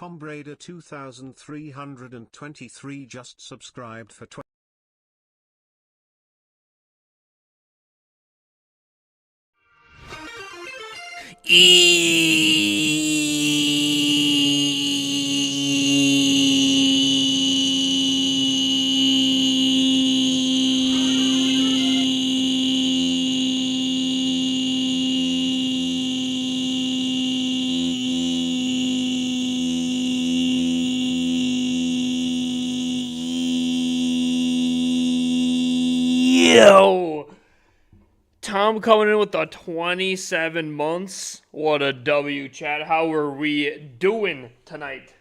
Tombraider 2323 just subscribed for 20. Yo! Tom coming in with the 27 months. What a W, chat. How are we doing tonight?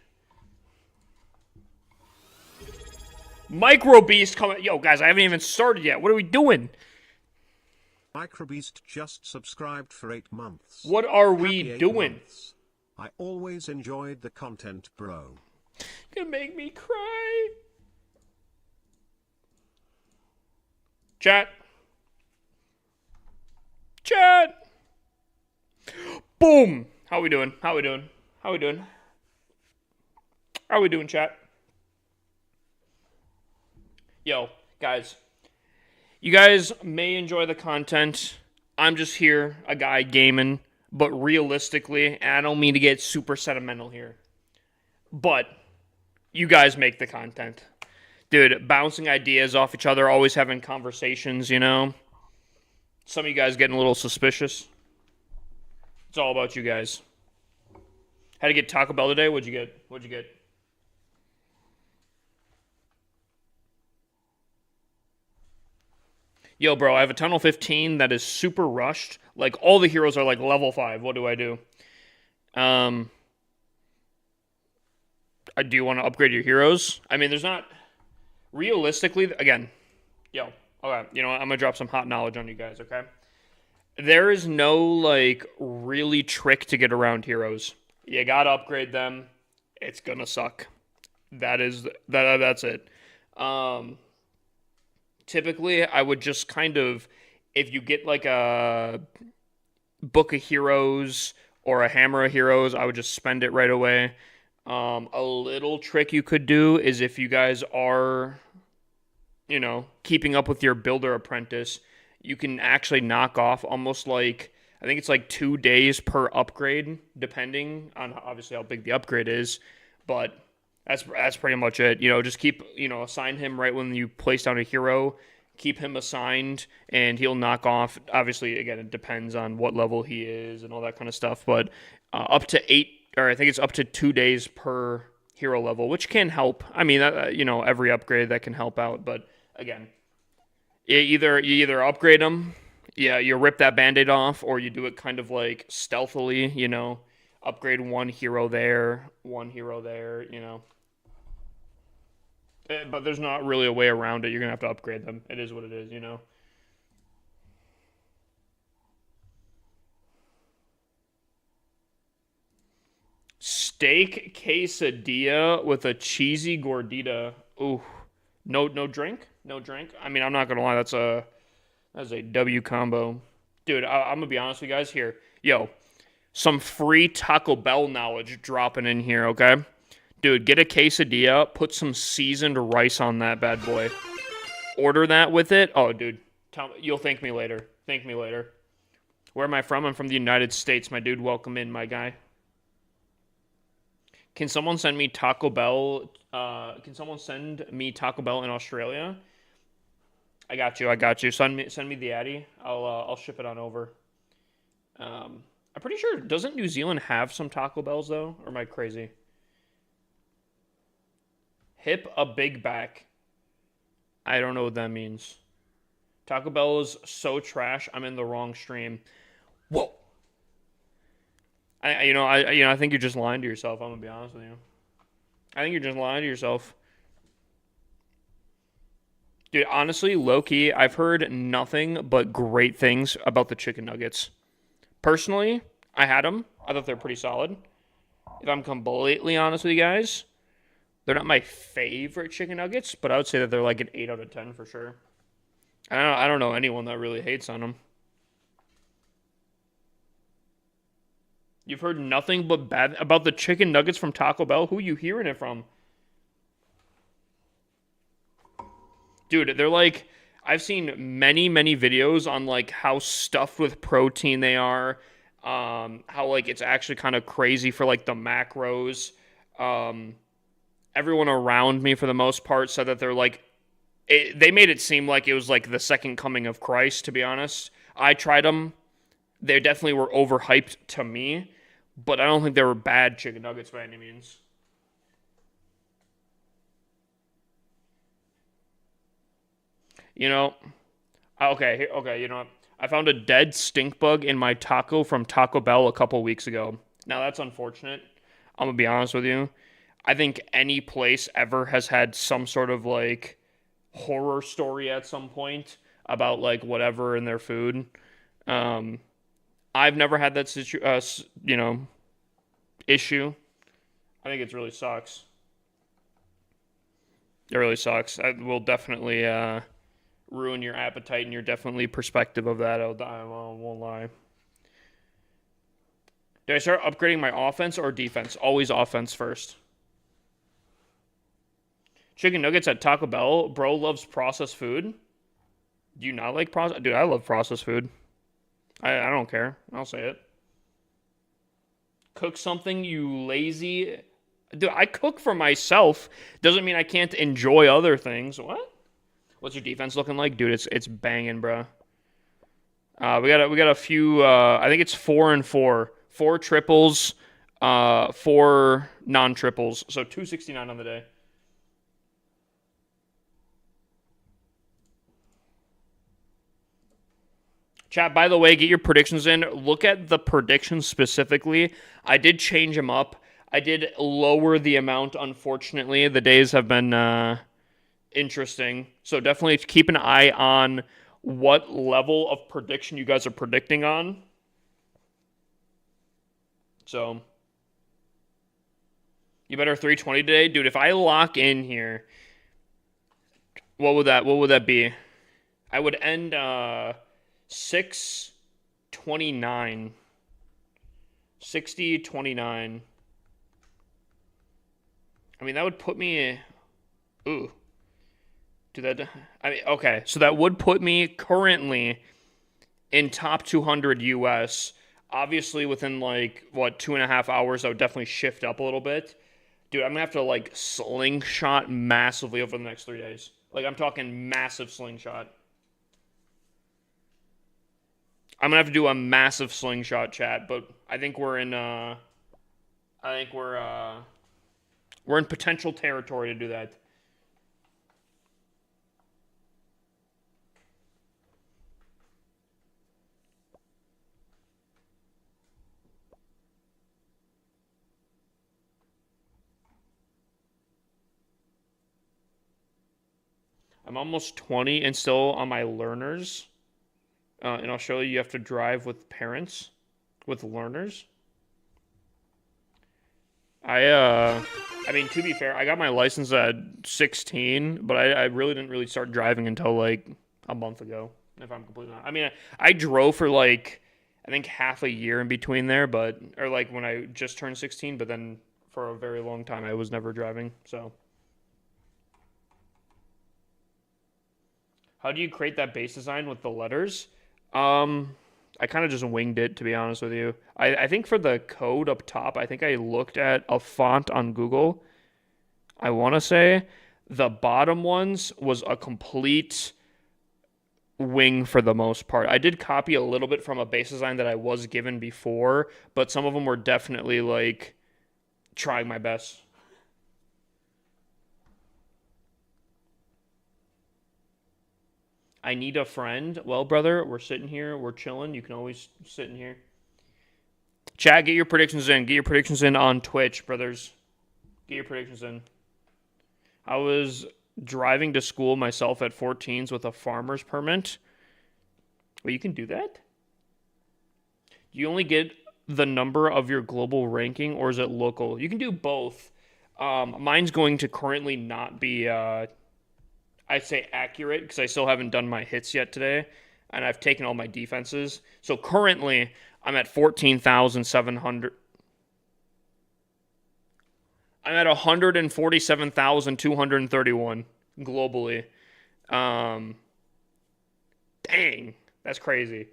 Micro Beast coming. Yo, guys, I haven't even started yet. What are we doing? Microbeast just subscribed for 8 months. What are we Happy 8 doing? months. I always enjoyed the content, bro. Gonna make me cry. Chat. Chat. Boom. How we doing? How we doing? How we doing? How we doing, chat? Yo, guys. You guys may enjoy the content. I'm just here, a guy gaming, but realistically, and I don't mean to get super sentimental here, but you guys make the content. Dude, bouncing ideas off each other, always having conversations, you know? Some of you guys getting a little suspicious. It's all about you guys. Had to get Taco Bell today? What'd you get? What'd you get? Yo, bro, I have a Tunnel 15 that is super rushed. Like, all the heroes are like level 5. What do I do? Do you want to upgrade your heroes? I mean, there's not... Realistically, again, yo, okay, you know what? I'm going to drop some hot knowledge on you guys, okay? There is no, like, really trick to get around heroes. You got to upgrade them. It's going to suck. That's it. Typically, I would just kind of, if you get like a Book of Heroes or a Hammer of Heroes, I would just spend it right away. A little trick you could do is if you guys are, you know, keeping up with your Builder Apprentice, you can actually knock off almost like, I think it's like 2 days per upgrade, depending on obviously how big the upgrade is. But that's pretty much it. You know, just keep, you know, assign him right when you place down a hero. Keep him assigned, and he'll knock off. Obviously, again, it depends on what level he is and all that kind of stuff. But up to 8, or I think it's up to 2 days per hero level, which can help. I mean, you know, every upgrade that can help out. But again, you either upgrade them, yeah, you rip that band-aid off, or you do it kind of like stealthily. You know, upgrade one hero there, you know. But there's not really a way around it. You're going to have to upgrade them. It is what it is, you know. Steak quesadilla with a cheesy gordita. Ooh. No drink? No drink? I mean, I'm not going to lie. That's a W combo. Dude, I'm going to be honest with you guys here. Yo, some free Taco Bell knowledge dropping in here, okay? Dude, get a quesadilla, put some seasoned rice on that bad boy. Order that with it. Oh, dude, you'll thank me later. Thank me later. Where am I from? I'm from the United States, my dude. Welcome in, my guy. Can someone send me Taco Bell? Can someone send me Taco Bell in Australia? I got you. Send me the Addy. I'll ship it on over. I'm pretty sure, doesn't New Zealand have some Taco Bells though? Or am I crazy? Hip a big back. I don't know what that means. Taco Bell is so trash. I'm in the wrong stream. Whoa. I think you're just lying to yourself. I'm gonna be honest with you. I think you're just lying to yourself. Dude, honestly, low-key, I've heard nothing but great things about the chicken nuggets. Personally, I had them. I thought they're pretty solid. If I'm completely honest with you guys, they're not my favorite chicken nuggets, but I would say that they're like an 8 out of 10 for sure. I don't know anyone that really hates on them. You've heard nothing but bad about the chicken nuggets from Taco Bell? Who are you hearing it from? Dude, they're like, I've seen many, many videos on like how stuffed with protein they are. How like it's actually kind of crazy for like the macros. Um, Everyone around me for the most part said that they're like they made it seem like it was like the second coming of Christ, to be honest. I tried them. They definitely were overhyped to me, but I don't think they were bad chicken nuggets by any means. You know, okay, okay, you know what? I found a dead stink bug in my taco from Taco Bell a couple weeks ago. Now that's unfortunate. I'm gonna be honest with you. I think any place ever has had some sort of like horror story at some point about like whatever in their food. Um, I've never had that issue. I think it really sucks. It really sucks. It will definitely ruin your appetite and your definitely perspective of that. I won't lie. Do I start upgrading my offense or defense? Always offense first. Chicken nuggets at Taco Bell. Bro loves processed food. Do you not like processed? Dude, I love processed food. I don't care. I'll say it. Cook something, you lazy. Dude, I cook for myself. Doesn't mean I can't enjoy other things. What? What's your defense looking like, dude? It's banging, bro. We got a few. I think it's 4 and 4, 4 triples, 4 non-triples. So 269 on the day. Chat, by the way, get your predictions in. Look at the predictions specifically. I did change them up. I did lower the amount, unfortunately. The days have been interesting. So definitely keep an eye on what level of prediction you guys are predicting on. So you better 320 today. Dude, if I lock in here, what would that be? I would end 629. 60-29. I mean, that would put me. Ooh. Do that. I mean, okay. So that would put me currently in top 200 US. Obviously, within like, what, 2.5 hours, I would definitely shift up a little bit. Dude, I'm going to have to like slingshot massively over the next 3 days. Like, I'm talking massive slingshot. I'm gonna have to do a massive slingshot chat, but I think we're in potential territory to do that. I'm almost 20 and still on my learners. In Australia, you have to drive with parents, with learners. I mean, to be fair, I got my license at 16, but I really didn't really start driving until like a month ago, if I'm completely honest. I mean, I drove for like, I think half a year in between there, or like when I just turned 16, but then for a very long time, I was never driving. So, how do you create that base design with the letters? Um, I kind of just winged it, to be honest with you. I think for the code up top, I think I looked at a font on Google. I want to say the bottom ones was a complete wing for the most part. I did copy a little bit from a base design that I was given before, but some of them were definitely like trying my best. I need a friend. Well, brother, we're sitting here, we're chilling. You can always sit in here. Chat, get your predictions in. Get your predictions in on Twitch, brothers. Get your predictions in. I was driving to school myself at 14s with a farmer's permit. Well, you can do that? Do you only get the number of your global ranking, or is it local? You can do both. Mine's going to currently not be, I'd say, accurate, because I still haven't done my hits yet today. and I've taken all my defenses. So currently, I'm at 14,700. I'm at 147,231 globally. Um, Dang, that's crazy.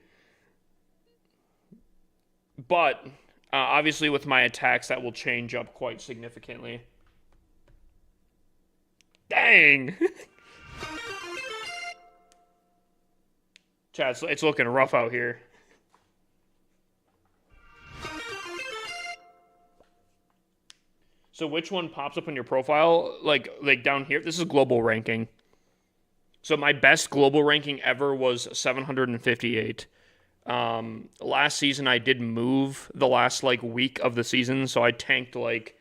But obviously, with my attacks, that will change up quite significantly. Dang. Chat, it's looking rough out here. So which one pops up on your profile? Like down here? This is global ranking. So my best global ranking ever was 758. Last season I did move the last like week of the season, so I tanked like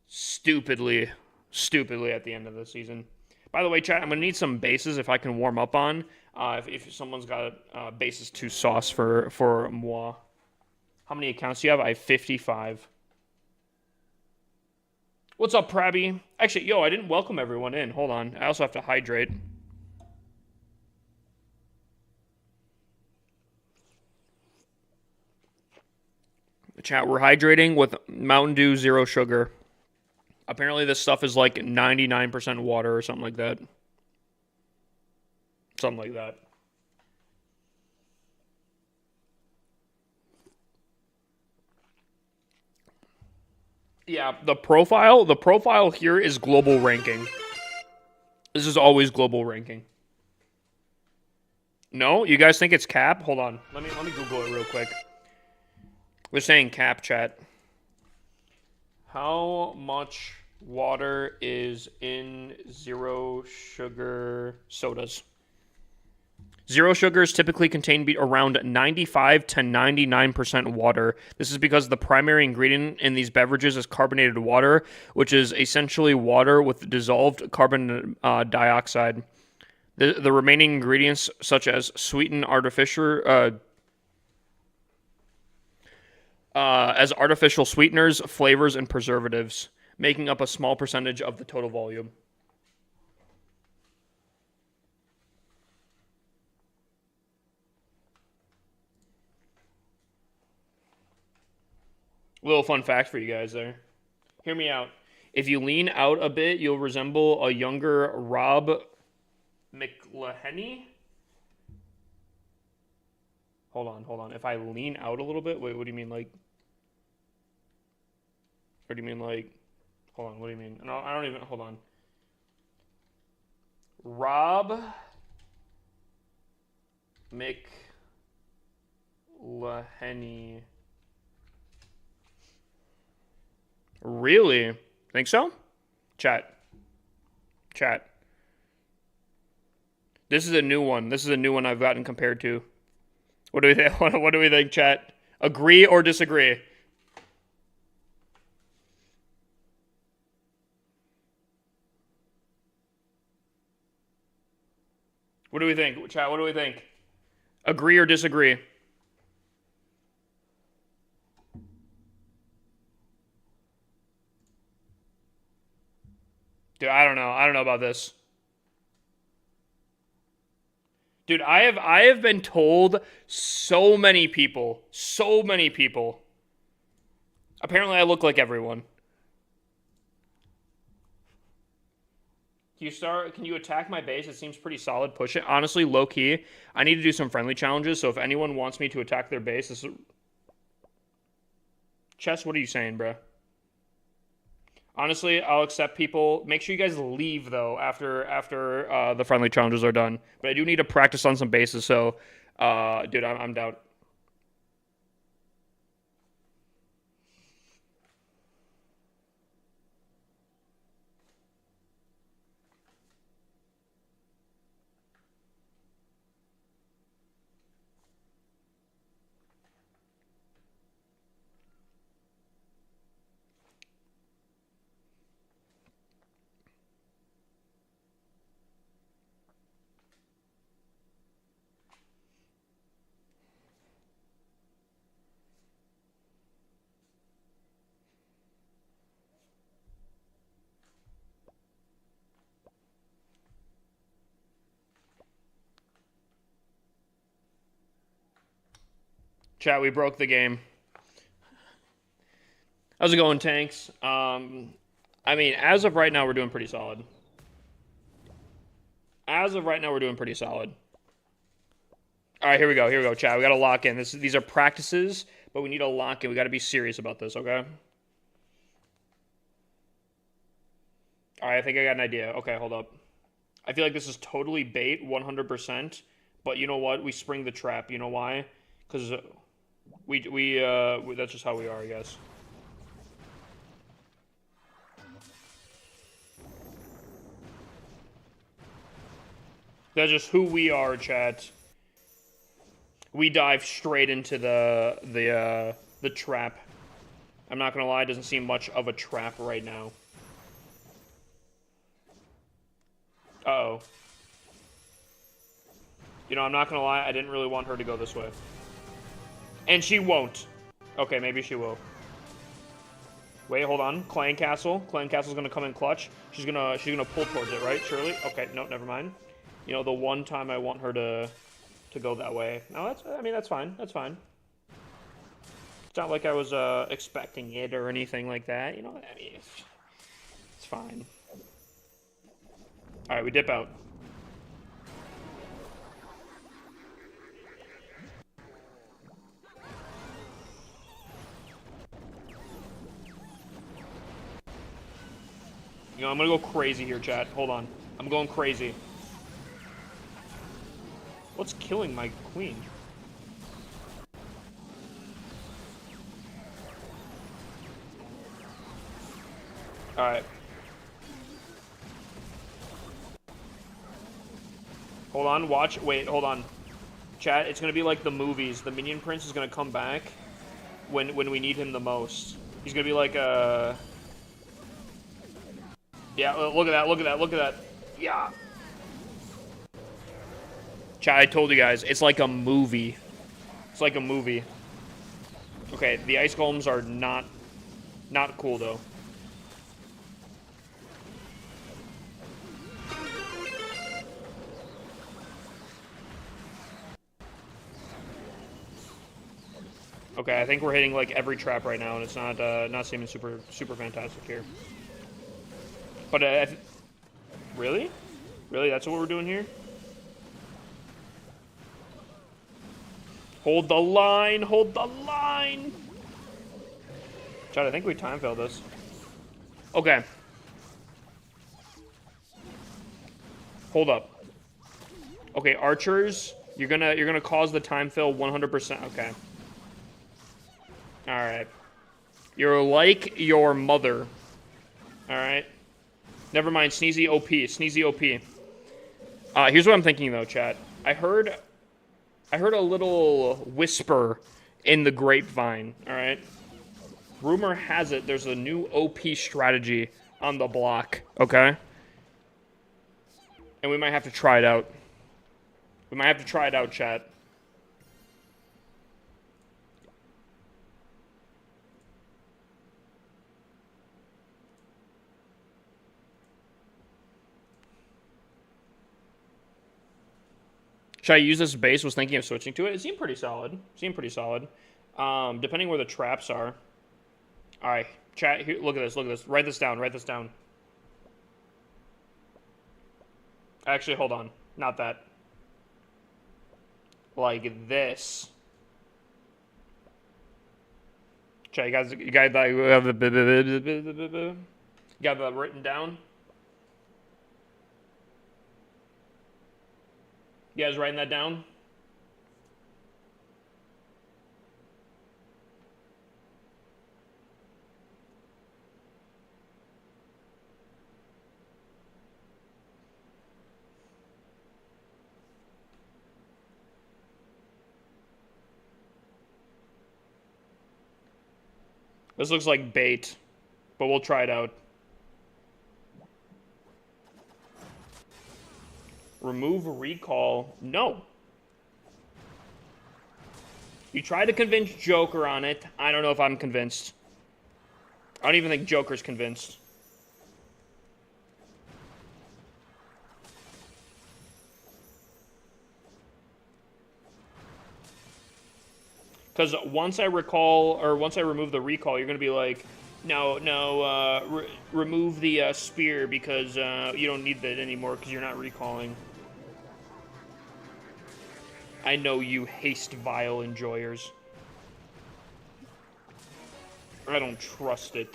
stupidly at the end of the season. By the way, chat, I'm gonna need some bases if I can warm up on. If someone's got bases to sauce for moi. How many accounts do you have? I have 55. What's up, Prabby? Actually, yo, I didn't welcome everyone in. Hold on. I also have to hydrate. Chat, we're hydrating with Mountain Dew Zero Sugar. Apparently this stuff is like 99% water or something like that. Something like that. Yeah, the profile here is global ranking. This is always global ranking. No, you guys think it's cap? Hold on. Let me Google it real quick. We're saying cap, chat. How much water is in zero sugar sodas? Zero sugars typically contain around 95 to 99% water. This is because the primary ingredient in these beverages is carbonated water, which is essentially water with dissolved carbon dioxide. The remaining ingredients, such as sweetened artificial as artificial sweeteners, flavors, and preservatives, making up a small percentage of the total volume. Little fun fact for you guys there. Hear me out. If you lean out a bit, you'll resemble a younger Rob McElhenney. Hold on. If I lean out a little bit, wait, what do you mean, like? Or do you mean like? Hold on, what do you mean? No, I don't even. Hold on. Rob McElhenney. Really? Think so? Chat. This is a new one. I've gotten compared to. What do we think? What do we think, chat? Agree or disagree? What do we think, chat? What do we think? Agree or disagree? Dude, I don't know. I don't know about this. Dude, I have been told so many people. Apparently I look like everyone. Can you attack my base? It seems pretty solid. Push it. Honestly, low key, I need to do some friendly challenges, so if anyone wants me to attack their base, this is... Chess, what are you saying, bro? Honestly, I'll accept people. Make sure you guys leave though after the friendly challenges are done. But I do need to practice on some bases. So, dude, I'm down. Chat, we broke the game. How's it going, Tanks? I mean, as of right now, we're doing pretty solid. As of right now, we're doing pretty solid. All right, here we go. Here we go, chat. We got to lock in. These are practices, but we need to lock in. We got to be serious about this, okay? All right, I think I got an idea. Okay, hold up. I feel like this is totally bait, 100%. But you know what? We spring the trap. You know why? Because that's just how we are, I guess. That's just who we are, chat. We dive straight into the trap. I'm not gonna lie, it doesn't seem much of a trap right now. Uh-oh. You know, I'm not gonna lie, I didn't really want her to go this way. And she won't. Okay, maybe she will. Wait, hold on. Clan Castle. Clan Castle's gonna come in clutch. She's gonna pull towards it, right? Surely? Okay, no, never mind. You know, the one time I want her to go that way. No, I mean, that's fine. That's fine. It's not like I was expecting it or anything like that. You know, I mean, it's fine. All right, we dip out. You know, I'm gonna go crazy here, chat. Hold on. I'm going crazy. What's killing my queen? Alright. Hold on, watch. Wait, hold on. Chat, it's gonna be like the movies. The Minion Prince is gonna come back when we need him the most. He's gonna be like yeah, look at that, look at that, look at that. Yeah. Chat, I told you guys, it's like a movie. It's like a movie. Okay, the ice golems are not cool though. Okay, I think we're hitting like every trap right now, and it's not seeming super fantastic here. But really, that's what we're doing here. Hold the line, hold the line. Chad, I think we time failed this. Okay. Hold up. Okay, archers, you're gonna cause the time fail 100%. Okay. All right. You're like your mother. All right. Never mind. Sneezy OP. Sneezy OP. Here's what I'm thinking though, chat. I heard a little whisper in the grapevine. All right. Rumor has it there's a new OP strategy on the block. Okay. And we might have to try it out. We might have to try it out, chat. Should I use this base? Was thinking of switching to it. It seemed pretty solid. Depending where the traps are. All right, chat. Here, look at this. Look at this. Write this down. Write this down. Actually, hold on. Not that. Like this. Chat, you guys have the got that written down? You guys writing that down? This looks like bait, but we'll try it out. Remove recall. No. You tried to convince Joker on it. I don't know if I'm convinced. I don't even think Joker's convinced. Because once I recall, or once I remove the recall, you're going to be like, no, remove the spear because you don't need that anymore because you're not recalling. I know you haste vile enjoyers. I don't trust it.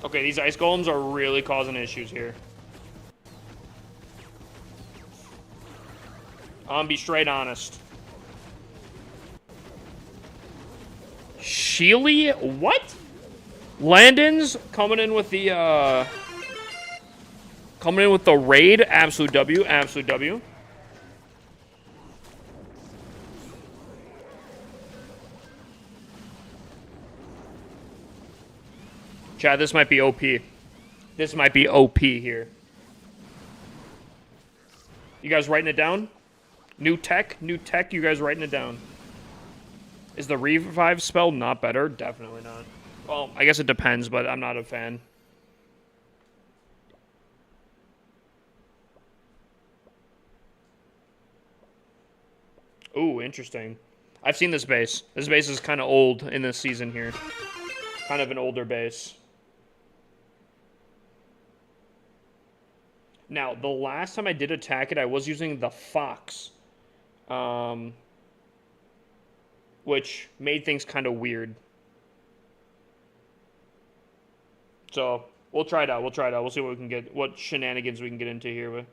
Okay, these ice golems are really causing issues here. I'm gonna be straight honest. Sheely? What? Landon's coming in with the raid. Absolute W. Absolute W. Chad, this might be OP. This might be OP here. You guys writing it down? New tech, you guys writing it down. Is the revive spell not better? Definitely not. Well, I guess it depends, but I'm not a fan. Ooh, interesting. I've seen this base. This base is kind of old in this season here. Kind of an older base. Now, the last time I did attack it, I was using the Fox. Which made things kind of weird. So, we'll try it out. We'll see what we can get, what shenanigans we can get into here with.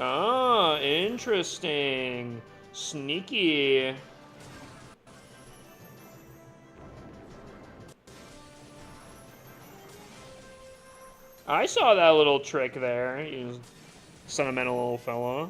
Ah, interesting. Sneaky. I saw that little trick there. You sentimental little fella.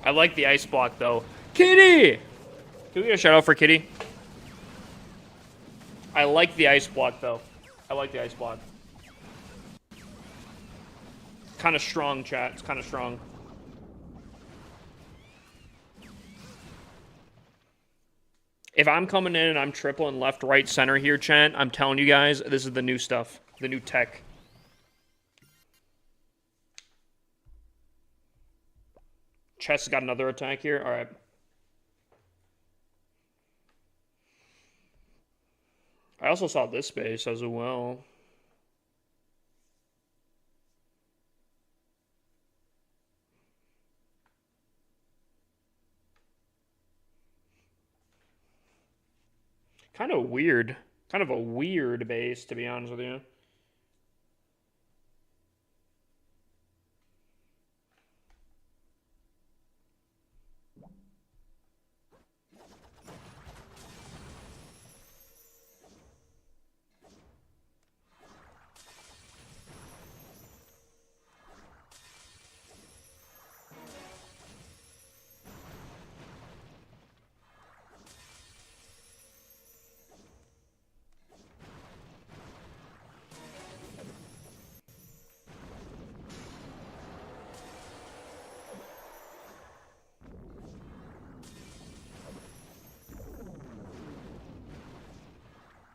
I like the ice block, though. Kitty! Can we get a shout out for Kitty? I like the ice block, though. I like the ice block. Kind of strong, chat. It's kind of strong. If I'm coming in and I'm tripling left, right, center here, chat, I'm telling you guys, this is the new stuff. The new tech. Chess got another attack here. All right. I also saw this base as well. Kind of weird. Kind of a weird base, to be honest with you.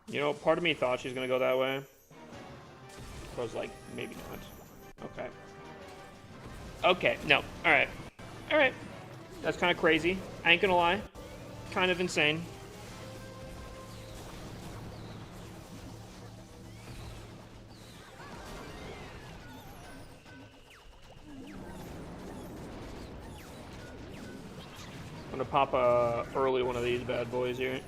You know, part of me thought she was going to go that way. I was like, maybe not. Okay. Okay, no. Alright. Alright. That's kind of crazy. I ain't gonna lie. Kind of insane. I'm gonna pop a early one of these bad boys here.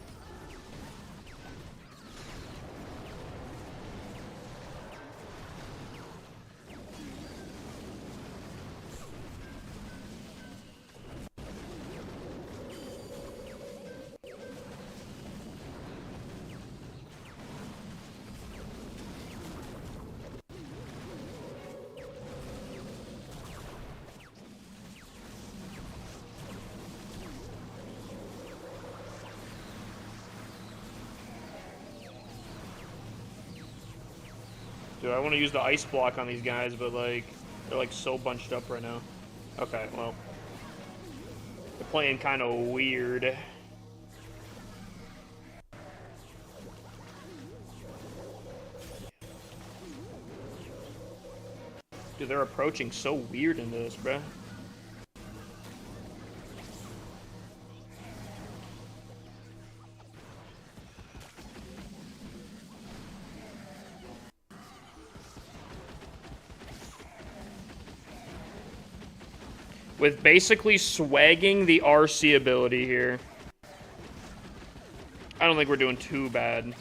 Dude, I want to use the ice block on these guys, but like, they're like so bunched up right now. Okay, well. They're playing kind of weird. Dude, they're approaching so weird into this, bruh. With basically swagging the RC ability here. I don't think we're doing too bad.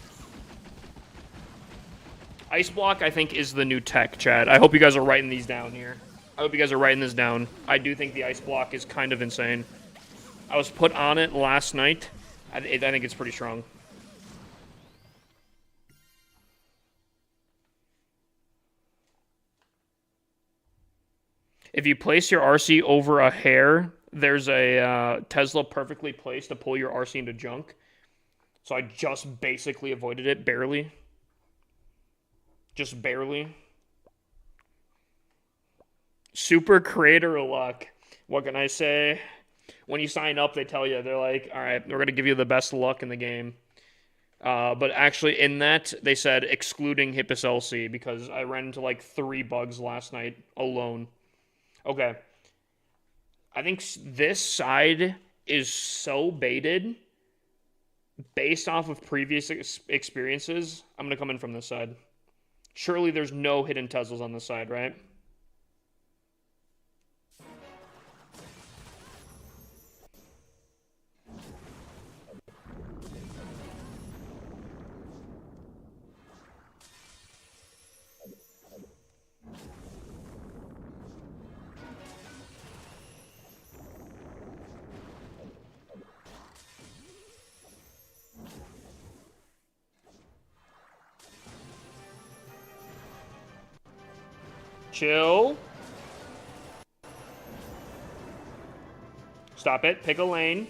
Ice Block, I think, is the new tech, chat. I hope you guys are writing these down here. I hope you guys are writing this down. I do think the Ice Block is kind of insane. I was put on it last night. I think it's pretty strong. If you place your RC over a hair, there's a Tesla perfectly placed to pull your RC into junk. So I just basically avoided it, barely. Just barely. Super creator luck. What can I say? When you sign up, they tell you, they're like, all right, we're going to give you the best luck in the game. But actually, in that, they said excluding Hippus LC because I ran into like 3 bugs last night alone. Okay. I think this side is so baited based off of previous experiences. I'm going to come in from this side. Surely there's no hidden Teslas on this side, right? Chill. Stop it. Pick a lane.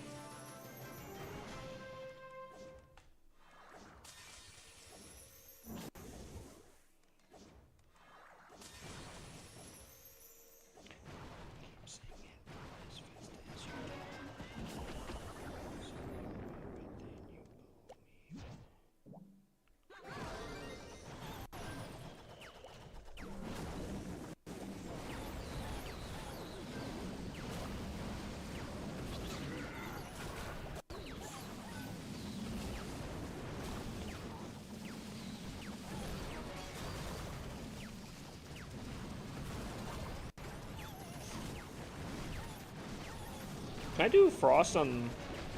Can I do frost on...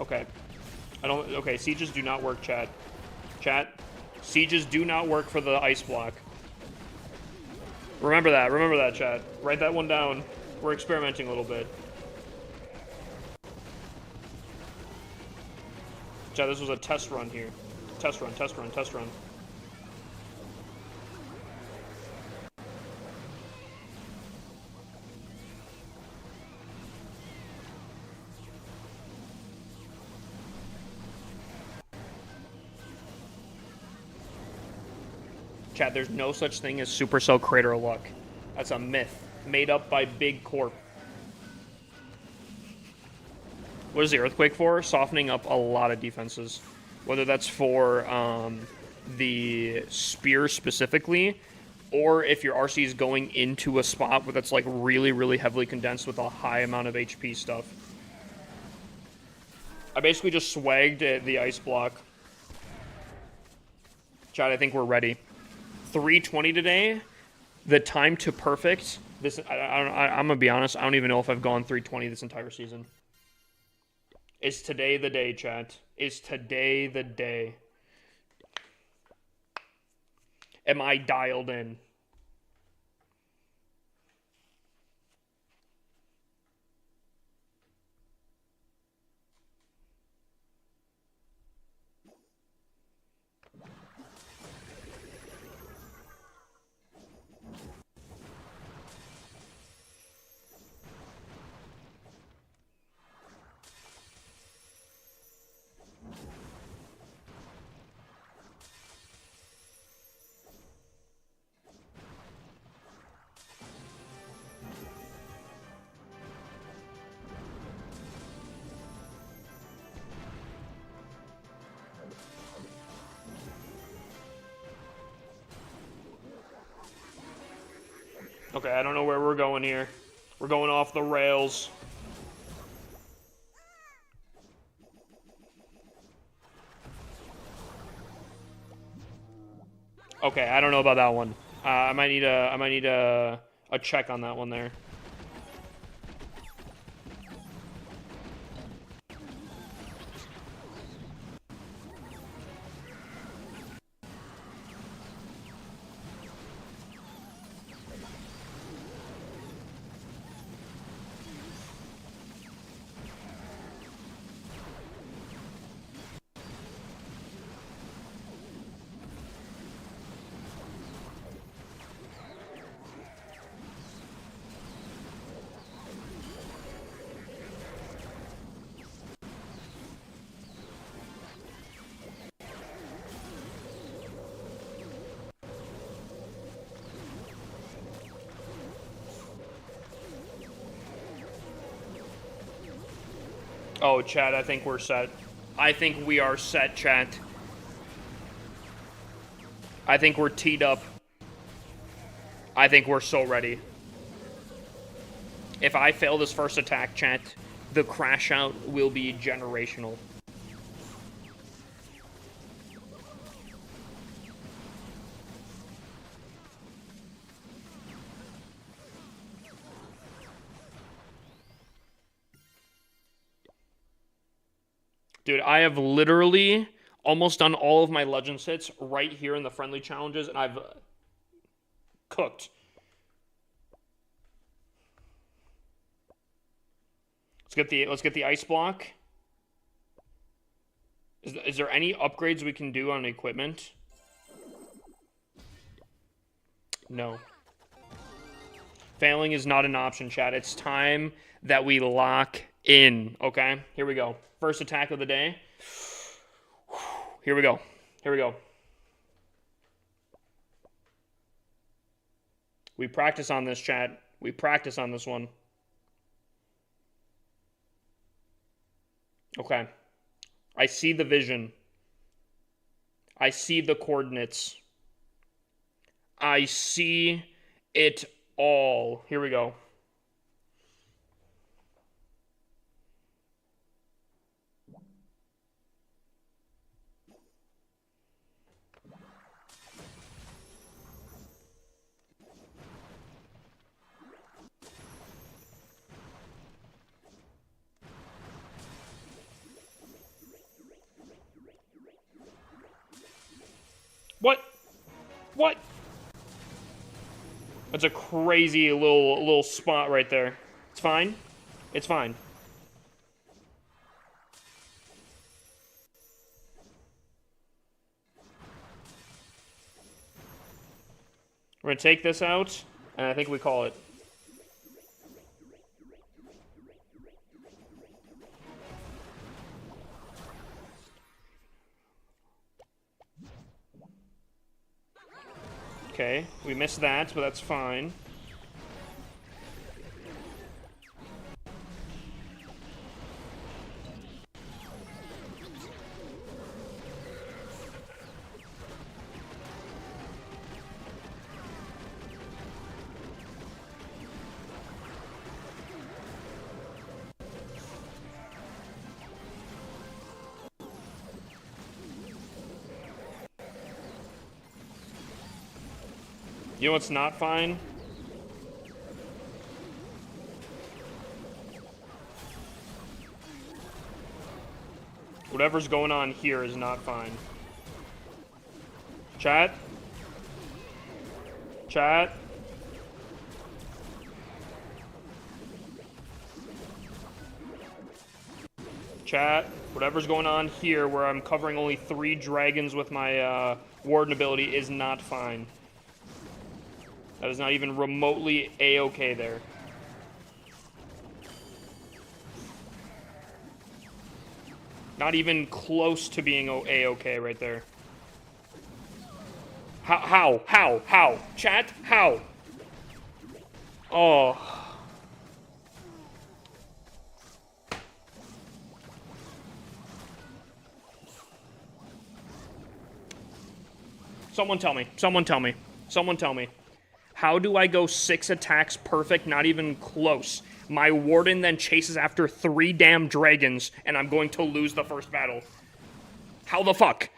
Okay. I don't... Okay, sieges do not work, chat. Chat. Sieges do not work for the ice block. Remember that, chat. Write that one down. We're experimenting a little bit. Chat, this was a test run here. Test run. Chat, there's no such thing as Supercell Crater of Luck. That's a myth. Made up by Big Corp. What is the Earthquake for? Softening up a lot of defenses. Whether that's for the Spear specifically, or if your RC is going into a spot where that's like really, really heavily condensed with a high amount of HP stuff. I basically just swagged the ice block. Chat, I think we're ready. 320 today. The time to perfect. This I'm gonna be honest. I don't even know if I've gone 320 this entire season. Is today the day, chat? Is today the day? Am I dialed in? Okay, I don't know where we're going here. We're going off the rails. Okay, I don't know about that one. I might need a check on that one there. Oh, chat, I think we're set. I think we are set, chat. I think we're teed up. I think we're so ready. If I fail this first attack, chat, the crash out will be generational. Dude, I have literally almost done all of my Legends hits right here in the friendly challenges, and I've cooked. Let's get the ice block. Is there any upgrades we can do on equipment? No. Failing is not an option, chat. It's time that we lock in, okay? Here we go. First attack of the day. Here we go. Here we go. We practice on this, chat. We practice on this one. Okay. I see the vision. I see the coordinates. I see it all. Here we go. What? That's a crazy little spot right there. It's fine. It's fine. We're gonna take this out, and I think we call it. Okay, we missed that, but that's fine. You know what's not fine? Whatever's going on here is not fine. Chat? Chat? Chat? Whatever's going on here where I'm covering only 3 dragons with my Warden ability is not fine. That is not even remotely A-okay there. Not even close to being A-okay right there. How? Chat? How? Oh. Someone tell me. Someone tell me. Someone tell me. How do I go 6 attacks perfect? Not even close. My Warden then chases after 3 damn dragons, and I'm going to lose the first battle. How the fuck?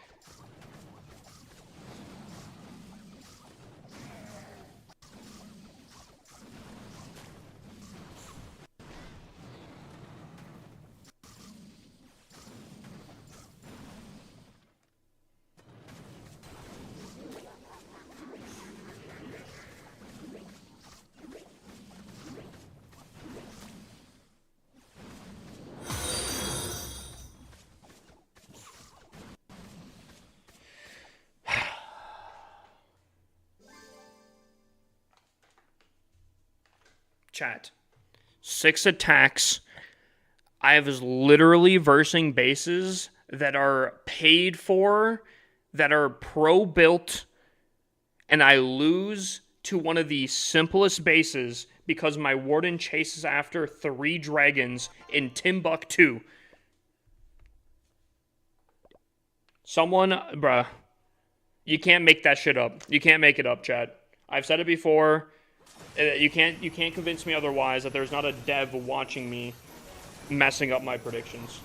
Chat. 6 attacks. I was literally versing bases that are paid for, that are pro-built, and I lose to one of the simplest bases because my Warden chases after 3 dragons in Timbuktu. Someone, bruh, you can't make that shit up. You can't make it up, chat. I've said it before. You can't convince me otherwise that there's not a dev watching me messing up my predictions.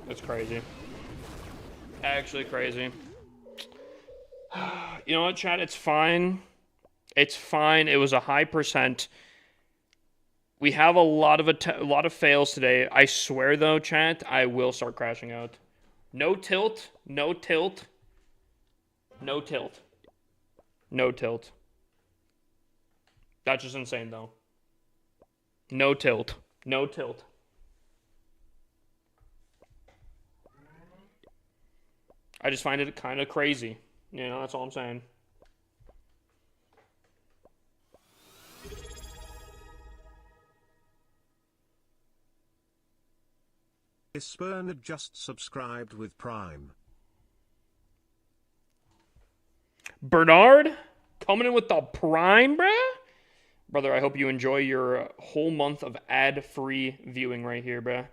That's crazy. Actually crazy. You know what, chat? It's fine. It's fine. It was a high percent. We have a lot of fails today. I swear, though, chat, I will start crashing out. No tilt. No tilt. No tilt. No tilt. That's just insane, though. No tilt. No tilt. I just find it kind of crazy. You know, that's all I'm saying. Spurned just subscribed with Prime. Bernard? Coming in with the Prime, bruh? Brother, I hope you enjoy your whole month of ad-free viewing right here, bruh.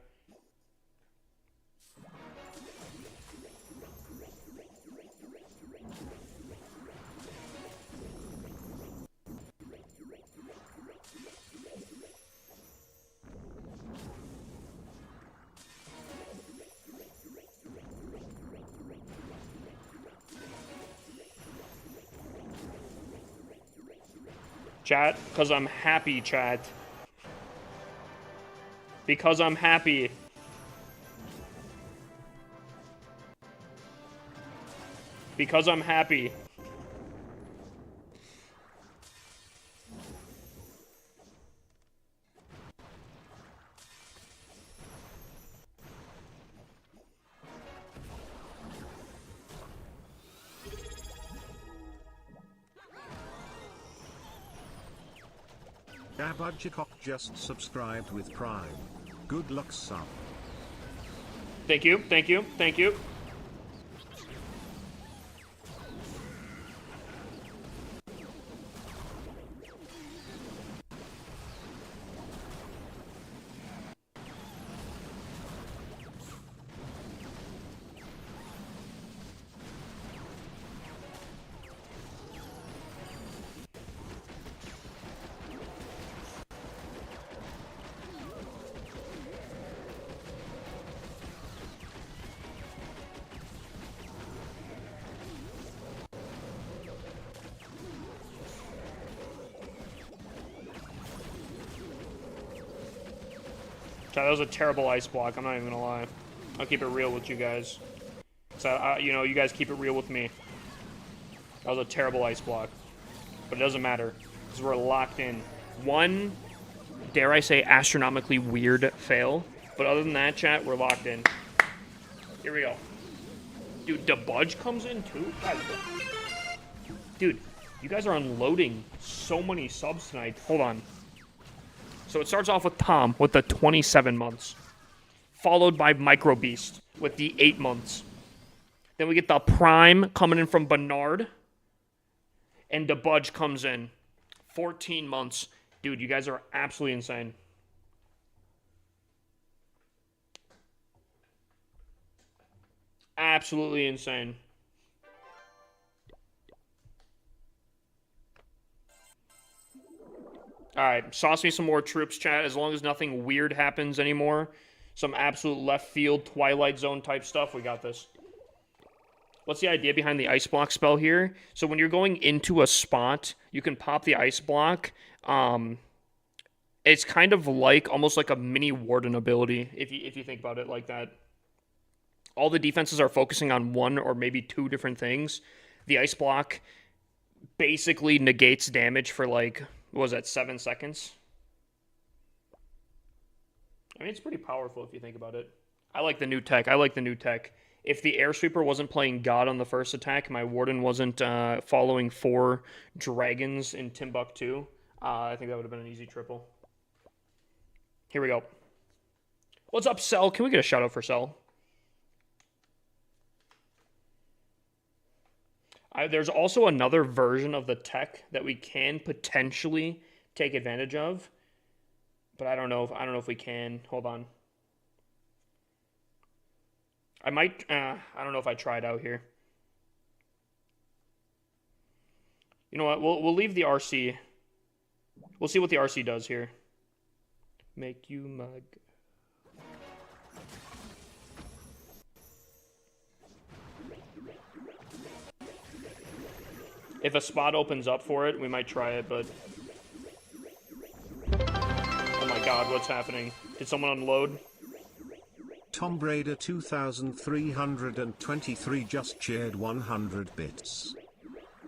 Chat, because I'm happy, chat. Because I'm happy. Because I'm happy. Abudjikok just subscribed with Prime. Good luck, son. Thank you, thank you, thank you. That was a terrible ice block, I'm not even gonna lie. I'll keep it real with you guys. So, you know, you guys keep it real with me. That was a terrible ice block. But it doesn't matter, because we're locked in. One, dare I say, astronomically weird fail. But other than that, chat, we're locked in. Here we go. Dude, Debudge comes in too? Guys, dude, you guys are unloading so many subs tonight. Hold on. So it starts off with Tom with the 27 months. Followed by Micro Beast with the 8 months. Then we get the Prime coming in from Bernard. And Debudge comes in. 14 months. Dude, you guys are absolutely insane. Absolutely insane. Alright, sauce me some more troops, chat, as long as nothing weird happens anymore. Some absolute left field, Twilight Zone type stuff, we got this. What's the idea behind the ice block spell here? So when you're going into a spot, you can pop the ice block. It's kind of like, almost like a mini Warden ability, if you think about it like that. All the defenses are focusing on one or maybe two different things. The ice block basically negates damage for like, what was that, 7 seconds? I mean, it's pretty powerful if you think about it. I like the new tech. If the Air Sweeper wasn't playing God on the first attack, my Warden wasn't following 4 dragons in Timbuktu, I think that would have been an easy triple. Here we go. What's up, Cell? Can we get a shout out for Cell? There's also another version of the tech that we can potentially take advantage of, but I don't know if we can. Hold on. I might. I don't know if I try it out here. You know what? We'll leave the RC. We'll see what the RC does here. Make you mug. If a spot opens up for it, we might try it, but... Oh my god, what's happening? Did someone unload? Tom Brader 2323 just shared 100 bits.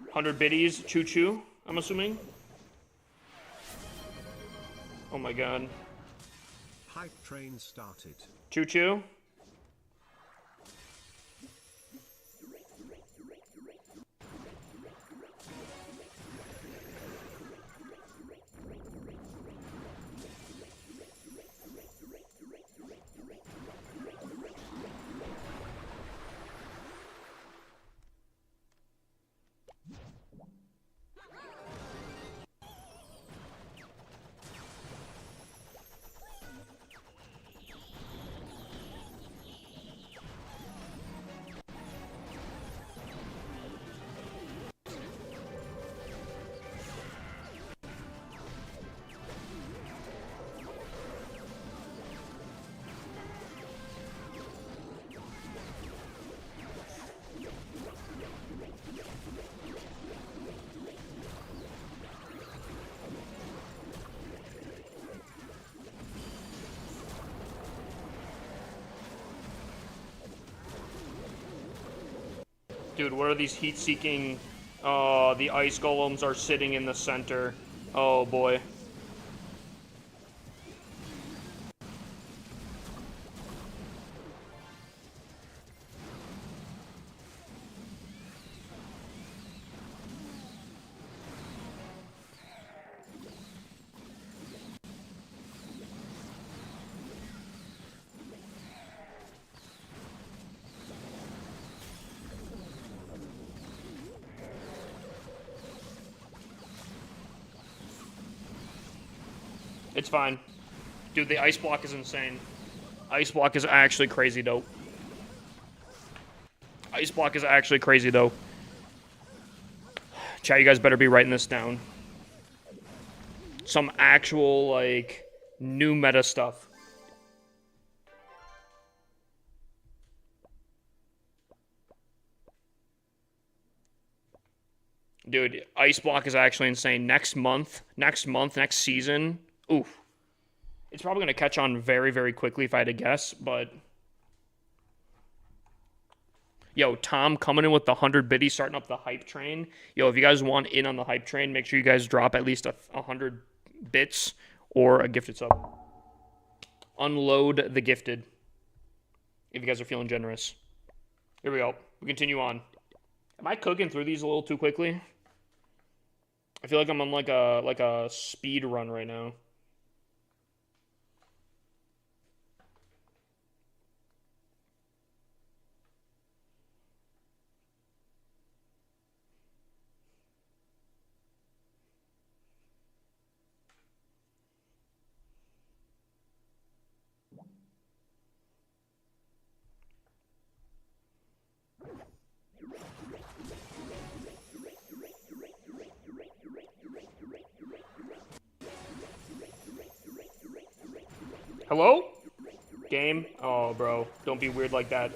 100 biddies, choo-choo, I'm assuming? Oh my god. Hype train started. Choo-choo? Dude, what are these heat-seeking... Oh, the ice golems are sitting in the center. Oh, boy. It's fine. Dude, the ice block is insane. Ice block is actually crazy dope. Ice block is actually crazy dope. Chat, you guys better be writing this down. Some actual, like, new meta stuff. Dude, ice block is actually insane. Next season. Oof. It's probably going to catch on very, very quickly if I had to guess, but... Yo, Tom coming in with the 100 biddies, starting up the hype train. Yo, if you guys want in on the hype train, make sure you guys drop at least 100 bits or a gifted sub. Unload the gifted. If you guys are feeling generous. Here we go. We continue on. Am I cooking through these a little too quickly? I feel like I'm on like a speed run right now. Hello? Game? Oh, bro. Don't be weird like that.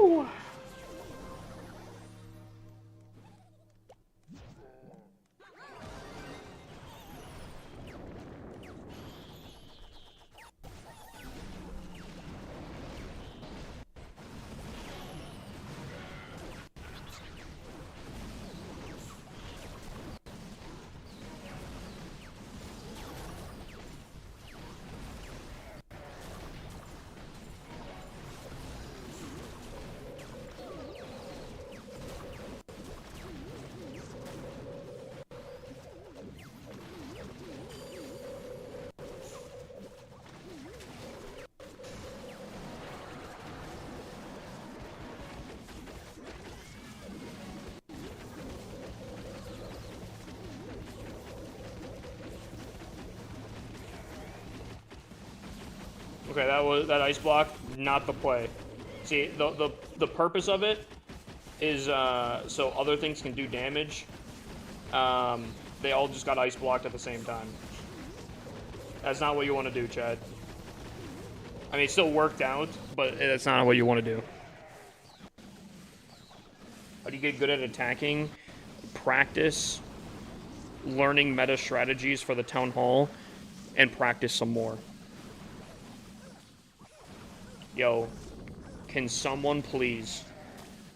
Ooh. Okay, that ice block, not the play. See, the purpose of it is so other things can do damage. They all just got ice blocked at the same time. That's not what you want to do, Chad. I mean, it still worked out, but that's not what you want to do. How do you get good at attacking? Practice, learning meta strategies for the town hall, and practice some more. Yo, can someone please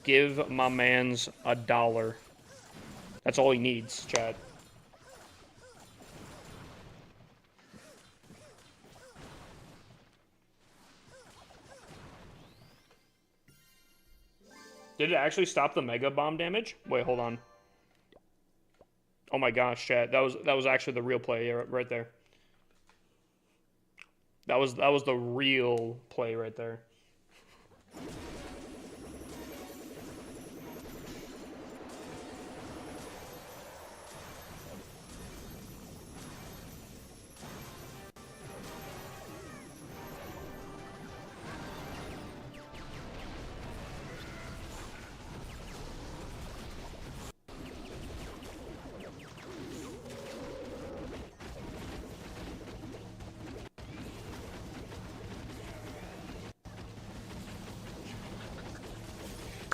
give my mans $1? That's all he needs, Chad. Did it actually stop the mega bomb damage? Wait, hold on. Oh my gosh, Chad, that was actually the real play right there. That was the real play right there.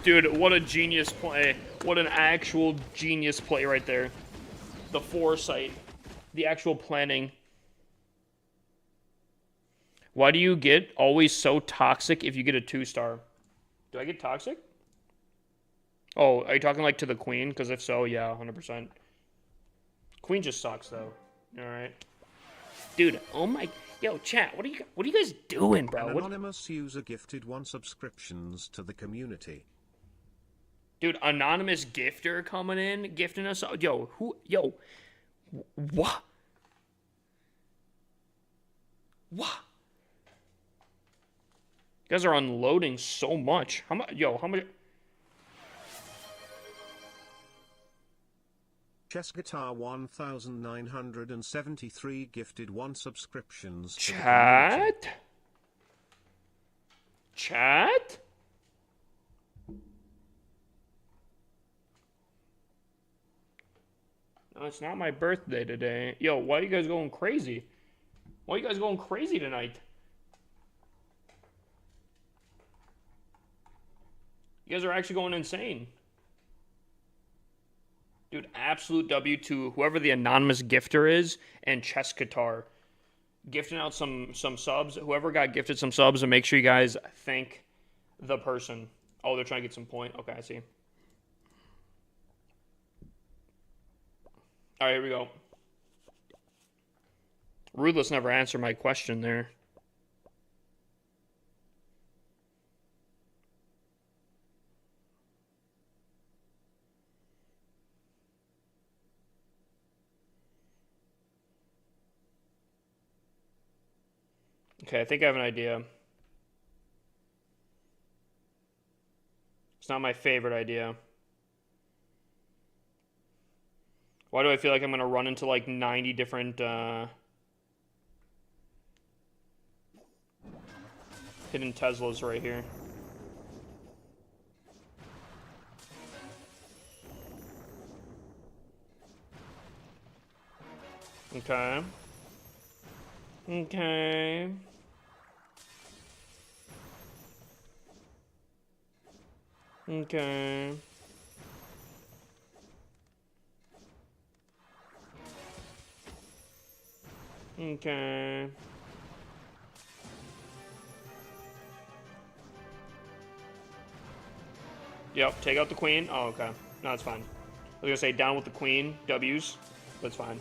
Dude, what a genius play. What an actual genius play right there. The foresight. The actual planning. Why do you get always so toxic if you get a 2-star? Do I get toxic? Oh, are you talking like to the queen? Because if so, yeah, 100%. Queen just sucks though. All right, dude. Oh my, yo, chat. What are you guys doing, bro? An anonymous user gifted 1 subscriptions to the community. Dude, anonymous gifter coming in, gifting us. Yo, who? Yo, what? What? You guys are unloading so much. How much? Yo, how much? Chess Guitar 1973 gifted 1 subscriptions to the community. Chat? No, it's not my birthday today. Yo, why are you guys going crazy? Why are you guys going crazy tonight? You guys are actually going insane. Dude, absolute W to whoever the anonymous gifter is and Chess Guitar. Gifting out some subs. Whoever got gifted some subs, and make sure you guys thank the person. Oh, they're trying to get some point. Okay, I see. All right, here we go. Ruthless never answered my question there. Okay, I think I have an idea. It's not my favorite idea. Why do I feel like I'm going to run into like 90 different hidden Teslas right here? Okay. Okay. Okay. Okay. Yep, take out the queen. Oh, okay. No, it's fine. I was gonna say down with the queen, W's. That's fine.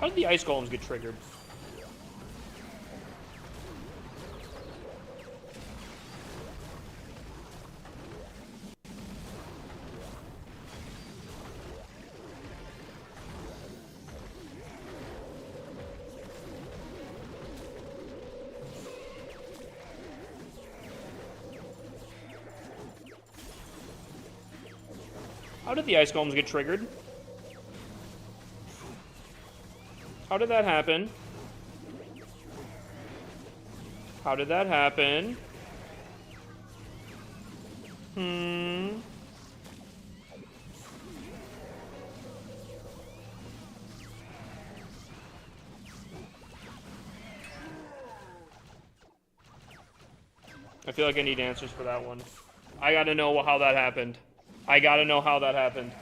How did the ice golems get triggered? How did the ice golems get triggered? How did that happen? How did that happen? I feel like I need answers for that one. I gotta know how that happened. I gotta know how that happened.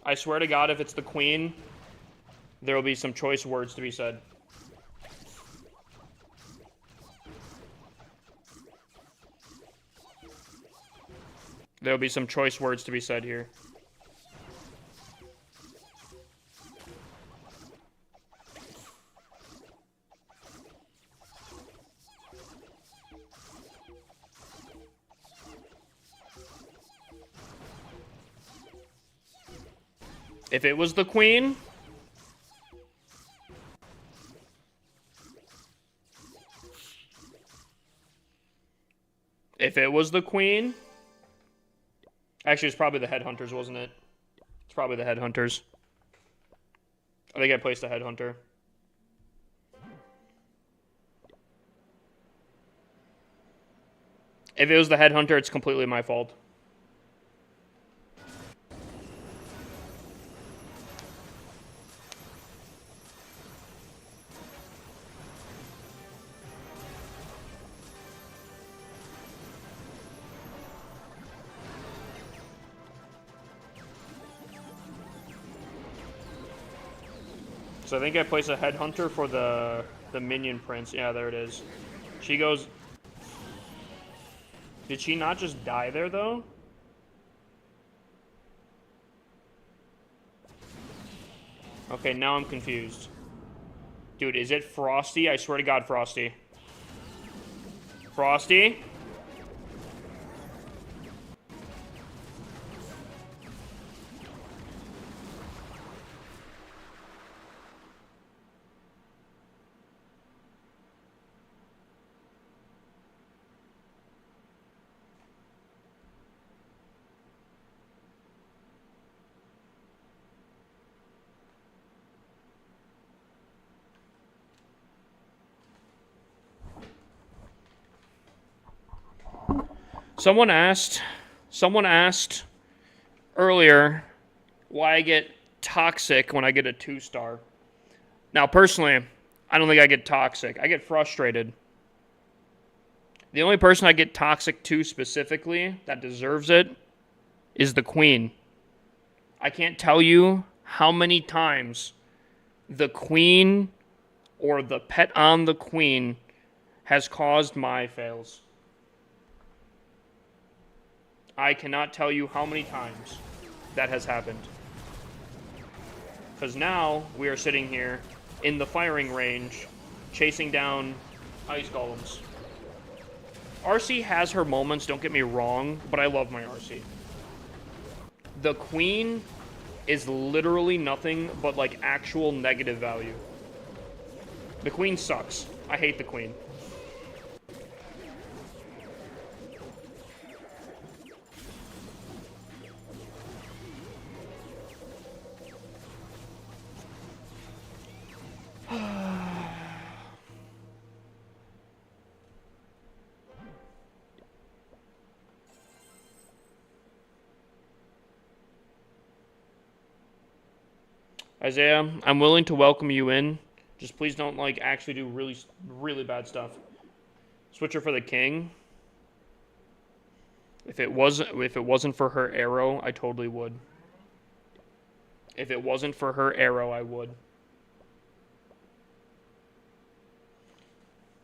I swear to God, if it's the queen, there will be some choice words to be said. There will be some choice words to be said here. If it was the queen... If it was the queen... Actually, it's probably the headhunters, wasn't it? It's probably the headhunters. I think I placed a headhunter. If it was the headhunter, it's completely my fault. So I think I placed a headhunter for the minion prince. Yeah, there it is. She goes... Did she not just die there, though? Okay, now I'm confused. Dude, is it Frosty? I swear to God, Frosty. Frosty? Someone asked earlier why I get toxic when I get a 2-star. Now, personally, I don't think I get toxic. I get frustrated. The only person I get toxic to specifically that deserves it is the queen. I can't tell you how many times the queen or the pet on the queen has caused my fails. I cannot tell you how many times that has happened. Because now we are sitting here in the firing range chasing down ice golems. RC has her moments, don't get me wrong, but I love my RC. The queen is literally nothing but like actual negative value. The queen sucks. I hate the queen. Isaiah, I'm willing to welcome you in. Just please don't like actually do really, really bad stuff. Switcher for the king. If it wasn't for her arrow, I totally would. If it wasn't for her arrow, I would.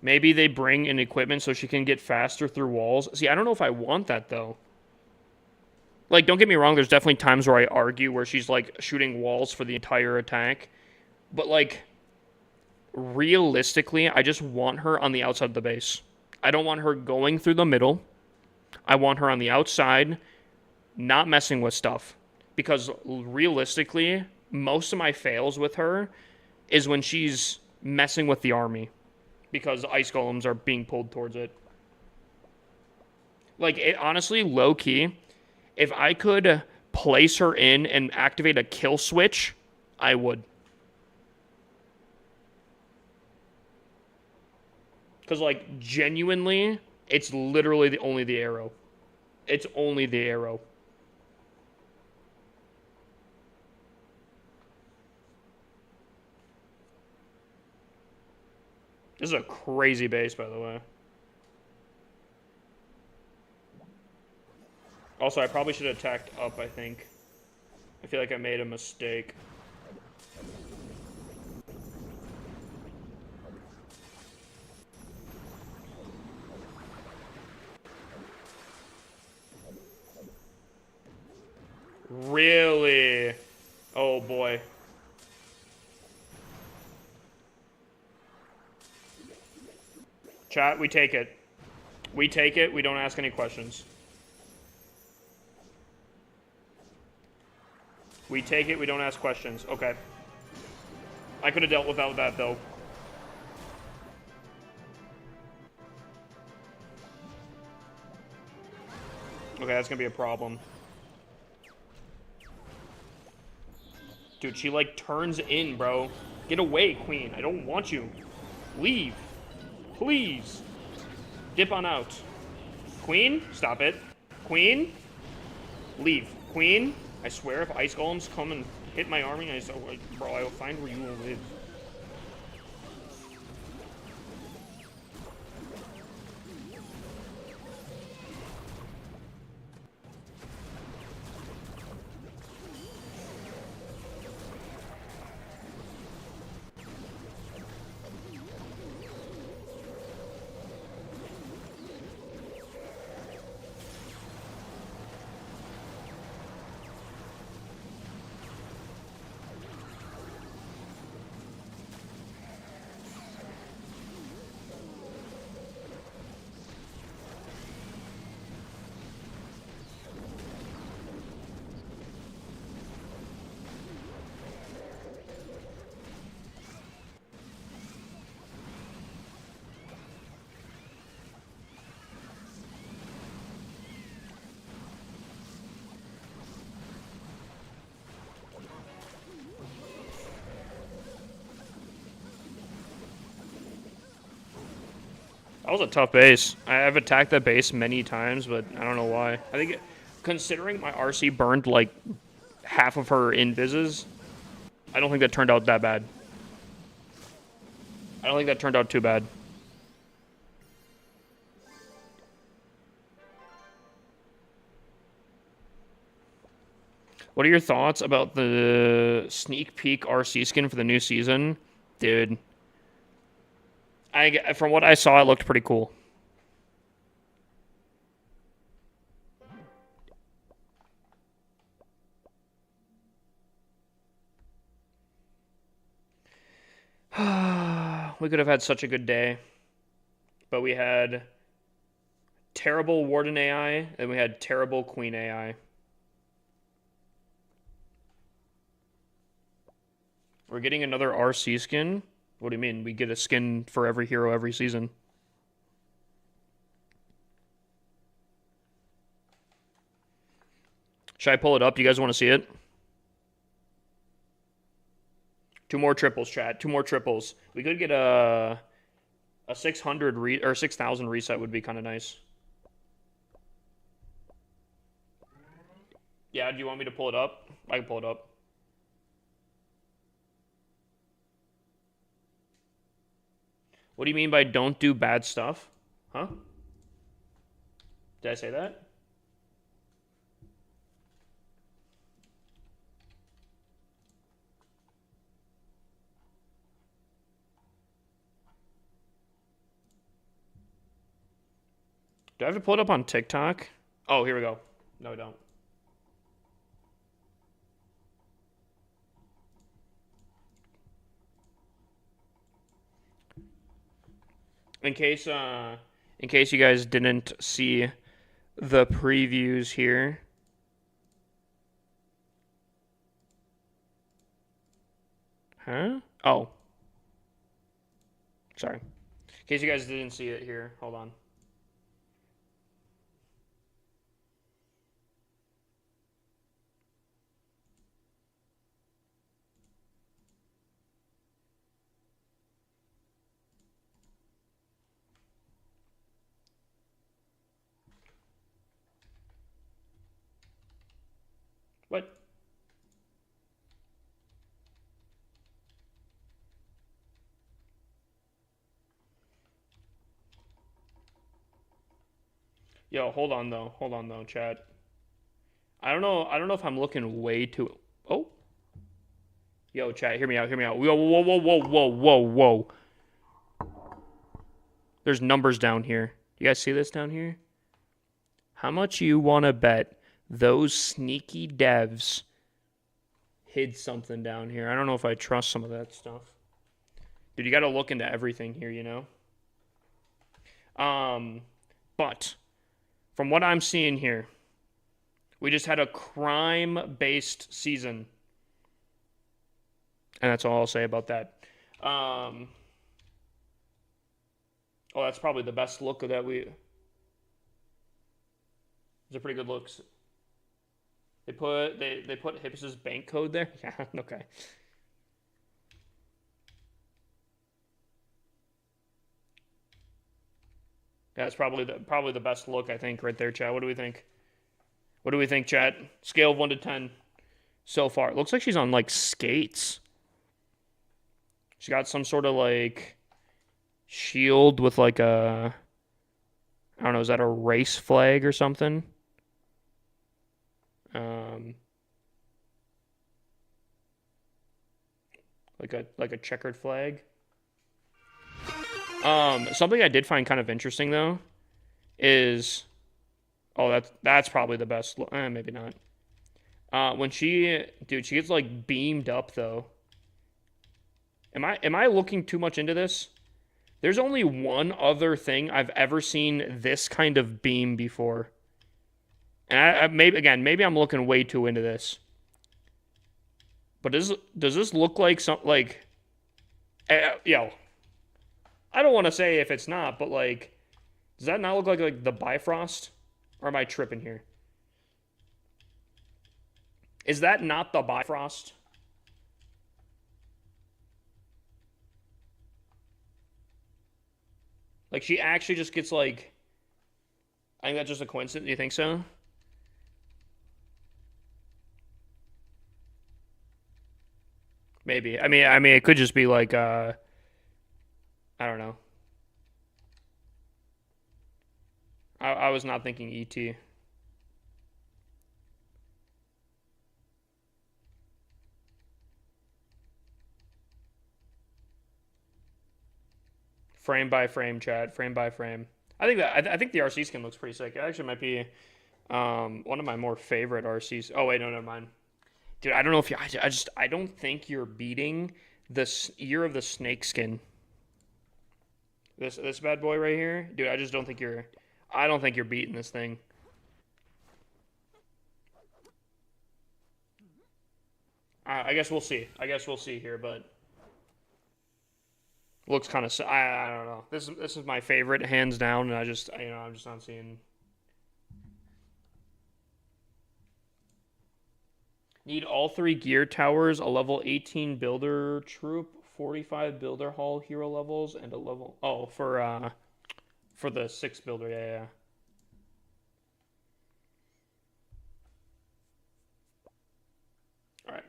Maybe they bring in equipment so she can get faster through walls. See, I don't know if I want that though. Like, don't get me wrong, there's definitely times where I argue where she's, like, shooting walls for the entire attack. But, like, realistically, I just want her on the outside of the base. I don't want her going through the middle. I want her on the outside, not messing with stuff. Because, realistically, most of my fails with her is when she's messing with the army. Because ice golems are being pulled towards it. Like, honestly, low-key... If I could place her in and activate a kill switch, I would. Because, like, genuinely, it's literally only the arrow. It's only the arrow. This is a crazy base, by the way. Also, I probably should have attacked up, I think. I feel like I made a mistake. Really? Oh, boy. Chat, we take it. We take it. We don't ask any questions. We take it. We don't ask questions. Okay. I could have dealt without that, though. Okay, that's gonna be a problem. Dude, she, like, turns in, bro. Get away, queen. I don't want you. Leave. Please. Dip on out. Queen? Stop it. Queen? Leave. Queen? I swear if ice golems come and hit my army, bro, I will find where you will live. That was a tough base. I've attacked that base many times, but I don't know why. I think, considering my RC burned like half of her invises, I don't think that turned out that bad. I don't think that turned out too bad. What are your thoughts about the sneak peek RC skin for the new season? Dude. From what I saw, it looked pretty cool. We could have had such a good day. But we had terrible Warden AI, and we had terrible Queen AI. We're getting another RC skin? What do you mean? We get a skin for every hero every season. Should I pull it up? Do you guys want to see it? 2 more triples, chat. 2 more triples. We could get a 600 or 6,000 reset would be kind of nice. Yeah, do you want me to pull it up? I can pull it up. What do you mean by don't do bad stuff? Huh? Did I say that? Do I have to pull it up on TikTok? Oh, here we go. No, I don't. In case you guys didn't see the previews here. Huh? Oh. Sorry. In case you guys didn't see it here, hold on. What? Yo, hold on though, chat. I don't know if I'm looking way too. Oh. Yo, chat, hear me out. Whoa, whoa, whoa, whoa, whoa, whoa, whoa. There's numbers down here. You guys see this down here? How much you want to bet those sneaky devs hid something down here? I don't know if I trust some of that stuff. Dude, you got to look into everything here, you know? But from what I'm seeing here, we just had a crime-based season And that's all I'll say about that. Oh, that's probably the best look that we. It's a pretty good looks. They put Hippus's bank code there. Yeah, okay. Yeah, that's probably the best look I think right there, chat. What do we think? What do we think, chat? Scale of 1 to 10 so far. It looks like she's on like skates. She got some sort of like shield with like a, I don't know, is that a race flag or something? Like a checkered flag. Something I did find kind of interesting though is, oh, that's probably the best. Maybe not. When she gets like beamed up though. Am I looking too much into this? There's only one other thing I've ever seen this kind of beam before. And maybe I'm looking way too into this. But does this look like yo, I don't want to say if it's not, but like, does that not look like the Bifrost? Or am I tripping here? Is that not the Bifrost? Like she actually just gets like, I think that's just a coincidence. Do you think so? Maybe. I mean, it could just be like, I don't know. I was not thinking ET. Frame by frame, chat. Frame by frame. I think the RC skin looks pretty sick. It actually might be one of my more favorite RCs. Oh wait, no, never mind. Dude, I don't know if you. I don't think you're beating this Year of the Snake skin. This bad boy right here, dude. I just don't think you're. I don't think you're beating this thing. I guess we'll see. I guess we'll see here, but looks kind of. I don't know. This is my favorite, hands down, and I'm just not seeing. Need all 3 gear towers, a level 18 builder troop, 45 builder hall hero levels, and a level. Oh, for the 6 builder, yeah. All right.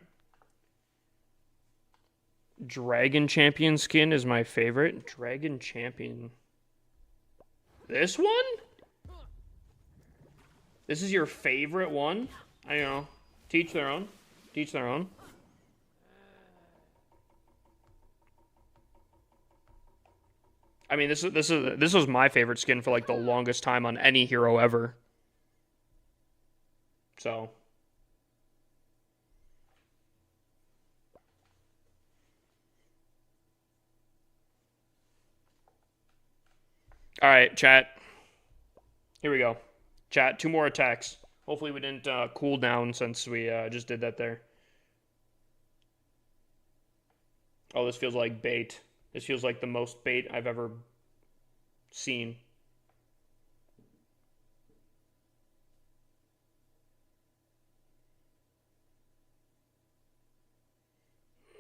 Dragon Champion skin is my favorite. Dragon Champion. This one? This is your favorite one? I know. Teach their own. Teach their own. I mean, this was my favorite skin for like the longest time on any hero ever. So. All right, chat. Here we go. Chat, 2 more attacks. Hopefully we didn't cool down since we just did that there. Oh, this feels like bait. This feels like the most bait I've ever seen.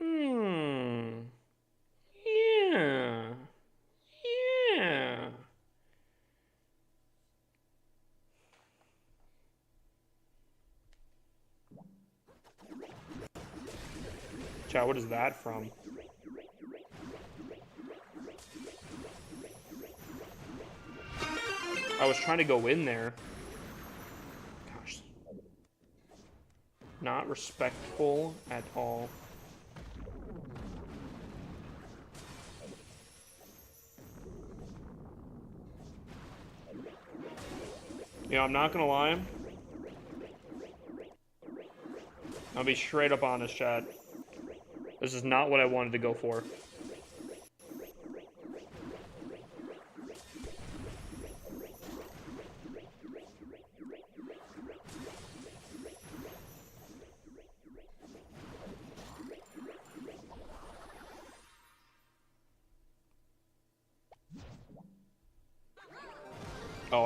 Yeah. Yeah. Chat, what is that from? I was trying to go in there. Gosh. Not respectful at all. You know, I'm not gonna lie. I'll be straight up honest, chat. This is not what I wanted to go for.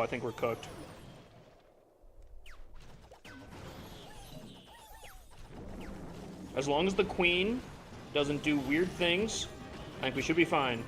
I think we're cooked. As long as the queen doesn't do weird things, I think we should be fine.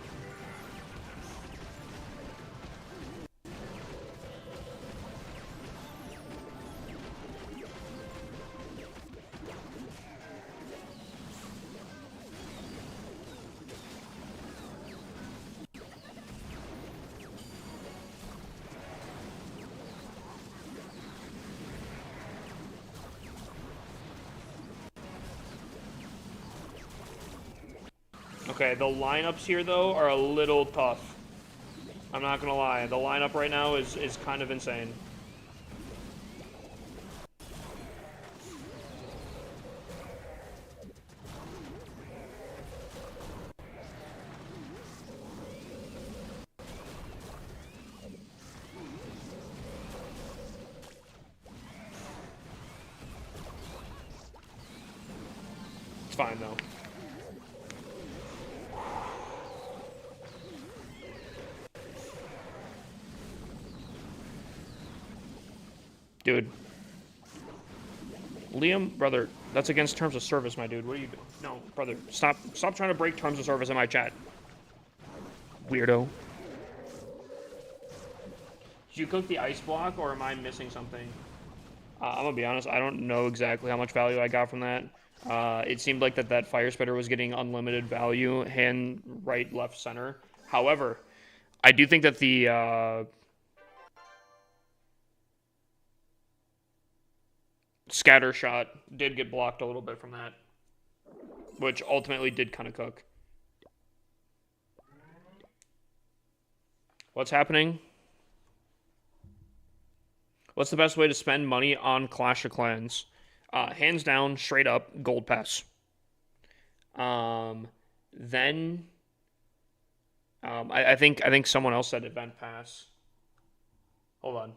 Okay, the lineups here, though, are a little tough. I'm not gonna lie. The lineup right now is kind of insane. It's fine, though. Dude. Liam, brother, that's against terms of service, my dude. What are you doing? No, brother, stop trying to break terms of service in my chat. Weirdo. Did you cook the ice block, or am I missing something? I'm gonna be honest, I don't know exactly how much value I got from that. It seemed like that fire spitter was getting unlimited value, hand, right, left, center. However, I do think that the scatter shot did get blocked a little bit from that, which ultimately did kind of cook. What's happening? What's the best way to spend money on Clash of Clans? Hands down, straight up, Gold Pass. Then I think someone else said Event Pass. Hold on.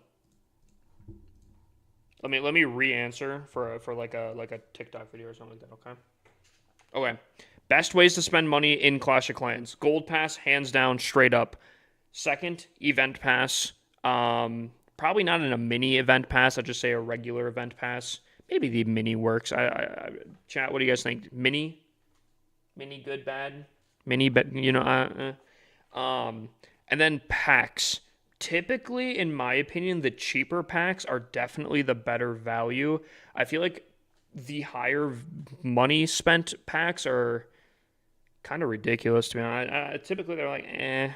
Let me re-answer for like a TikTok video or something like that. Okay. Okay. Best ways to spend money in Clash of Clans: Gold Pass, hands down, straight up. Second, Event Pass. Probably not in a mini Event Pass. I'd just say a regular Event Pass. Maybe the mini works. Chat, what do you guys think? Mini good, bad? Mini, you know. And then packs. Typically, in my opinion, the cheaper packs are definitely the better value. I feel like the higher money spent packs are kind of ridiculous to me. Typically, they're like, eh.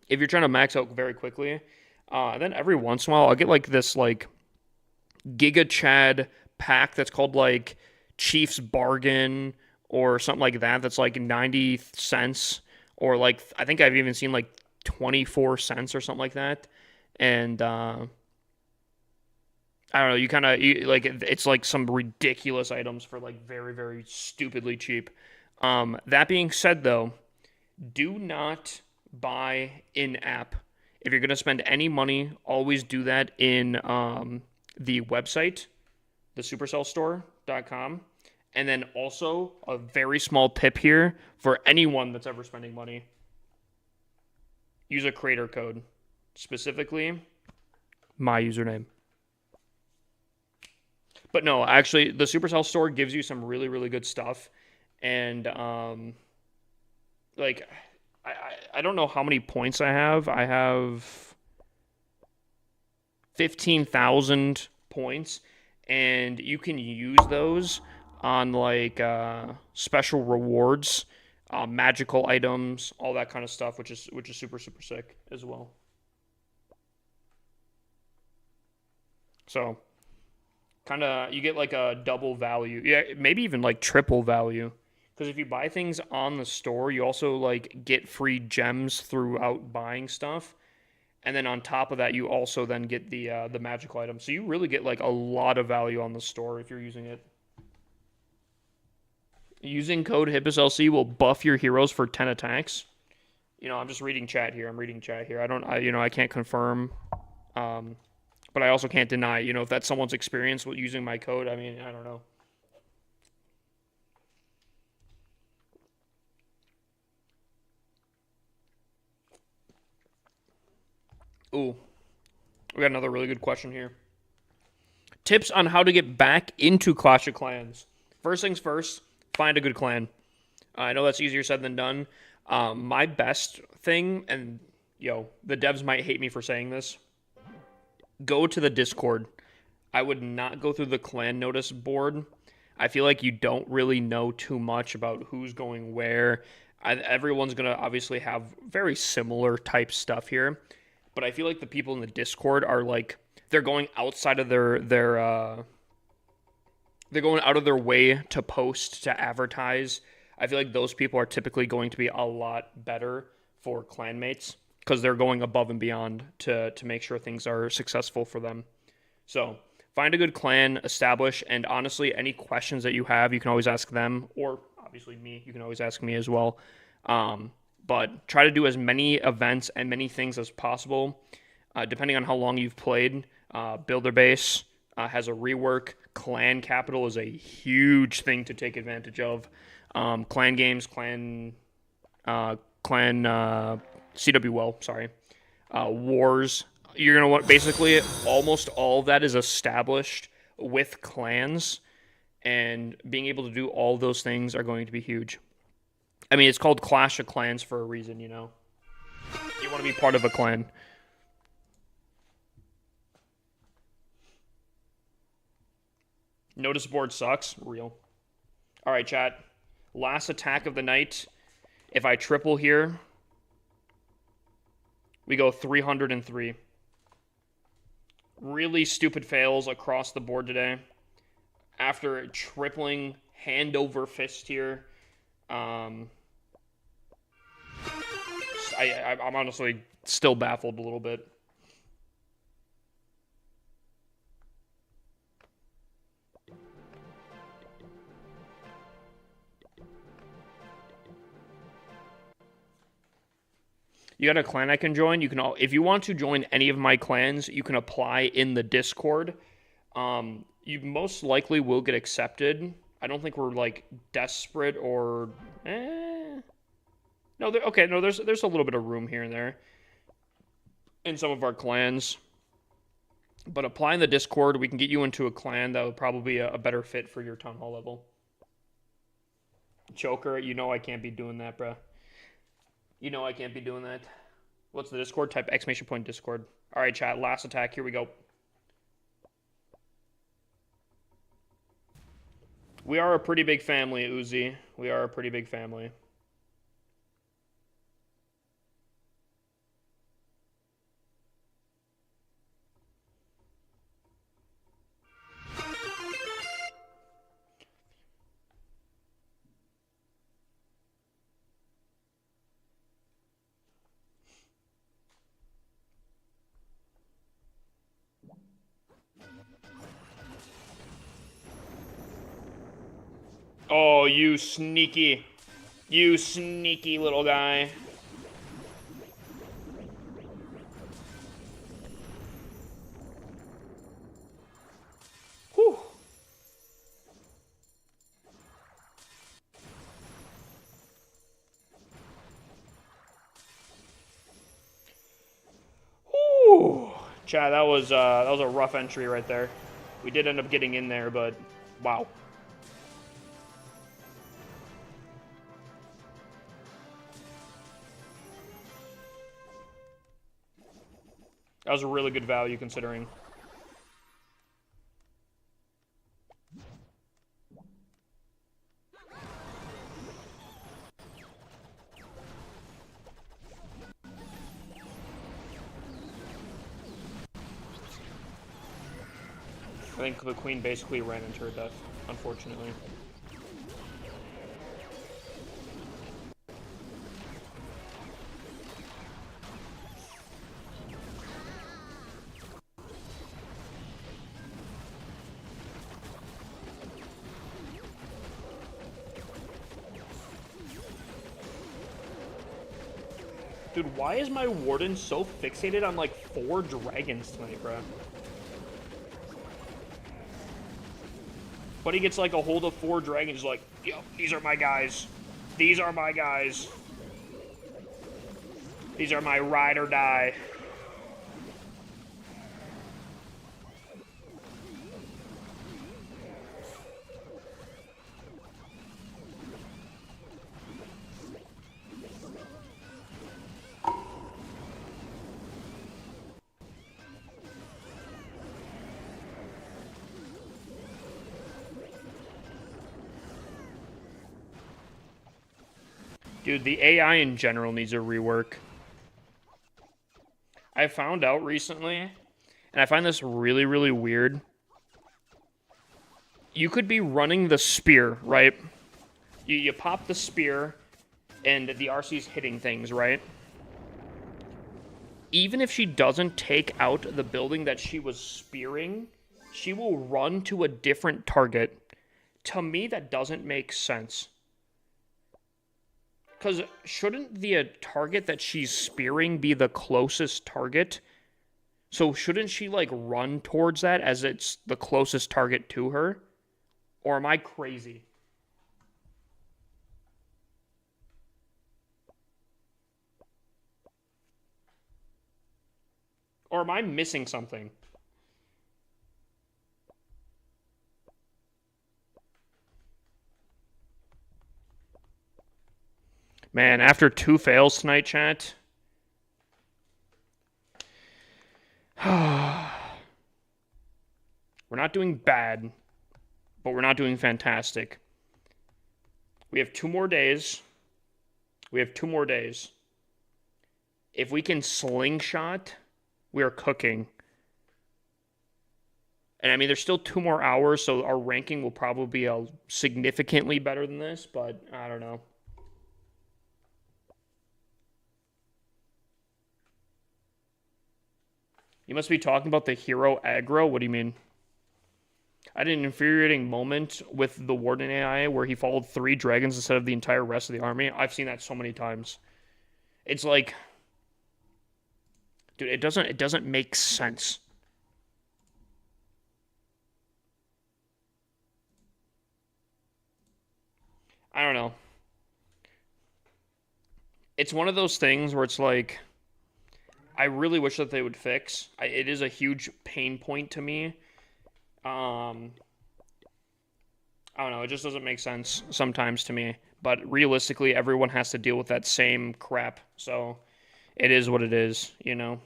If you're trying to max out very quickly, then every once in a while, I'll get like this like Giga Chad pack that's called like Chief's Bargain or something like that. That's like 90 cents, or like I think I've even seen like 24 cents or something like that. And I don't know, you kind of like it's like some ridiculous items for like very, very stupidly cheap. That being said, though, do not buy in app. If you're going to spend any money, always do that in the website, the supercellstore.com. And then also a very small tip here for anyone that's ever spending money: use a creator code, specifically my username. But no, actually, the Supercell store gives you some really, really good stuff. And like I don't know how many points I have. I have 15,000 points, and you can use those on like special rewards, magical items, all that kind of stuff, which is super, super sick as well. So kind of you get like a double value, yeah, maybe even like triple value. Because if you buy things on the store, you also like get free gems throughout buying stuff, and then on top of that, you also then get the magical items. So you really get like a lot of value on the store if you're using it. Using code HIPPOSLC will buff your heroes for 10 attacks. You know, I'm just reading chat here. I can't confirm, but I also can't deny. You know, if that's someone's experience with using my code, I mean, I don't know. Ooh, We got another really good question here. Tips on how to get back into Clash of Clans. First things first, find a good clan. I know that's easier said than done. My best thing, and the devs might hate me for saying this, go to the Discord. I would not go through the clan notice board. I feel like you don't really know too much about who's going where. Everyone's going to obviously have very similar type stuff here, but I feel like the people in the Discord are like, they're going outside of they're going out of their way to post, to advertise. I feel like those people are typically going to be a lot better for clanmates because they're going above and beyond to make sure things are successful for them. So find a good clan, establish, and honestly, any questions that you have, you can always ask them, or obviously me. You can always ask me as well. But try to do as many events and many things as possible, depending on how long you've played. Builder Base has a rework. Clan Capital is a huge thing to take advantage of. Clan games, clan CWL, sorry. Wars. You're going to want basically almost all of that is established with clans, and being able to do all those things are going to be huge. I mean, it's called Clash of Clans for a reason, you know? You want to be part of a clan. Notice board sucks. Real. All right, chat. Last attack of the night. If I triple here, we go 303. Really stupid fails across the board today. After tripling hand over fist here, I'm honestly still baffled a little bit. You got a clan I can join? You can if you want to join any of my clans, you can apply in the Discord. You most likely will get accepted. I don't think we're like desperate or no. Okay, no. There's a little bit of room here and there in some of our clans, but apply in the Discord. We can get you into a clan that would probably be a better fit for your town hall level. Choker, you know I can't be doing that, bruh. You know I can't be doing that. What's the Discord? Type ! Discord. All right, chat. Last attack. Here we go. We are a pretty big family, Uzi. We are a pretty big family. Oh, you sneaky little guy. Whew. Whew. Chad, that was a rough entry right there. We did end up getting in there, but wow. That was a really good value considering. I think the queen basically ran into her death, unfortunately. Dude, why is my Warden so fixated on like 4 dragons tonight, bro? But he gets like a hold of 4 dragons, like, yo, these are my guys. These are my guys. These are my ride or die. Dude, the AI in general needs a rework. I found out recently, and I find this really, really weird. You could be running the spear, right? You pop the spear, and the RC's hitting things, right? Even if she doesn't take out the building that she was spearing, she will run to a different target. To me, that doesn't make sense. Because shouldn't the target that she's spearing be the closest target? So shouldn't she, like, run towards that as it's the closest target to her? Or am I crazy? Or am I missing something? Man, after 2 fails tonight, chat. We're not doing bad, but we're not doing fantastic. We have 2 more days. If we can slingshot, we are cooking. And I mean, there's still 2 more hours, so our ranking will probably be significantly better than this, but I don't know. You must be talking about the hero aggro? What do you mean? I had an infuriating moment with the Warden AI where he followed 3 dragons instead of the entire rest of the army. I've seen that so many times. It's like, dude, it doesn't make sense. I don't know. It's one of those things where it's like, I really wish that they would fix. It is a huge pain point to me. I don't know. It just doesn't make sense sometimes to me. But realistically, everyone has to deal with that same crap. So it is what it is, you know.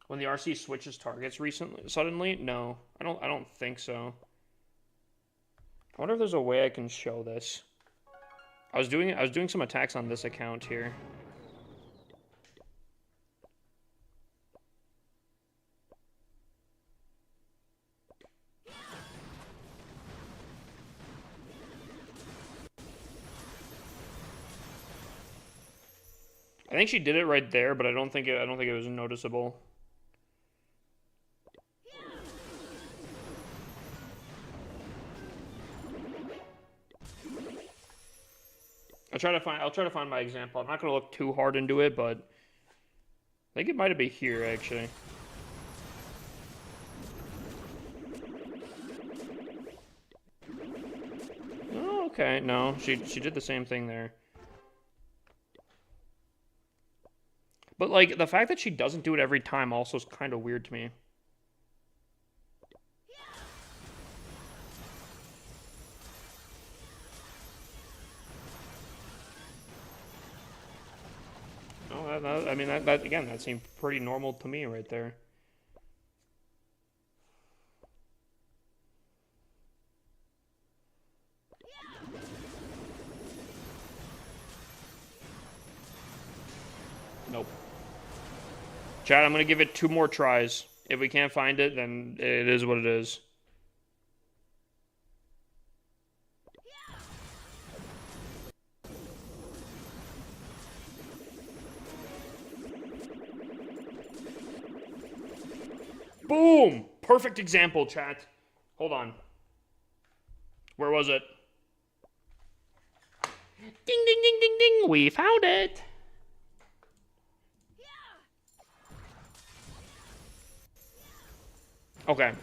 When the RC switches targets suddenly, no, I don't think so. I wonder if there's a way I can show this. I was doing some attacks on this account here. I think she did it right there, but I don't think it was noticeable. I'll try to find my example. I'm not gonna look too hard into it, but I think it might have been here actually. Oh, okay. No, she did the same thing there. But like the fact that she doesn't do it every time also is kind of weird to me. Oh, I mean that again, that seemed pretty normal to me right there. Nope. Chad, I'm gonna give it 2 more tries. If we can't find it, then it is what it is. Boom! Perfect example, chat. Hold on. Where was it? Ding, ding, ding, ding, ding. We found it. Okay.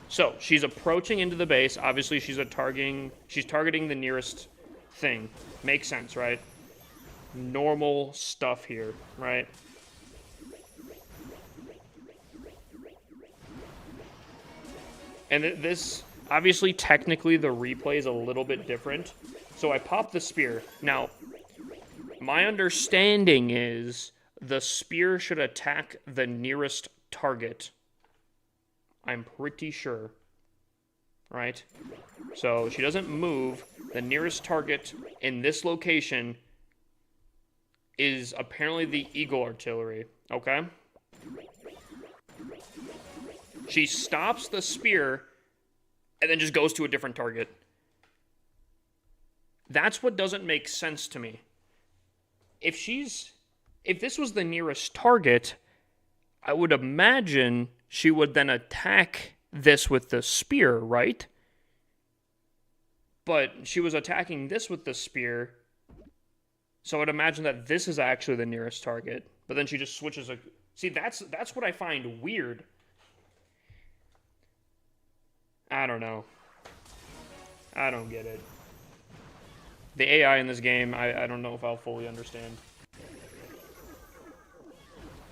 So, she's approaching into the base. Obviously, she's targeting the nearest thing. Makes sense, right? Normal stuff here, right? And this, obviously, technically, the replay is a little bit different. So I pop the spear. Now, my understanding is the spear should attack the nearest target. I'm pretty sure. right? So she doesn't move. The nearest target in this location is apparently the Eagle Artillery, okay? She stops the spear and then just goes to a different target. That's what doesn't make sense to me. If this was the nearest target, I would imagine she would then attack this with the spear, right? But she was attacking this with the spear, so I'd imagine that this is actually the nearest target. But then she just switches a... See, that's what I find weird. I don't know. I don't get it. The AI in this game, I don't know if I'll fully understand.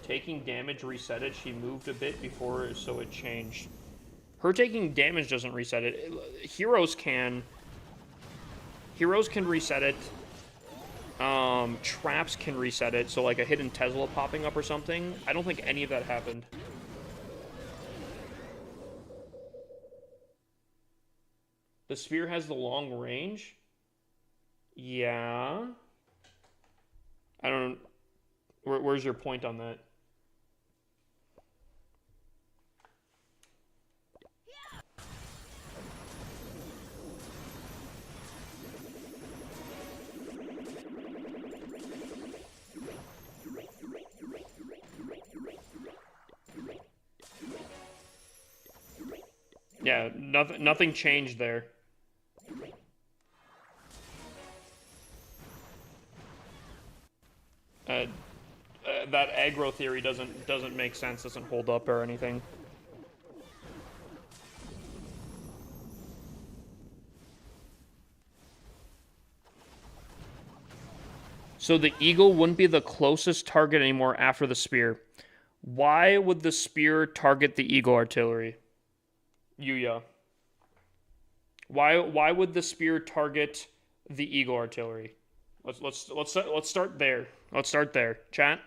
Taking damage reset it. She moved a bit before, so it changed. Her taking damage doesn't reset it. Heroes can. Heroes can reset it. Traps can reset it. So like a hidden Tesla popping up or something. I don't think any of that happened. The spear has the long range? Yeah. I don't... Where's your point on that? Yeah, nothing changed there. That aggro theory doesn't make sense, doesn't hold up or anything. So the eagle wouldn't be the closest target anymore after the spear. Why would the spear target the eagle artillery? Yuya. Why would the spear target the eagle artillery? Let's start there. Let's start there. Chat.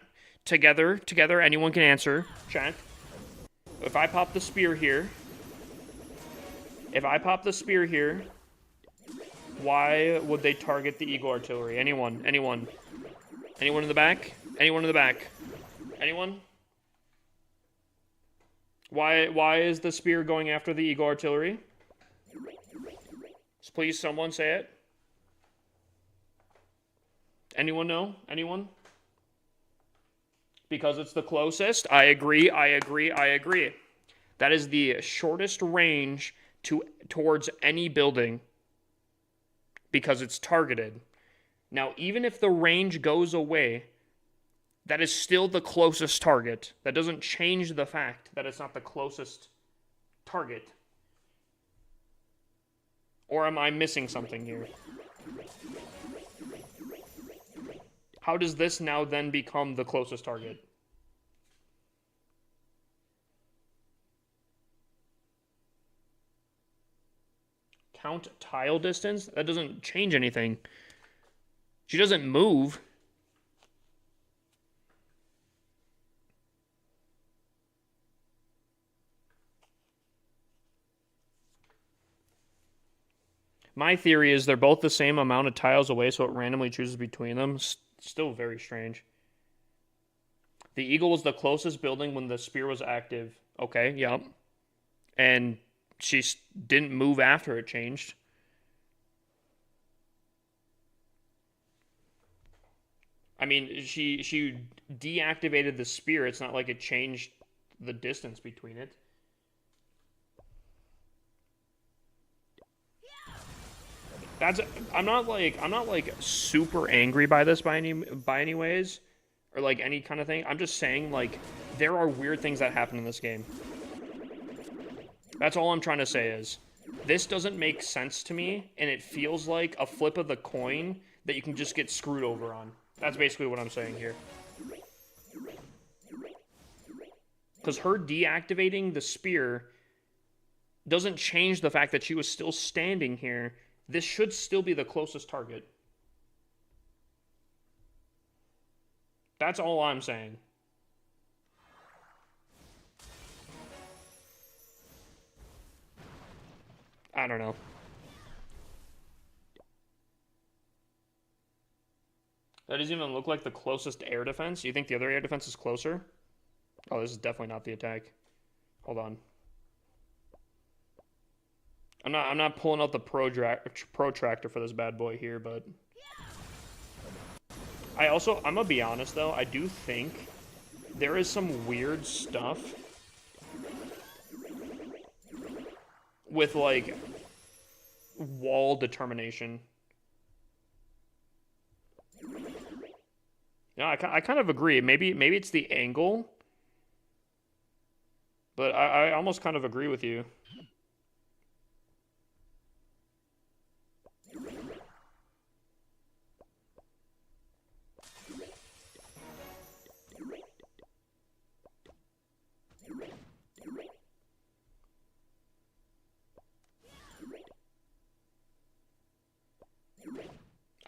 Together, anyone can answer. Chat. If I pop the spear here, why would they target the eagle artillery? Anyone in the back? Anyone? Why is the spear going after the eagle artillery? Please, someone say it. Anyone know? Anyone? Because it's the closest. I agree. That is the shortest range towards any building because it's targeted. Now, even if the range goes away, that is still the closest target. That doesn't change the fact that it's not the closest target. Or am I missing something here? How does this now then become the closest target? Count tile distance? That doesn't change anything. She doesn't move. My theory is they're both the same amount of tiles away, so it randomly chooses between them. Still very strange. The eagle was the closest building when the spear was active. Okay, yep. And she didn't move after it changed. I mean, she deactivated the spear. It's not like it changed the distance between it. I'm not like super angry by this by any ways or like any kind of thing. I'm just saying like there are weird things that happen in this game. That's all I'm trying to say is this doesn't make sense to me and it feels like a flip of the coin that you can just get screwed over on. That's basically what I'm saying here. Cuz her deactivating the spear doesn't change the fact that she was still standing here. This should still be the closest target. That's all I'm saying. I don't know. That doesn't even look like the closest air defense. You think the other air defense is closer? Oh, this is definitely not the attack. Hold on. I'm not pulling out the protractor for this bad boy here, but I'm gonna be honest though, I do think there is some weird stuff with like wall determination. Yeah, I kind of agree. Maybe it's the angle, but I almost kind of agree with you.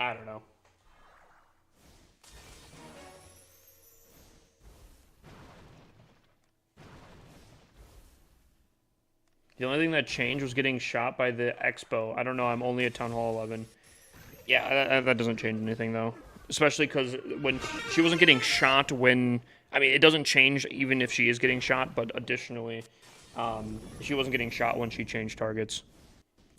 I don't know. The only thing that changed was getting shot by the Expo. I don't know, I'm only at Town Hall 11. Yeah, that doesn't change anything, though. Especially because when she wasn't getting shot when... I mean, it doesn't change even if she is getting shot, but additionally, she wasn't getting shot when she changed targets.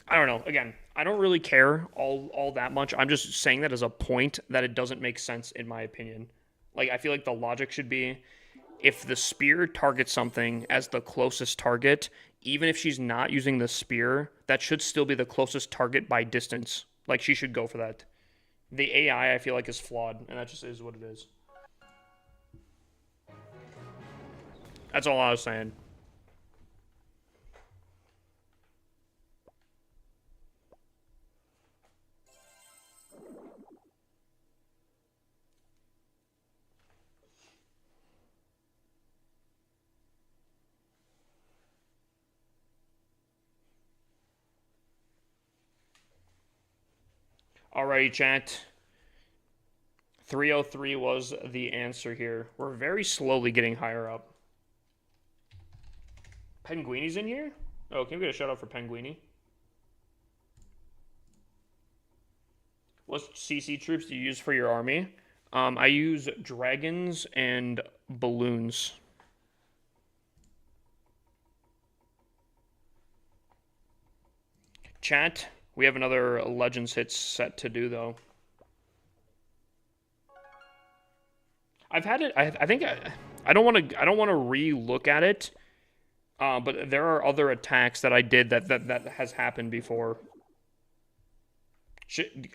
I don't know. Again, I don't really care all that much. I'm just saying that as a point that it doesn't make sense in my opinion. Like, I feel like the logic should be if the spear targets something as the closest target, even if she's not using the spear, that should still be the closest target by distance. Like, she should go for that. The AI, I feel like, is flawed, and that just is what it is. That's all I was saying. Alrighty, chat. 303 was the answer here. We're very slowly getting higher up. Penguini's in here? Oh, can we get a shout out for Penguini? What CC troops do you use for your army? I use dragons and balloons. Chat, we have another Legends hit set to do though. I've had it. I think I don't want to re-look at it. But there are other attacks that I did that has happened before.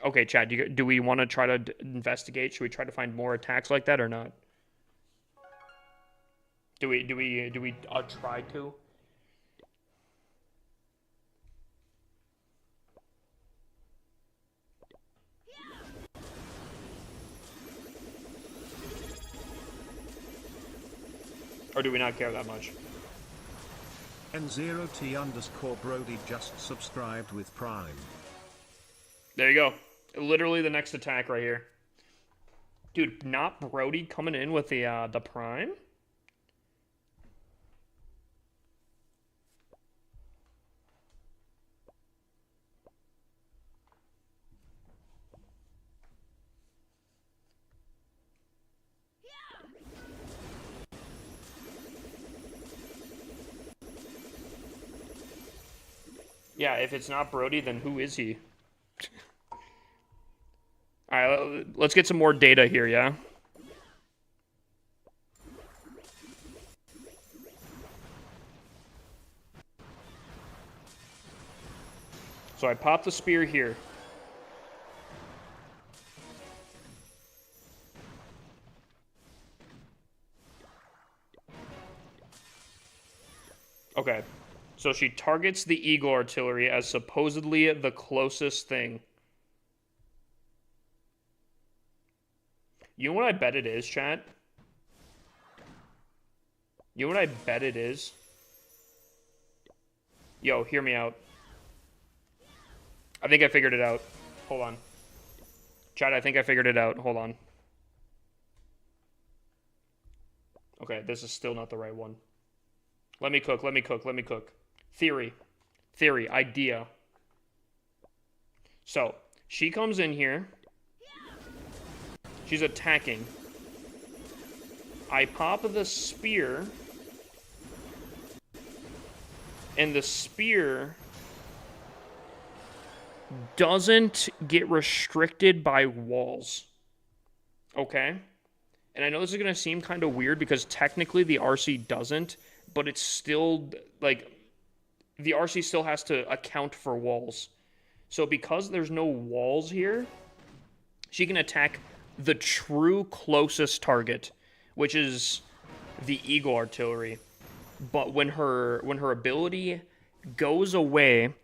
Okay, Chad, do we want to try to investigate? Should we try to find more attacks like that or not? Do we try to? Or do we not care that much? N0T_Brody just subscribed with Prime. There you go. Literally the next attack right here. Dude, not Brody coming in with the Prime? Yeah, if it's not Brody, then who is he? Alright, let's get some more data here, yeah? So I popped the spear here. Okay. So she targets the Eagle Artillery as supposedly the closest thing. You know what I bet it is, chat? You know what I bet it is? Yo, hear me out. I think I figured it out. Hold on. Chat, I think I figured it out. Hold on. Okay, this is still not the right one. Let me cook. Theory, idea. So, she comes in here. She's attacking. I pop the spear. And the spear doesn't get restricted by walls. Okay? And I know this is going to seem kind of weird because technically the RC doesn't, but it's still, like, the RC still has to account for walls. So because there's no walls here, she can attack the true closest target, which is the Eagle Artillery. But when her ability goes away,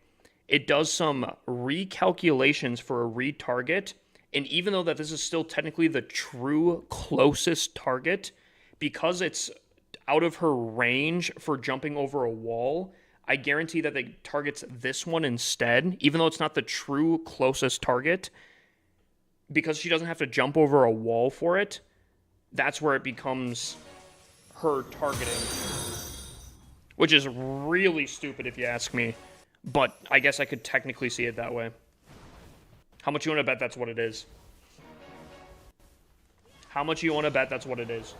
it does some recalculations for a retarget, and even though that this is still technically the true closest target, because it's out of her range for jumping over a wall, I guarantee that it targets this one instead, even though it's not the true closest target, because she doesn't have to jump over a wall for it. That's where it becomes her targeting, which is really stupid if you ask me, but I guess I could technically see it that way. How much you want to bet that's what it is? How much you want to bet that's what it is?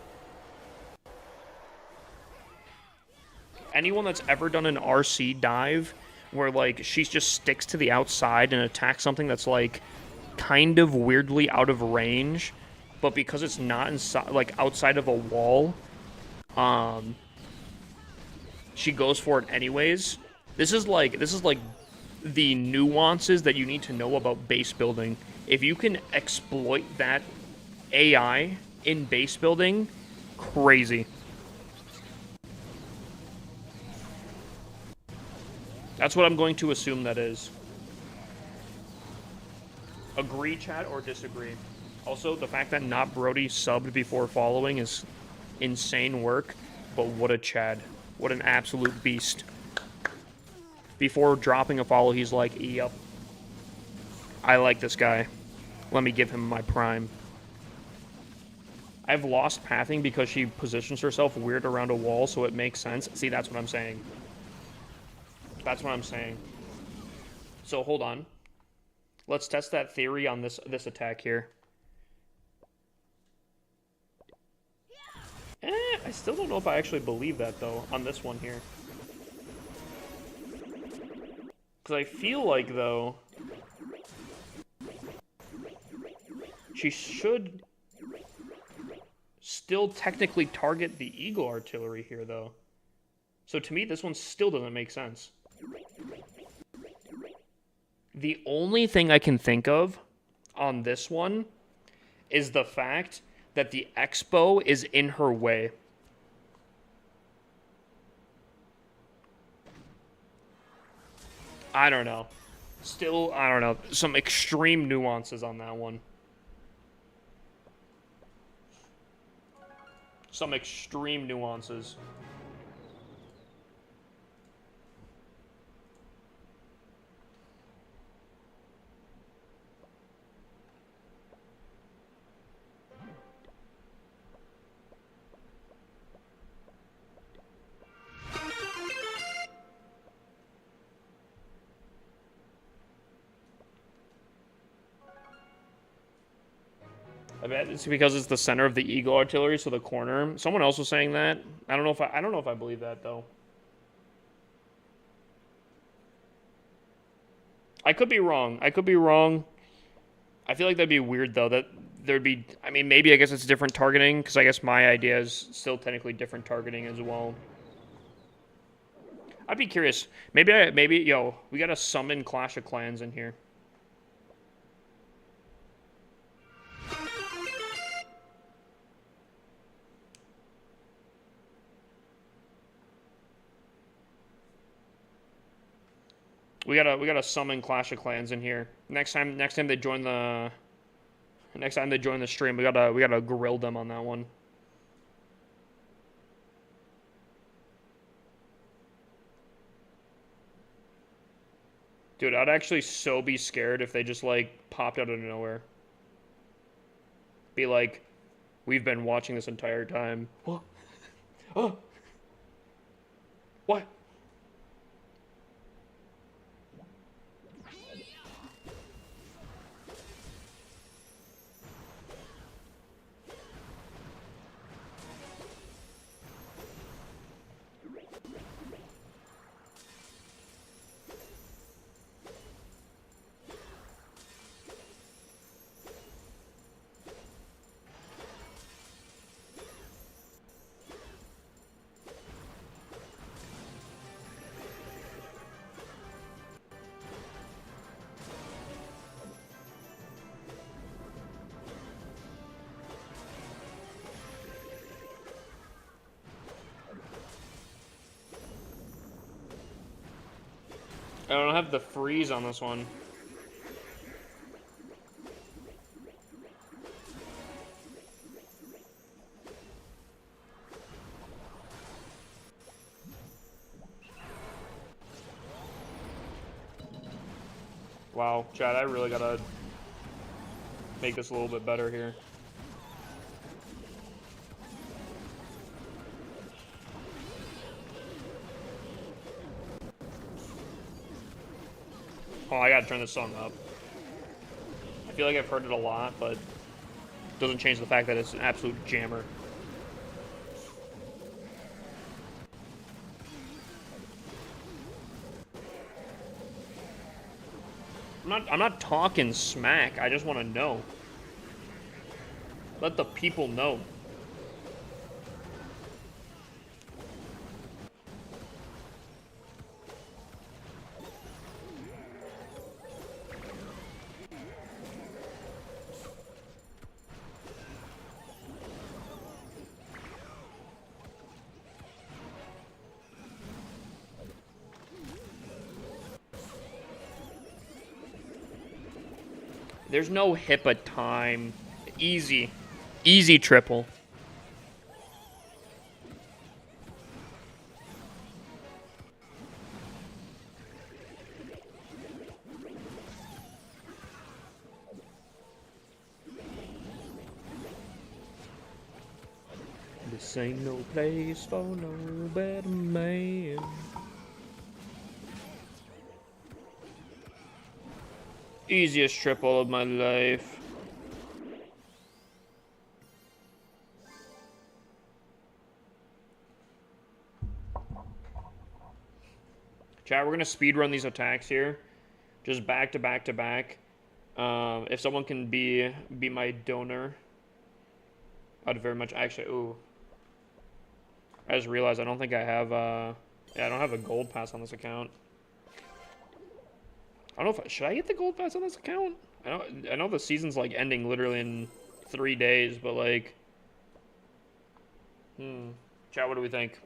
Anyone that's ever done an RC dive where, like, she just sticks to the outside and attacks something that's, like, kind of weirdly out of range, but because it's not inside, like, outside of a wall, she goes for it anyways. This is like the nuances that you need to know about base building. If you can exploit that AI in base building, crazy. That's what I'm going to assume that is. Agree, chat, or disagree? Also, the fact that Not Brody subbed before following is insane work, but what a Chad. What an absolute beast. Before dropping a follow, he's like, yup. I like this guy. Let me give him my prime. I've lost pathing because she positions herself weird around a wall, so it makes sense. See, that's what I'm saying. That's what I'm saying. So, hold on. Let's test that theory on this attack here. I still don't know if I actually believe that, though, on this one here. Because I feel like, though, she should still technically target the Eagle Artillery here, though. So to me, this one still doesn't make sense. The only thing I can think of on this one is the fact that the Expo is in her way. I don't know. Still, I don't know. Some extreme nuances on that one. Some extreme nuances. I bet it's because it's the center of the Eagle Artillery, so the corner. Someone else was saying that. I don't know if I believe that though. I could be wrong. I could be wrong. I feel like that'd be weird though. That there'd be. I mean, maybe I guess it's different targeting because I guess my idea is still technically different targeting as well. I'd be curious. Maybe yo, we gotta summon Clash of Clans in here. We gotta summon Clash of Clans in here. Next time they join the stream, we gotta grill them on that one. Dude, I'd actually so be scared if they just like popped out of nowhere. Be like, we've been watching this entire time. Oh, oh, what? I don't have the freeze on this one. Wow, Chad, I really gotta make this a little bit better here. Oh, I gotta turn this song up. I feel like I've heard it a lot, but it doesn't change the fact that it's an absolute jammer. I'm not talking smack. I just want to know. Let the people know. There's no HIPAA time. Easy. Easy triple. This ain't no place for no better man. Easiest triple of my life. Chat, we're gonna speed run these attacks here, just back to back to back. If someone can be my donor, I'd very much actually. Ooh, I just realized I don't think I have. Yeah, I don't have a gold pass on this account. I don't know if should I get the gold pass on this account. I know the season's like ending literally in 3 days, but like, chat, what do we think?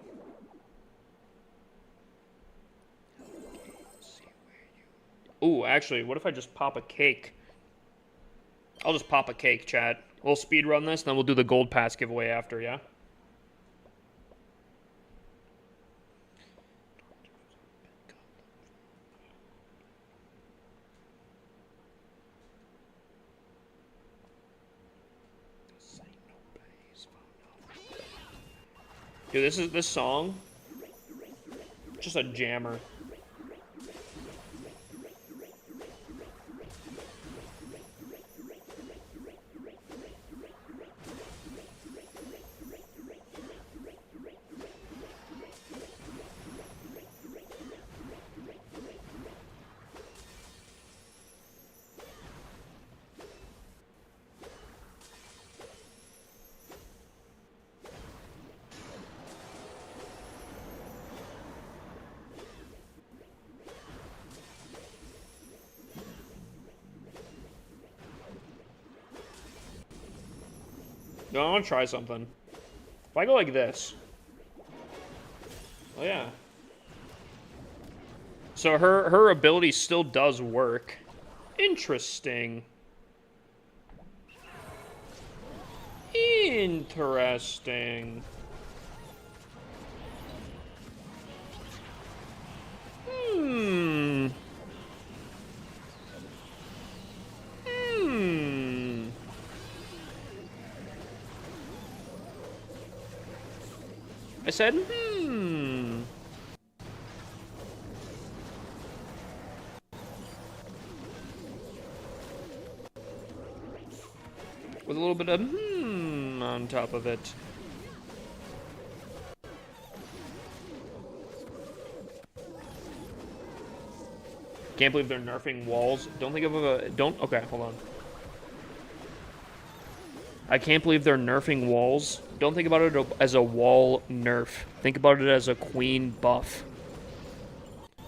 Ooh, actually, what if I just pop a cake? I'll just pop a cake, chat. We'll speed run this, and then we'll do the gold pass giveaway after, yeah? Dude, this song, just a jammer. No, I want to try something. If I go like this. Oh, yeah. So her ability still does work. Interesting. Interesting. Hmm. Hmm. I said, hmm. With a little bit of on top of it. Can't believe they're nerfing walls. Don't think of a okay, hold on. I can't believe they're nerfing walls. Don't think about it as a wall nerf. Think about it as a queen buff.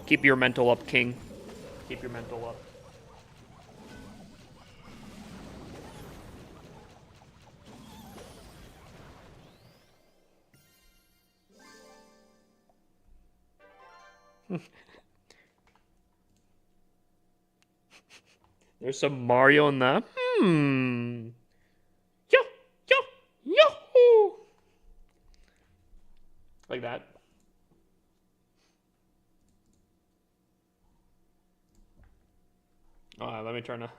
Keep your mental up, king. Keep your mental up. There's some Mario in that. Yo, yo, yo. Like that. Let me turn to.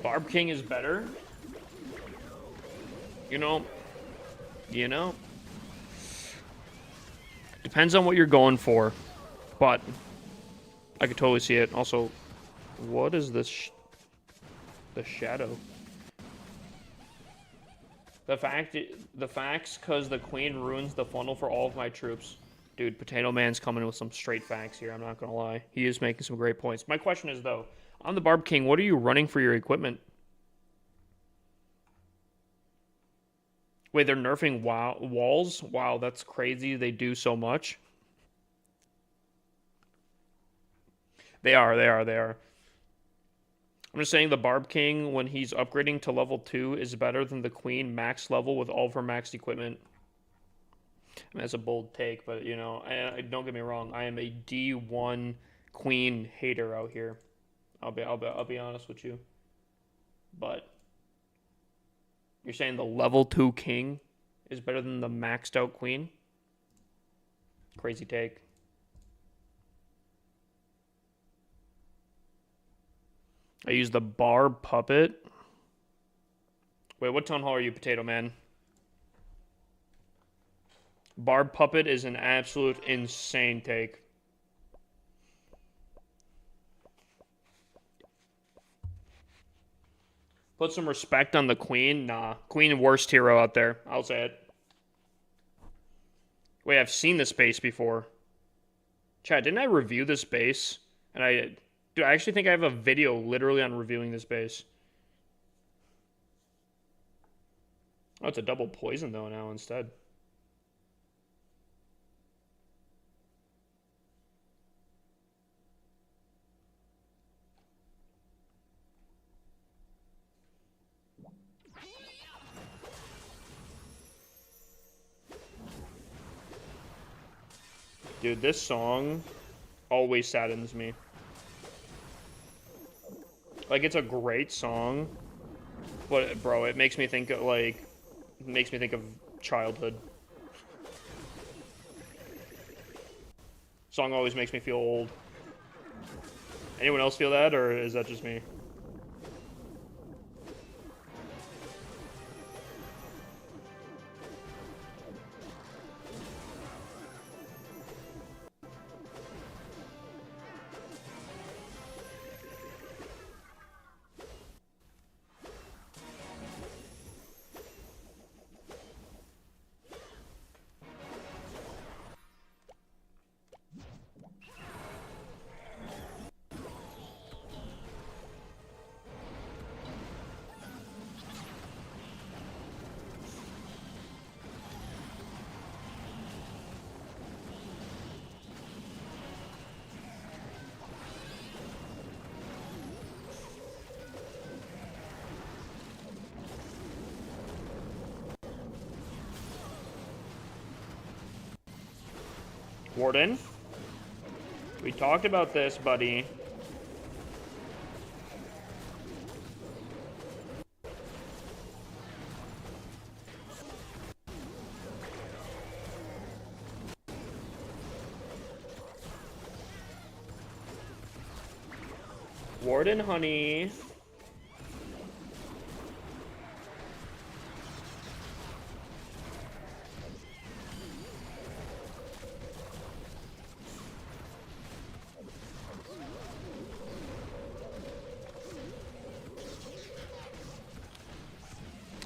Barb King is better. You know. Depends on what you're going for, but I could totally see it. Also, what is this? The shadow. The facts, cause the queen ruins the funnel for all of my troops. Dude, Potato Man's coming with some straight facts here. I'm not gonna lie. He is making some great points. My question is though, on the Barb King, what are you running for your equipment? Wait, they're nerfing walls? Wow, that's crazy. They do so much. They are. I'm just saying the Barb King, when he's upgrading to level 2, is better than the Queen max level with all of her maxed equipment. I mean, that's a bold take, but, you know, don't get me wrong. I am a D1 Queen hater out here. I'll be honest with you. But you're saying the level 2 King is better than the maxed out Queen? Crazy take. I use the Barb Puppet. Wait, what town hall are you, Potato Man? Barb Puppet is an absolute insane take. Put some respect on the Queen. Nah, Queen worst hero out there. I'll say it. Wait, I've seen this base before. Chat, didn't I review this base? Dude, I actually think I have a video literally on reviewing this base. Oh, it's a double poison though now instead. Dude, this song always saddens me. Like, it's a great song, but bro, it makes me think of, childhood. Song always makes me feel old. Anyone else feel that, or is that just me? Warden, we talked about this, buddy. Warden, honey.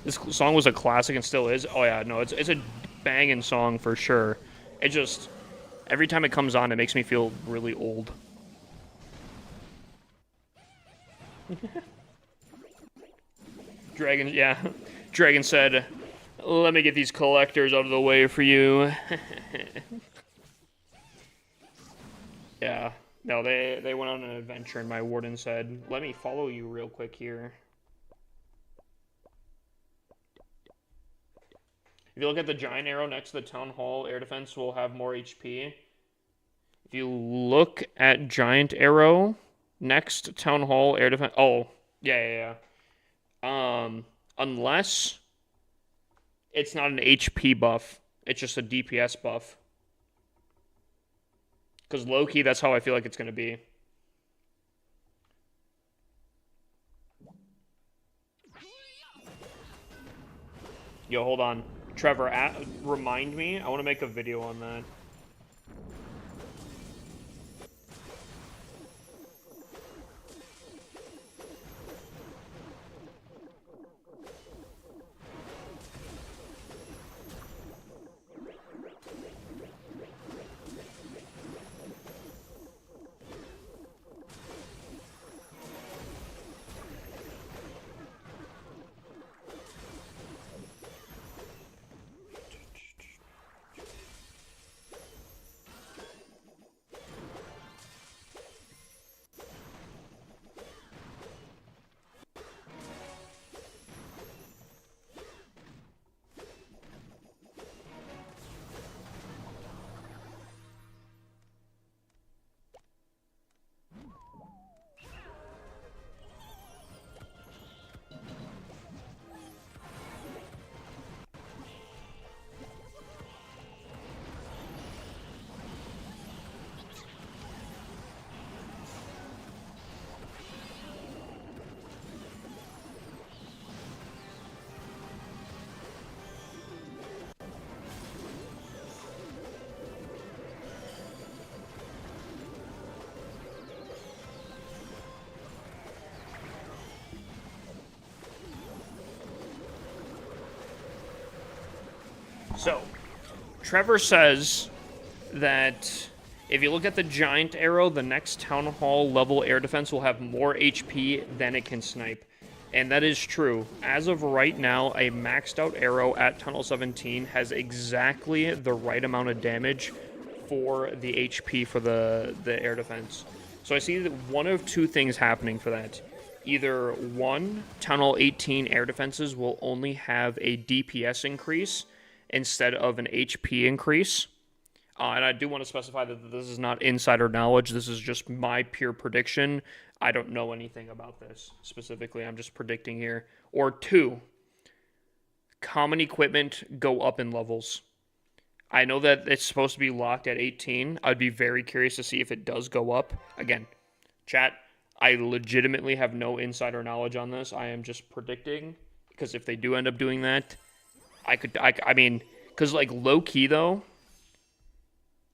This song was a classic and still is. Oh yeah, no, it's a banging song for sure. It just, every time it comes on, it makes me feel really old. Dragon, yeah. Dragon said, let me get these collectors out of the way for you. Yeah. No, they went on an adventure and my warden said, let me follow you real quick here. If you look at the giant arrow next to the town hall, air defense will have more HP. If you look at giant arrow next to town hall, air defense. Oh, yeah. Unless it's not an HP buff, it's just a DPS buff. Because low-key, that's how I feel like it's going to be. Yo, hold on. Trevor, remind me. I want to make a video on that. So, Trevor says that if you look at the giant arrow, the next town hall level air defense will have more HP than it can snipe. And that is true. As of right now, a maxed out arrow at Tunnel 17 has exactly the right amount of damage for the HP for the air defense. So I see that one of two things happening for that. Either one, Tunnel 18 air defenses will only have a DPS increase instead of an HP increase. And I do want to specify that this is not insider knowledge. This is just my pure prediction. I don't know anything about this specifically. I'm just predicting here. Or two, common equipment go up in levels. I know that it's supposed to be locked at 18. I'd be very curious to see if it does go up. Again, chat, I legitimately have no insider knowledge on this. I am just predicting, because if they do end up doing that, I mean, because like low key though,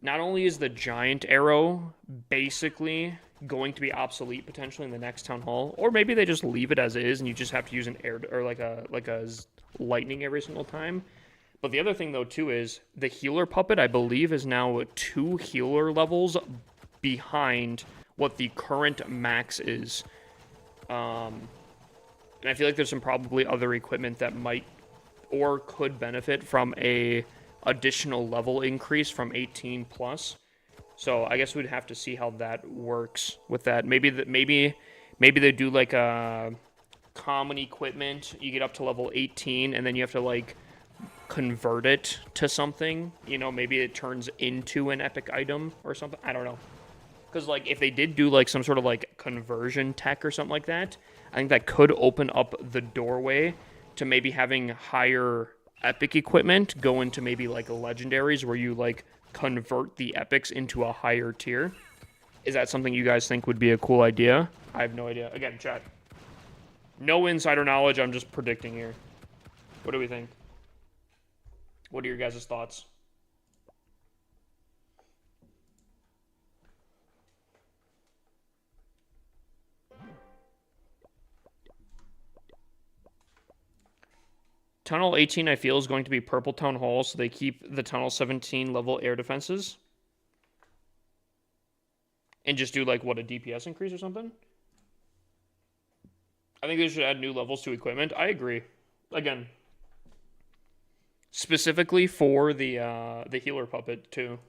not only is the giant arrow basically going to be obsolete potentially in the next town hall, or maybe they just leave it as is and you just have to use an air or like a lightning every single time. But the other thing though too is the healer puppet, I believe, is now 2 healer levels behind what the current max is. And I feel like there's some probably other equipment that might or could benefit from a additional level increase from 18 plus. So I guess we'd have to see how that works with that. Maybe they do like a common equipment. You get up to level 18 and then you have to like convert it to something. You know, maybe it turns into an epic item or something. I don't know. Because, like, if they did do, like, some sort of, like, conversion tech or something like that, I think that could open up the doorway to maybe having higher epic equipment go into maybe, like, legendaries where you, like, convert the epics into a higher tier. Is that something you guys think would be a cool idea? I have no idea. Again, chat. No insider knowledge, I'm just predicting here. What do we think? What are your guys' thoughts? Tunnel 18, I feel, is going to be Purple Town Hall, so they keep the Tunnel 17 level air defenses. And just do, like, what, a DPS increase or something? I think they should add new levels to equipment. I agree. Again, specifically for the healer puppet, too.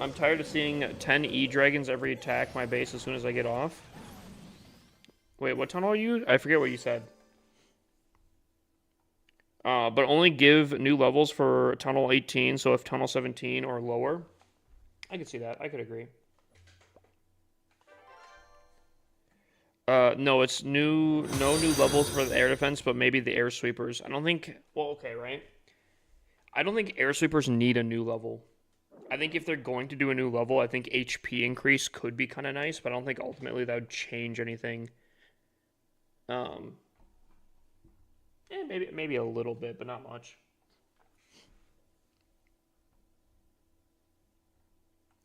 I'm tired of seeing 10 E-Dragons every attack my base as soon as I get off. Wait, what tunnel are you? I forget what you said. But only give new levels for Tunnel 18, so if Tunnel 17 or lower. I could see that. I could agree. No, it's no new levels for the air defense, but maybe the air sweepers. I don't think, well, okay, right? I don't think air sweepers need a new level. I think if they're going to do a new level, I think HP increase could be kind of nice, but I don't think ultimately that would change anything. Maybe a little bit, but not much.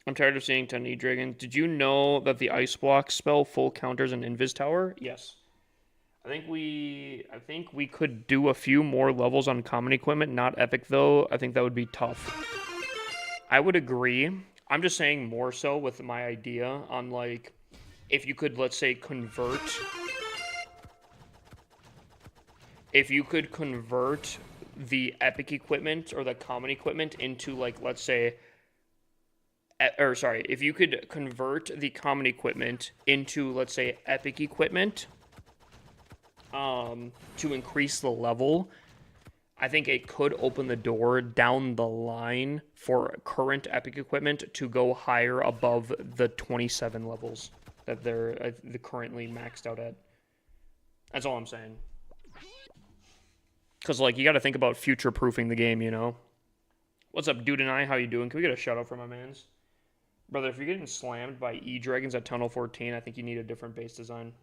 I'm tired of seeing 10 E-Dragons. Did you know that the Ice Block spell full counters an Invis Tower? Yes. I think we could do a few more levels on common equipment, not epic though. I think that would be tough. I would agree. I'm just saying more so with my idea on, like, if you could, let's say, convert the epic equipment or the common equipment into, like, let's say, or sorry, if you could convert the common equipment into, let's say, epic equipment, to increase the level, I think it could open the door down the line for current epic equipment to go higher above the 27 levels that they're currently maxed out at. That's all I'm saying. Because, like, you got to think about future-proofing the game, you know? What's up, Dude and I? How you doing? Can we get a shout-out from my mans? Brother, if you're getting slammed by E-Dragons at Tunnel 14, I think you need a different base design.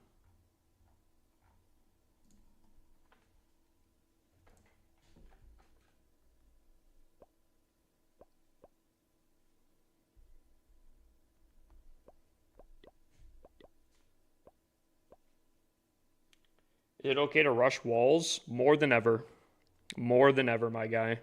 Is it okay to rush walls? More than ever. More than ever, my guy.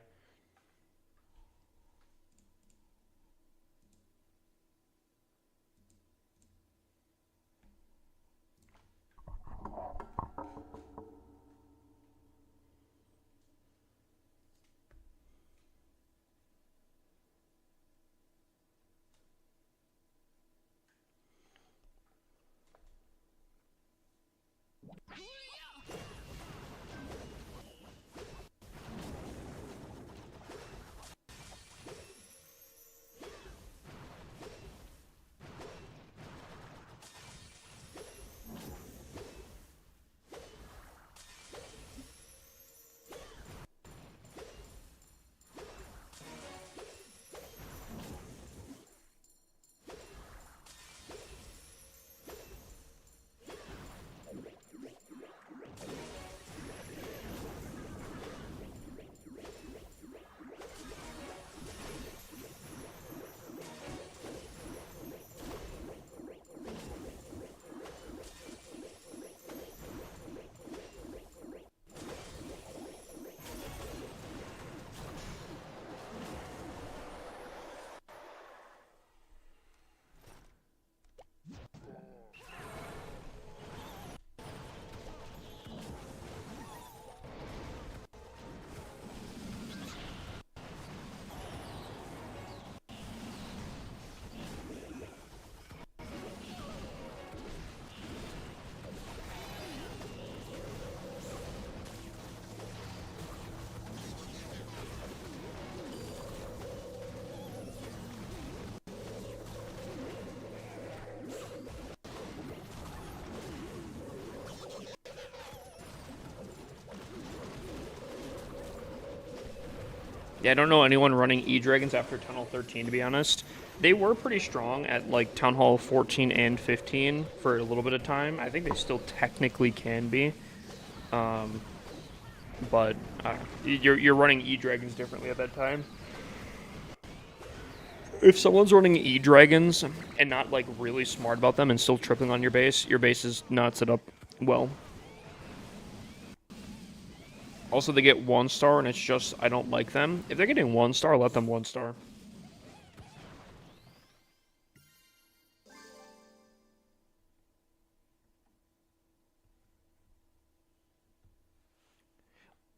Yeah, I don't know anyone running E-Dragons after Tunnel 13, to be honest. They were pretty strong at, like, Town Hall 14 and 15 for a little bit of time. I think they still technically can be. But you're running E-Dragons differently at that time. If someone's running E-Dragons and not, like, really smart about them and still tripping on your base is not set up well. Also, they get 1 star, and it's just, I don't like them. If they're getting 1 star, let them 1 star.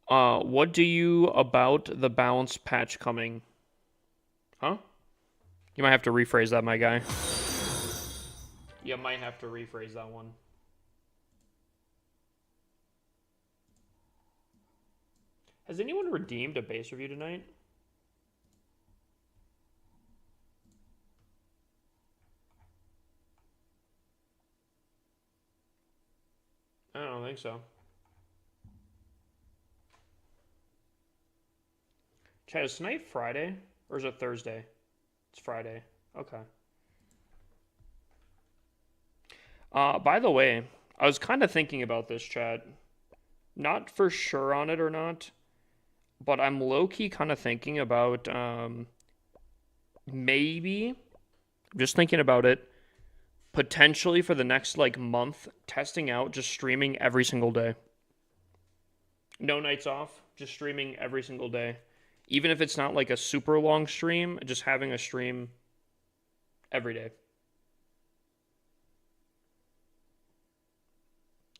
What do you about the balance patch coming? Huh? You might have to rephrase that, my guy. You might have to rephrase that one. Has anyone redeemed a base review tonight? I don't think so. Chad, is tonight Friday? Or is it Thursday? It's Friday. Okay. By the way, I was kind of thinking about this, Chad. Not for sure on it or not, but I'm low-key kind of thinking about maybe, just thinking about it, potentially for the next, like, month, testing out just streaming every single day. No nights off, just streaming every single day. Even if it's not, like, a super long stream, just having a stream every day.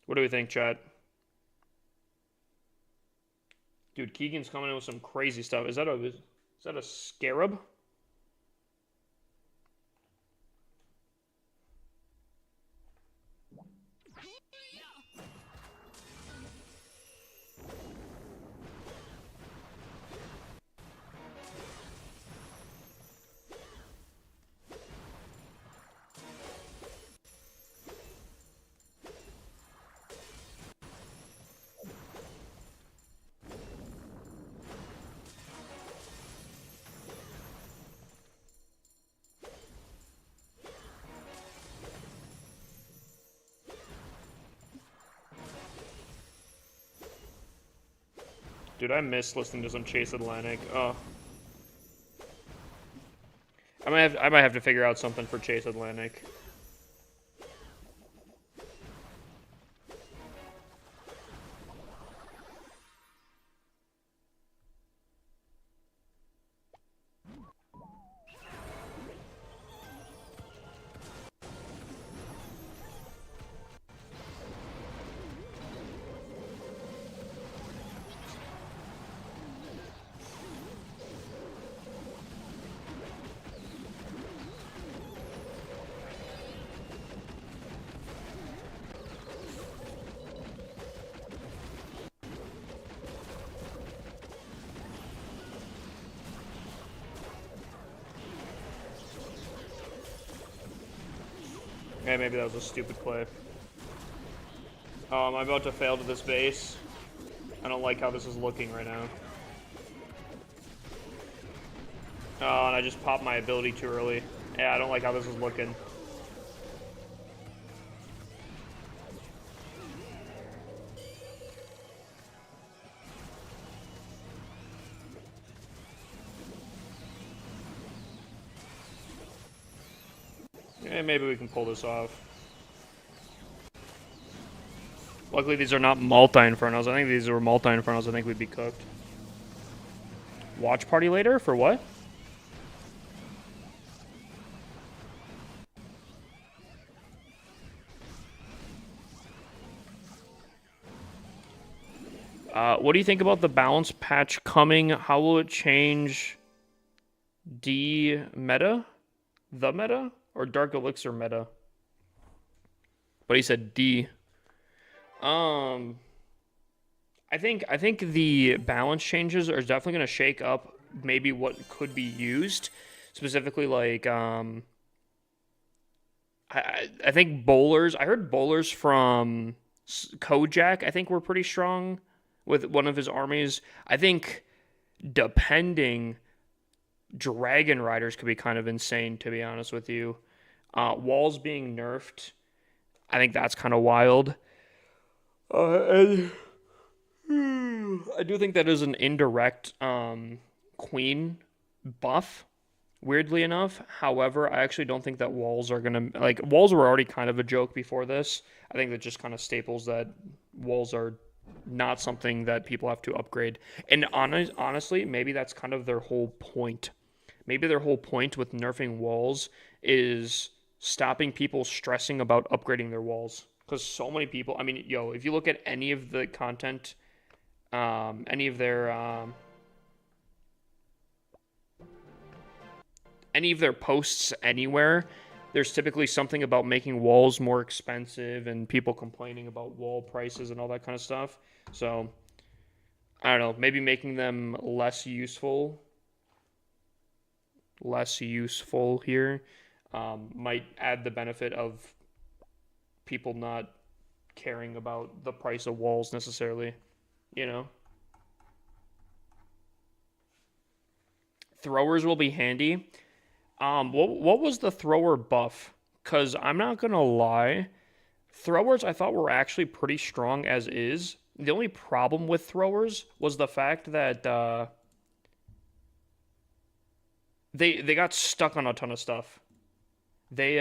What do we think, chat? Dude, Keegan's coming in with some crazy stuff. Is that a scarab? Dude, I miss listening to some Chase Atlantic. Oh. I might have to figure out something for Chase Atlantic. Yeah, maybe that was a stupid play. Oh, am I about to fail to this base? I don't like how this is looking right now. Oh, and I just popped my ability too early. Yeah, I don't like how this is looking. Yeah, maybe we can pull this off. Luckily, these are not multi-infernos. I think these were multi-infernos. I think we'd be cooked. Watch party later? For what? What do you think about the balance patch coming? How will it change D meta? The meta? Or Dark Elixir meta? But he said D. I think the balance changes are definitely going to shake up maybe what could be used. Specifically, like, I think bowlers. I heard bowlers from Kojak, I think, were pretty strong with one of his armies. I think depending, Dragon Riders could be kind of insane, to be honest with you. Walls being nerfed, I think that's kind of wild. And I do think that is an indirect queen buff, weirdly enough. However, I actually don't think that walls are gonna like walls were already kind of a joke before this. I think that just kind of staples that walls are not something that people have to upgrade. And honestly, maybe that's kind of their whole point. Maybe their whole point with nerfing walls is stopping people stressing about upgrading their walls. Because so many people, I mean, yo, if you look at any of the content, any of their posts anywhere, there's typically something about making walls more expensive and people complaining about wall prices and all that kind of stuff. So, I don't know, maybe making them less useful here might add the benefit of people not caring about the price of walls necessarily, you know? Throwers will be handy. What was the thrower buff? Because I'm not gonna lie, throwers I thought were actually pretty strong as is. The only problem with throwers was the fact that they got stuck on a ton of stuff. They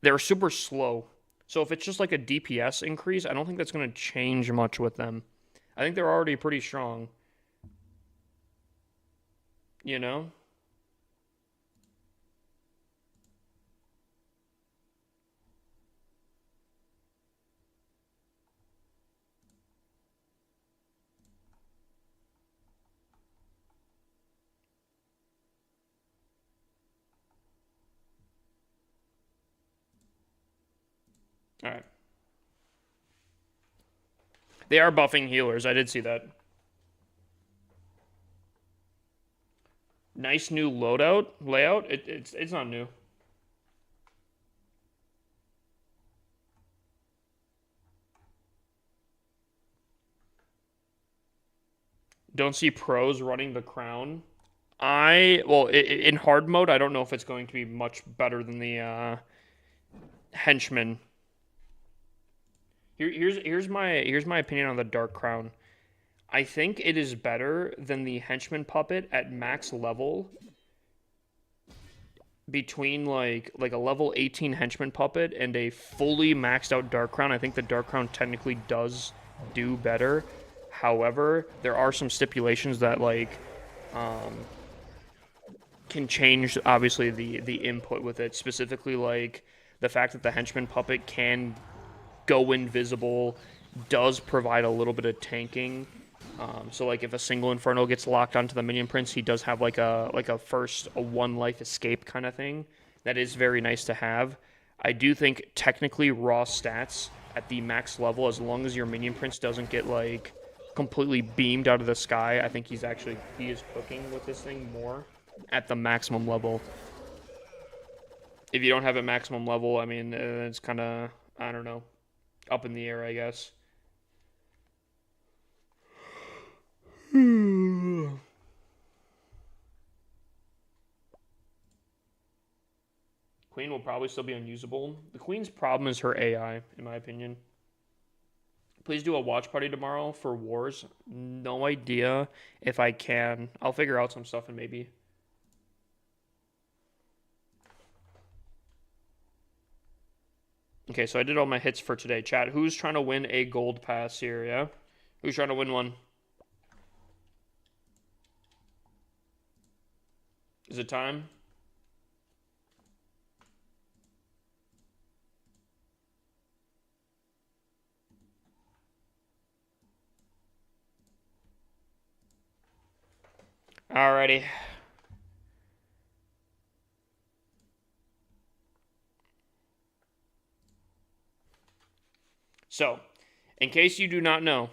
they're super slow. So if it's just like a DPS increase, I don't think that's gonna change much with them. I think they're already pretty strong. You know? All right. They are buffing healers. I did see that. Nice new loadout layout. It's not new. Don't see pros running the crown. In hard mode, I don't know if it's going to be much better than the henchman. Here's my opinion on the Dark Crown. I think it is better than the henchman puppet at max level between like a level 18 henchman puppet and a fully maxed out Dark Crown. I think the Dark Crown technically does do better. However, there are some stipulations that can change obviously the input with it, specifically like the fact that the henchman puppet can go invisible does provide a little bit of tanking. So like if a single Inferno gets locked onto the minion prince, he does have like a first a one life escape kind of thing. That is very nice to have. I do think technically raw stats at the max level, as long as your minion prince doesn't get like completely beamed out of the sky, I think he is cooking with this thing more at the maximum level. If you don't have a maximum level, I mean, it's kind of, I don't know, up in the air, I guess. Queen will probably still be unusable. The Queen's problem is her AI, in my opinion. Please do a watch party tomorrow for Wars. No idea if I can. I'll figure out some stuff and maybe. Okay, so I did all my hits for today. Chat, who's trying to win a gold pass here, yeah? Who's trying to win one? Is it time? Alrighty. So, in case you do not know,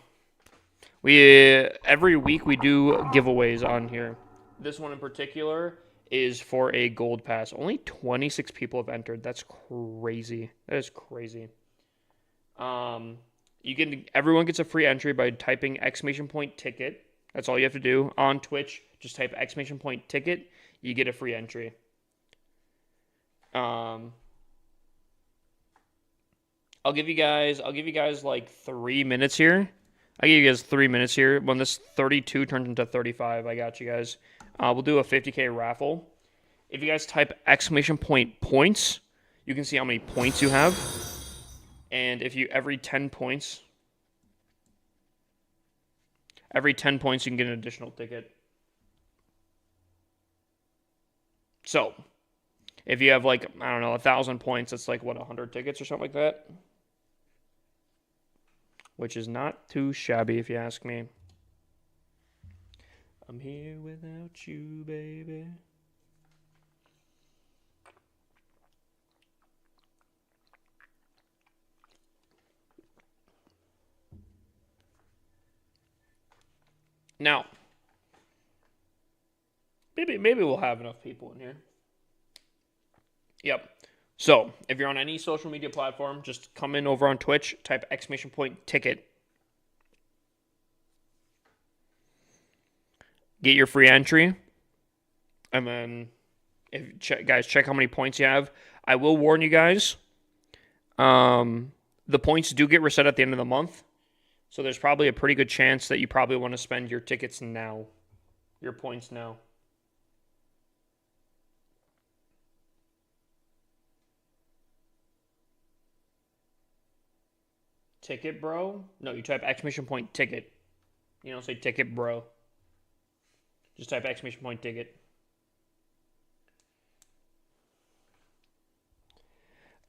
every week we do giveaways on here. This one in particular is for a gold pass. Only 26 people have entered. That's crazy. That is crazy. Everyone gets a free entry by typing !ticket. That's all you have to do on Twitch. Just type !ticket. You get a free entry. I'll give you guys like 3 minutes here. I'll give you guys 3 minutes here. When this 32 turns into 35, I got you guys. We'll do a 50K raffle. If you guys type !points, you can see how many points you have. And if you every 10 points, you can get an additional ticket. So, if you have like, I don't know, 1,000 points, it's like, what, 100 tickets or something like that? Which is not too shabby if you ask me. I'm here without you, baby. Now, maybe we'll have enough people in here. Yep. So, if you're on any social media platform, just come in over on Twitch, type !ticket. Get your free entry. And then, guys, check how many points you have. I will warn you guys, the points do get reset at the end of the month. So there's probably a pretty good chance that you probably want to spend your tickets now. Your points now. Ticket, bro? No, you type !ticket. You don't say ticket, bro. Just type !ticket.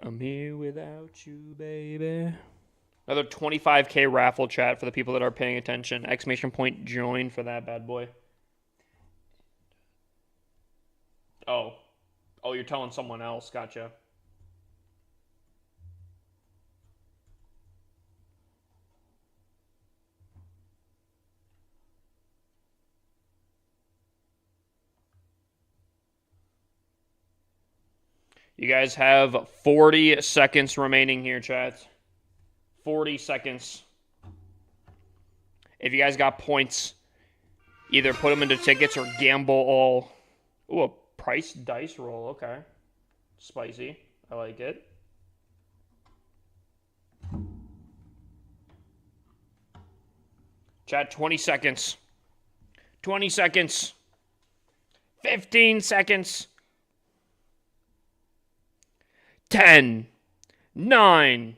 I'm here without you, baby. Another 25K raffle, chat, for the people that are paying attention. !join for that bad boy. Oh, you're telling someone else. Gotcha. You guys have 40 seconds remaining here, chat. 40 seconds. If you guys got points, either put them into tickets or gamble all. Ooh, a price dice roll. Okay. Spicy. I like it. Chat, 20 seconds. 20 seconds. 15 seconds. 10, 9,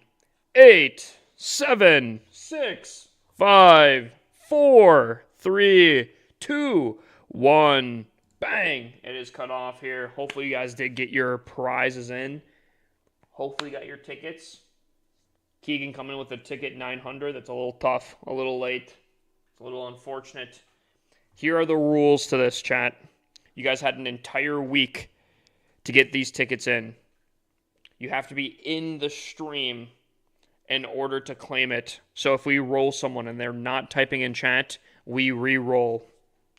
8, 7, 6, 5, 4, 3, 2, 1. Bang! It is cut off here. Hopefully you guys did get your prizes in. Hopefully you got your tickets. Keegan coming in with a ticket 900. That's a little tough, a little late. It's a little unfortunate. Here are the rules to this, chat. You guys had an entire week to get these tickets in. You have to be in the stream in order to claim it. So if we roll someone and they're not typing in chat, we re-roll.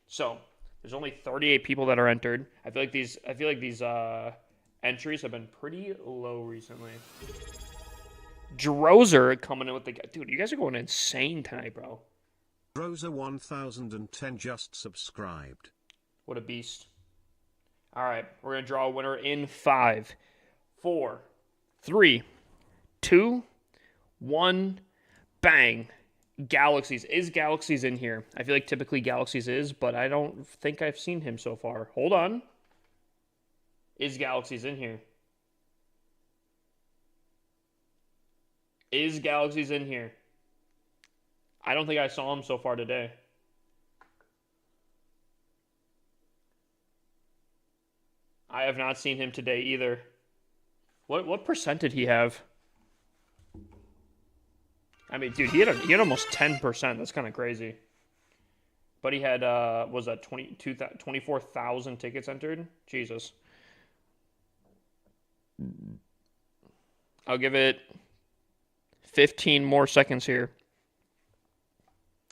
So there's only 38 people that are entered. I feel like these entries have been pretty low recently. Drozer coming in with the... Dude, you guys are going insane tonight, bro. Drozer 1010 just subscribed. What a beast. All right, we're going to draw a winner in 5, 4, 3, 2, 1. Bang. Galaxies. Is Galaxies in here? I feel like typically Galaxies is, but I don't think I've seen him so far. Hold on. Is Galaxies in here? Is Galaxies in here? I don't think I saw him so far today. I have not seen him today either. What percent did he have? I mean, dude, he had almost 10%. That's kind of crazy. But he had was that 24,000 tickets entered? Jesus. I'll give it 15 more seconds here.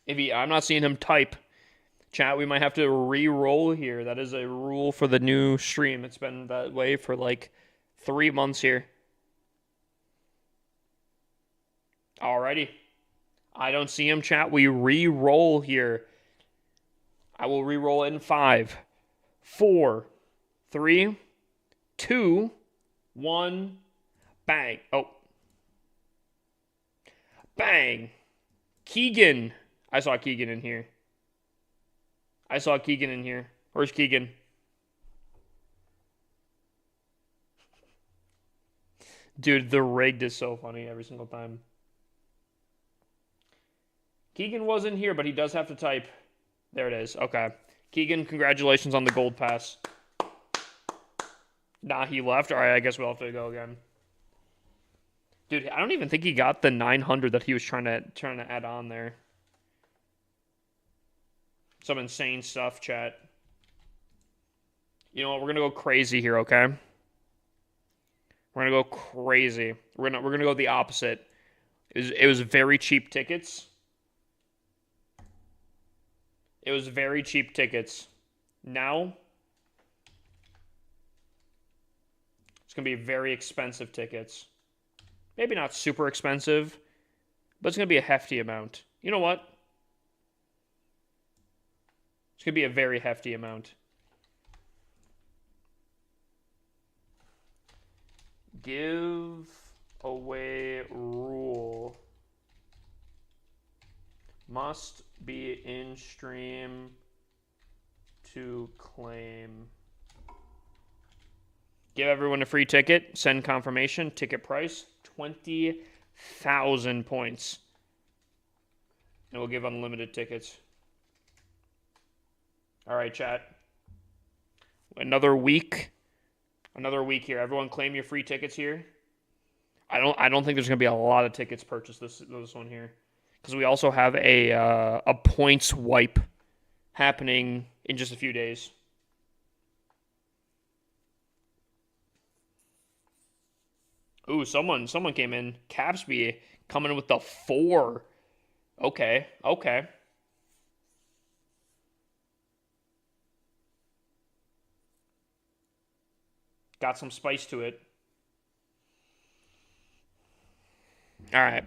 I'm not seeing him type. Chat, we might have to re-roll here. That is a rule for the new stream. It's been that way for like 3 months here. Alrighty. I don't see him, chat. We re-roll here. I will re-roll in 5, 4, 3, 2, 1. Bang. Oh. Bang. Keegan. I saw Keegan in here. Where's Keegan? Dude, the rigged is so funny every single time. Keegan wasn't here, but he does have to type. There it is. Okay. Keegan, congratulations on the gold pass. Nah, he left. All right, I guess we'll have to go again. Dude, I don't even think he got the 900 that he was trying to add on there. Some insane stuff, chat. You know what? We're gonna go crazy here, okay? We're gonna go crazy. We're gonna go the opposite. It was very cheap tickets. It was very cheap tickets. Now it's gonna be very expensive tickets. Maybe not super expensive, but it's gonna be a hefty amount. You know what? It's going to be a very hefty amount. Give away rule. Must be in stream to claim. Give everyone a free ticket. Send confirmation. Ticket price, 20,000 points. And we'll give unlimited tickets. All right, chat. Another week here. Everyone claim your free tickets here. I don't think there's gonna be a lot of tickets purchased this one here, because we also have a points wipe happening in just a few days. Ooh, someone came in. Capsby coming in with the 4. Okay. Got some spice to it. All right.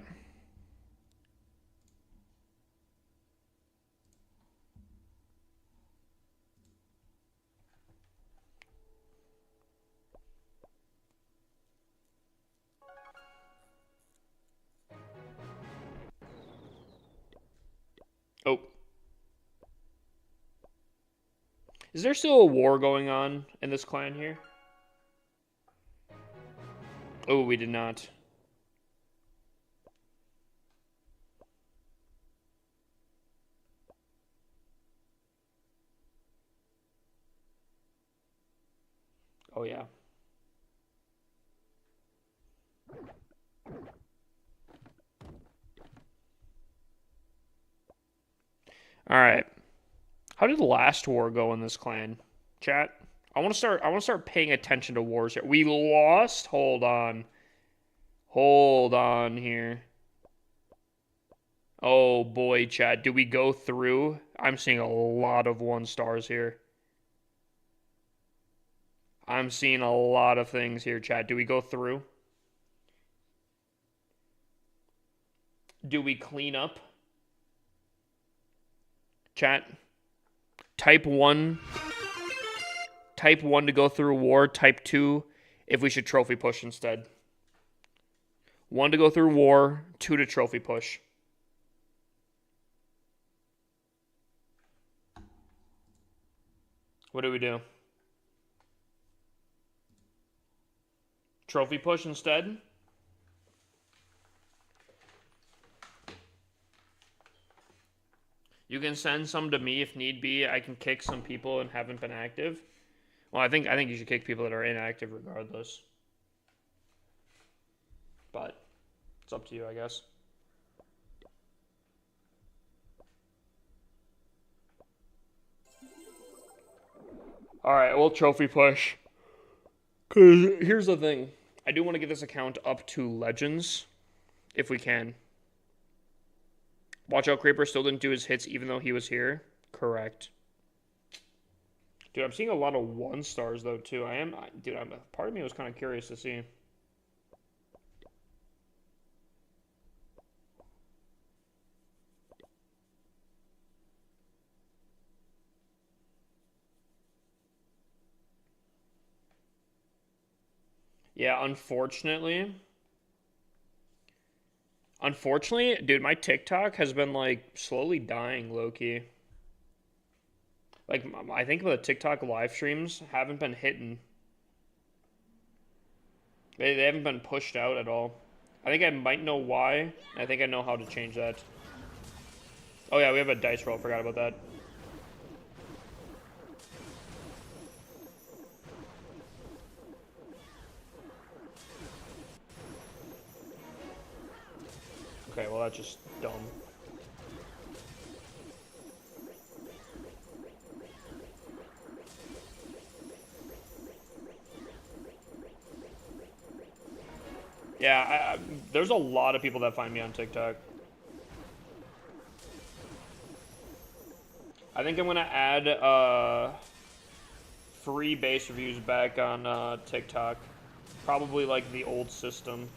Oh. Is there still a war going on in this clan here? Oh, we did not. Oh, yeah. All right. How did the last war go in this clan? Chat. I want to start paying attention to wars here. We lost. Hold on. Hold on here. Oh boy, chat. Do we go through? I'm seeing a lot of 1 stars here. I'm seeing a lot of things here, chat. Do we go through? Do we clean up? Chat. Type 1. Type 1 to go through war. Type 2 if we should trophy push instead. 1 to go through war. 2 to trophy push. What do we do? Trophy push instead? You can send some to me if need be. I can kick some people and haven't been active. Well, I think you should kick people that are inactive regardless. But it's up to you, I guess. Alright, we'll trophy push. Because here's the thing. I do want to get this account up to Legends. If we can. Watch out, Creeper still didn't do his hits even though he was here. Correct. Dude, I'm seeing a lot of 1 stars though too. Part of me was kind of curious to see. Yeah, unfortunately, dude, my TikTok has been like slowly dying low-key. Like, I think the TikTok live streams haven't been hitting. They haven't been pushed out at all. I think I might know why. I think I know how to change that. Oh yeah, we have a dice roll. Forgot about that. Okay, well that's just dumb. Yeah, there's a lot of people that find me on TikTok. I think I'm gonna add free base reviews back on TikTok. Probably like the old system.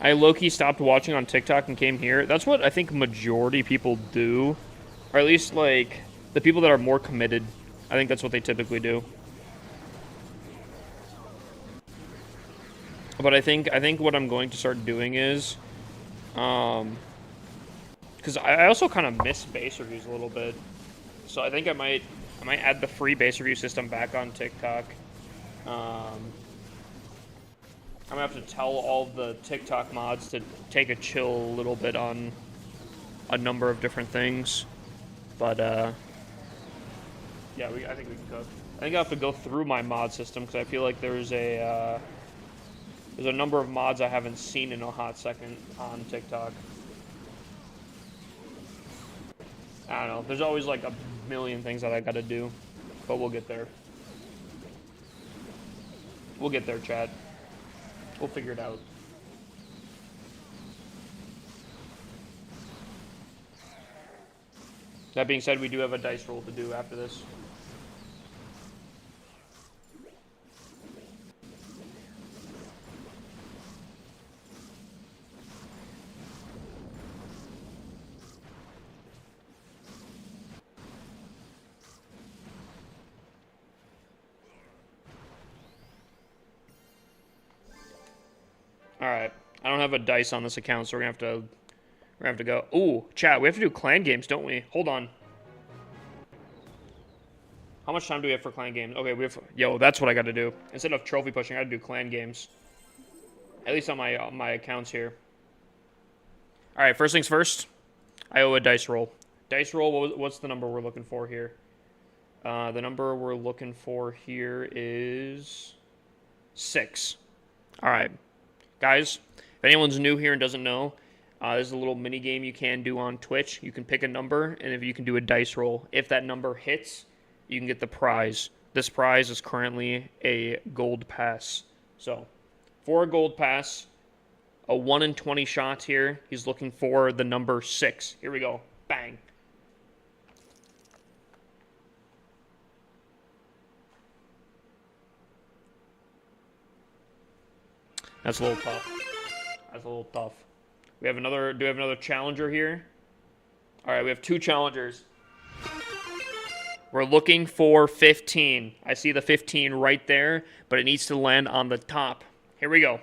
I low-key stopped watching on TikTok and came here. That's what I think majority people do. Or at least, like, the people that are more committed. I think that's what they typically do. But I think what I'm going to start doing is... because I also kind of miss base reviews a little bit. So I think I might add the free base review system back on TikTok. I'm gonna have to tell all the TikTok mods to take a chill a little bit on a number of different things. But, yeah, I think we can cook. I think I have to go through my mod system because I feel like there's a number of mods I haven't seen in a hot second on TikTok. I don't know. There's always like a million things that I gotta do, but we'll get there. We'll get there, chat. We'll figure it out. That being said, we do have a dice roll to do after this. Alright. I don't have a dice on this account, so we're gonna have to go. Ooh, chat, we have to do clan games, don't we? Hold on. How much time do we have for clan games? Okay, we have... Yo, that's what I gotta do. Instead of trophy pushing, I gotta do clan games. At least on my accounts here. Alright, first things first. I owe a dice roll. Dice roll, what's the number we're looking for here? The number we're looking for here is... 6. Alright. Guys, if anyone's new here and doesn't know, there's a little mini game you can do on Twitch. You can pick a number, and if you can do a dice roll, if that number hits, you can get the prize. This prize is currently a gold pass. So, for a gold pass, a 1 in 20 shot here. He's looking for the number 6. Here we go. Bang. That's a little tough. That's a little tough. We have another... Do we have another challenger here? Alright, we have 2 challengers. We're looking for 15. I see the 15 right there, but it needs to land on the top. Here we go.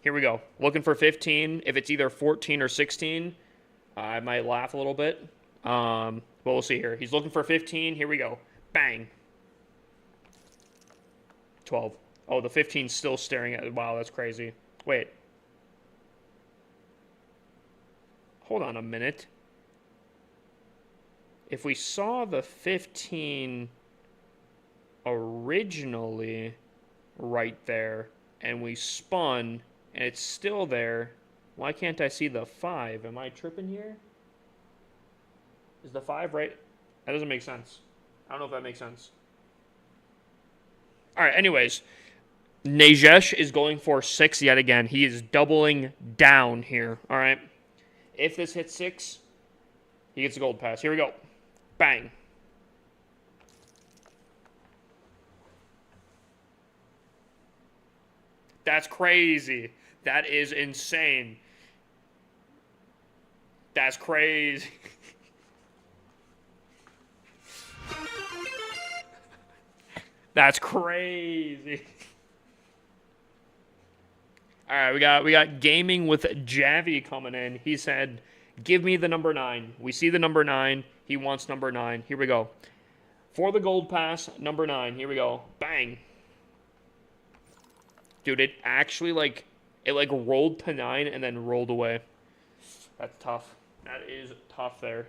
Here we go. Looking for 15. If it's either 14 or 16, I might laugh a little bit. But we'll see here. He's looking for 15. Here we go. Bang. 12. Oh, the 15's still staring at... Wow, that's crazy. Wait. Hold on a minute. If we saw the 15 originally right there, and we spun, and it's still there, why can't I see the 5? Am I tripping here? Is the 5 right? That doesn't make sense. I don't know if that makes sense. Alright, anyways. Najesh is going for 6 yet again. He is doubling down here. Alright. If this hits 6, he gets a gold pass. Here we go. Bang. That's crazy. That is insane. That's crazy. That's crazy. All right, we got gaming with Javi coming in. He said, "Give me the number 9." We see the number 9. He wants number 9. Here we go. For the gold pass, number 9. Here we go. Bang. Dude, it actually it rolled to 9 and then rolled away. That's tough. That is tough there.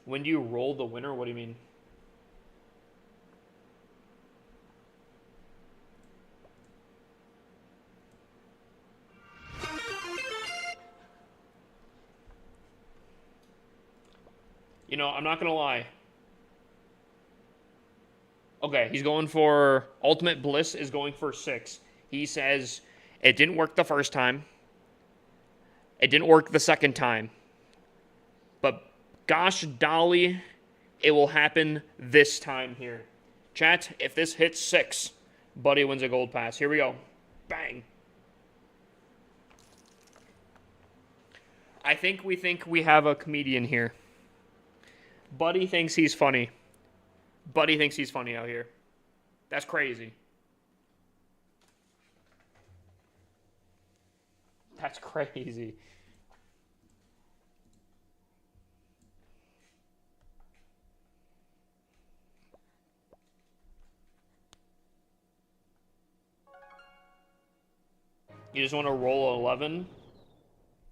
When do you roll the winner? What do you mean? You know, I'm not going to lie. Okay, he's going for... Ultimate Bliss is going for 6. He says, it didn't work the first time. It didn't work the second time. But gosh dolly, it will happen this time here. Chat, if this hits 6, Buddy wins a gold pass. Here we go. Bang. I think we have a comedian here. Buddy thinks he's funny. Buddy thinks he's funny out here. That's crazy. That's crazy. You just want to roll 11?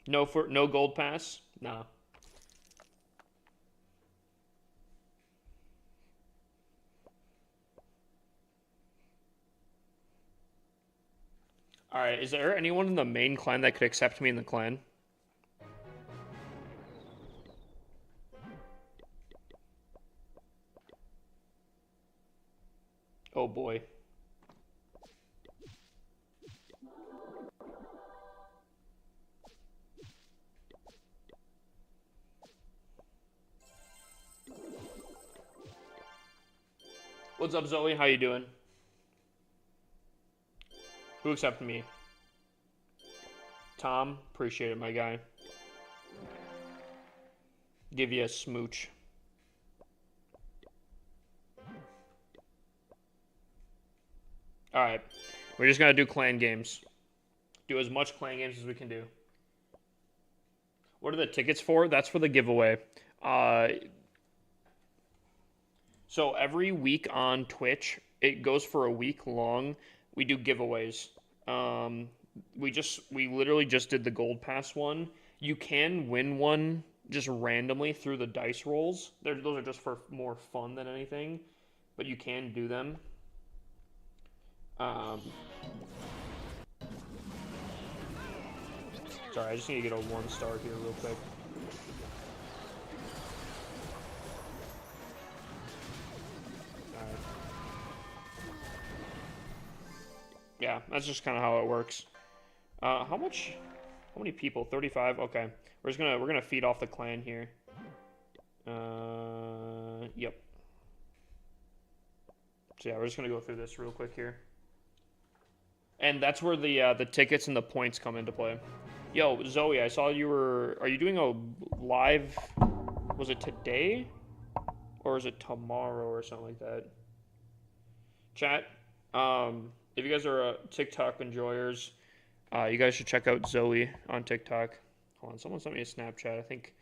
No gold pass? Nah. Alright, is there anyone in the main clan that could accept me in the clan? Oh boy. What's up, Zoe? How you doing? Who accepted me? Tom, appreciate it, my guy. Give you a smooch. Alright. We're just gonna do clan games. Do as much clan games as we can do. What are the tickets for? That's for the giveaway. So every week on Twitch, it goes for a week long. We do giveaways. We literally just did the Gold Pass one. You can win one just randomly through the dice rolls. Those are just for more fun than anything, but you can do them. Sorry, I just need to get a 1-star here real quick. Alright. Yeah, that's just kind of how it works. How many people? 35? Okay. We're gonna feed off the clan here. Yep. So yeah, we're just gonna go through this real quick here. And that's where the tickets and the points come into play. Yo, Zoe, I saw you were... Are you doing a live... Was it today? Or is it tomorrow or something like that? Chat, if you guys are TikTok enjoyers, you guys should check out Zoe on TikTok. Hold on, someone sent me a Snapchat. I think...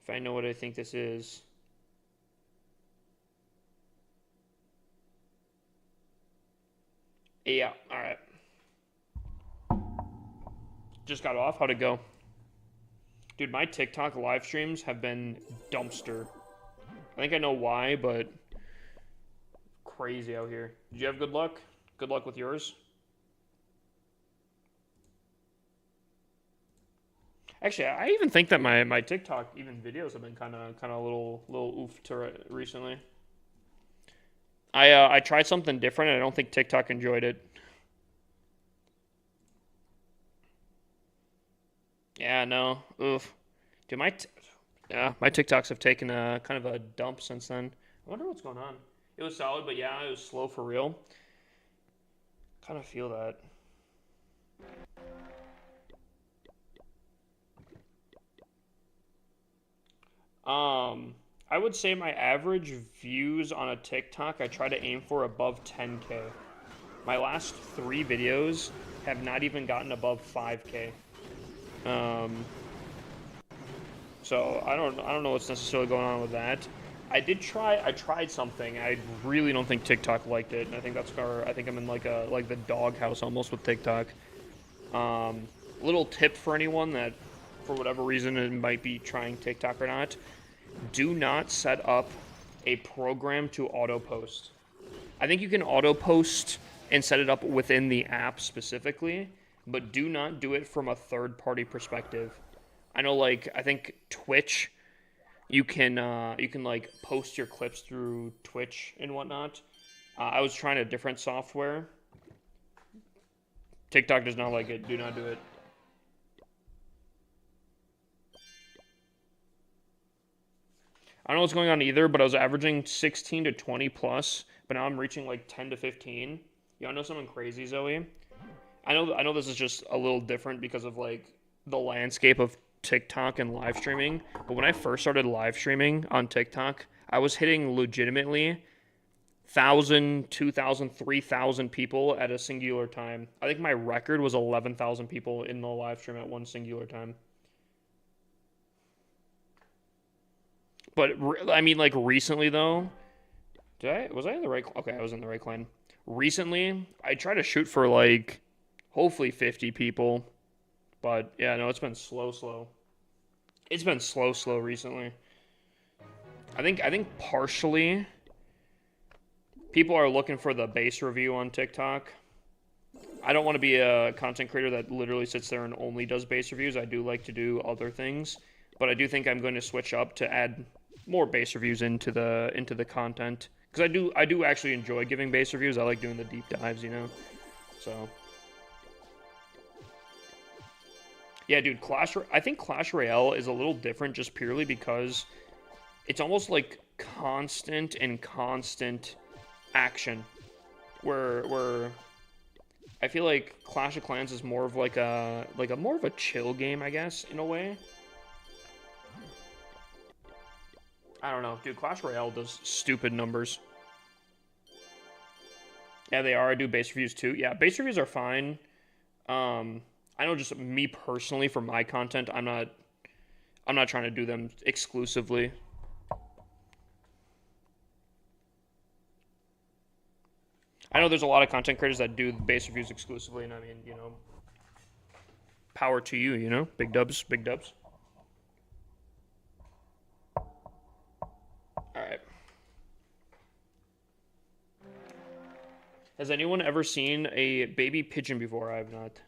If I know what I think this is... Yeah, alright. Just got off. How'd it go? Dude, my TikTok live streams have been dumpster. I think I know why, but crazy out here. Did you have good luck? Good luck with yours? Actually, I even think that my TikTok even videos have been kind of a little oof to recently. I tried something different, and I don't think TikTok enjoyed it. Yeah, no. Oof. Dude, my TikToks have taken a kind of a dump since then. I wonder what's going on. It was solid, but yeah, it was slow for real. Kind of feel that. I would say my average views on a TikTok, I try to aim for above 10K. My last 3 videos have not even gotten above 5K. So I don't know what's necessarily going on with that. I tried something. I really don't think TikTok liked it, and I think I think I'm in like the doghouse almost with TikTok. Little tip for anyone that, for whatever reason, it might be trying TikTok or not. Do not set up a program to auto post. I think you can auto post and set it up within the app specifically, but do not do it from a third-party perspective. I know, like, I think Twitch, you can like post your clips through Twitch and whatnot. I was trying a different software. TikTok does not like it. Do not do it. I don't know what's going on either, but I was averaging 16 to 20 plus, but now I'm reaching like 10 to 15. You know something crazy, Zoe? I know this is just a little different because of like the landscape of TikTok and live streaming, but when I first started live streaming on TikTok, I was hitting legitimately 1,000, 2,000, 3,000 people at a singular time. I think my record was 11,000 people in the live stream at one singular time. But I mean, like recently though, was I in the right? Okay, I was in the right clan. Recently, I try to shoot for like hopefully 50 people, but yeah, no, it's been slow. It's been slow recently. I think partially people are looking for the base review on TikTok. I don't want to be a content creator that literally sits there and only does base reviews. I do like to do other things, but I do think I'm going to switch up to add more base reviews into the content, because I do actually enjoy giving base reviews. I like doing the deep dives, you know. So yeah, dude, I think Clash Royale is a little different just purely because it's almost like constant action. Where I feel like Clash of Clans is more of like a more of a chill game, I guess, in a way. I don't know, dude. Clash Royale does stupid numbers. Yeah, they are. I do base reviews too. Yeah, base reviews are fine. I know just me personally for my content, I'm not trying to do them exclusively. I know there's a lot of content creators that do base reviews exclusively, and I mean, power to you, big dubs, big dubs. All right. Has anyone ever seen a baby pigeon before? I have not.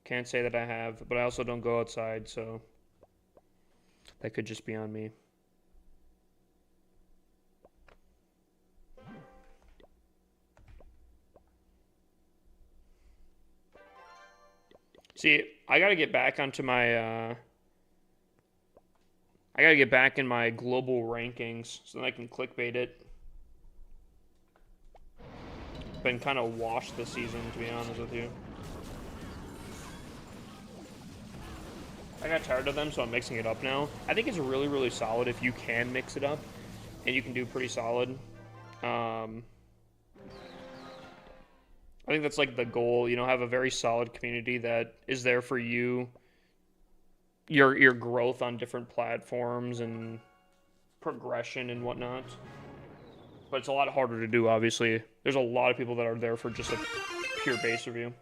Can't say that I have, but I also don't go outside, so that could just be on me. See, I gotta get back onto my, I gotta get back in my global rankings so that I can clickbait it. Been kind of washed this season, to be honest with you. I got tired of them, so I'm mixing it up now. I think it's really, really solid if you can mix it up, and you can do pretty solid. I think that's like the goal, have a very solid community that is there for you, your growth on different platforms and progression and whatnot. But it's a lot harder to do, obviously. There's a lot of people that are there for just a pure base review.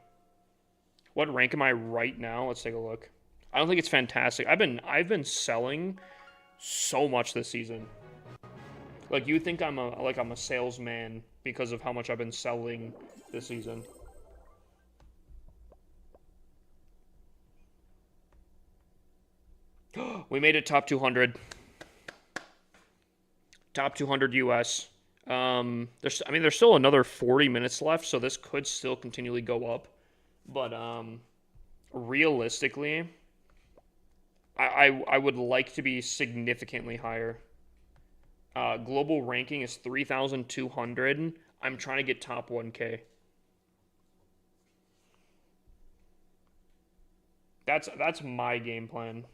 What rank am I right now? Let's take a look. I don't think it's fantastic. I've been selling so much this season. Like, you think I'm a salesman because of how much I've been selling this season. We made it top 200. Top 200 US. There's still another 40 minutes left, so this could still continually go up. But realistically, I would like to be significantly higher. Global ranking is 3,200. I'm trying to get top 1K. That's my game plan.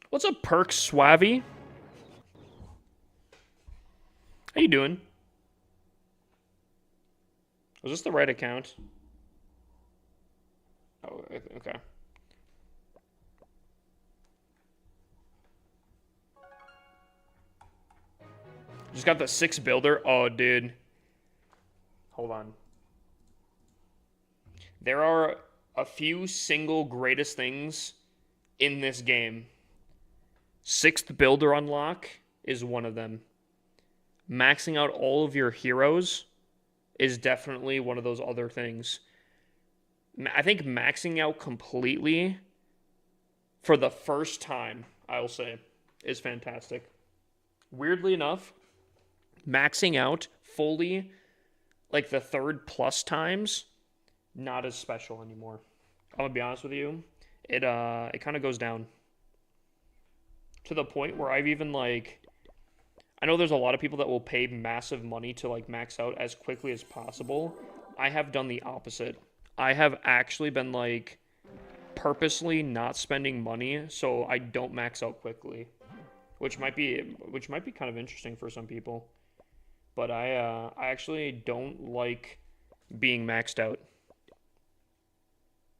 What's up, Perk Swavy? How you doing? Was this the right account? Oh, okay. Just got the 6 builder. Oh, dude. Hold on. There are a few single greatest things in this game. 6th builder unlock is one of them. Maxing out all of your heroes is definitely one of those other things. I think maxing out completely for the first time, I'll say, is fantastic. Weirdly enough, maxing out fully, like the 3rd plus times, not as special anymore. I'm gonna be honest with you. It kind of goes down to the point where I've even I know there's a lot of people that will pay massive money to max out as quickly as possible. I have done the opposite. I have actually been purposely not spending money so I don't max out quickly, which might be kind of interesting for some people. But I actually don't like being maxed out.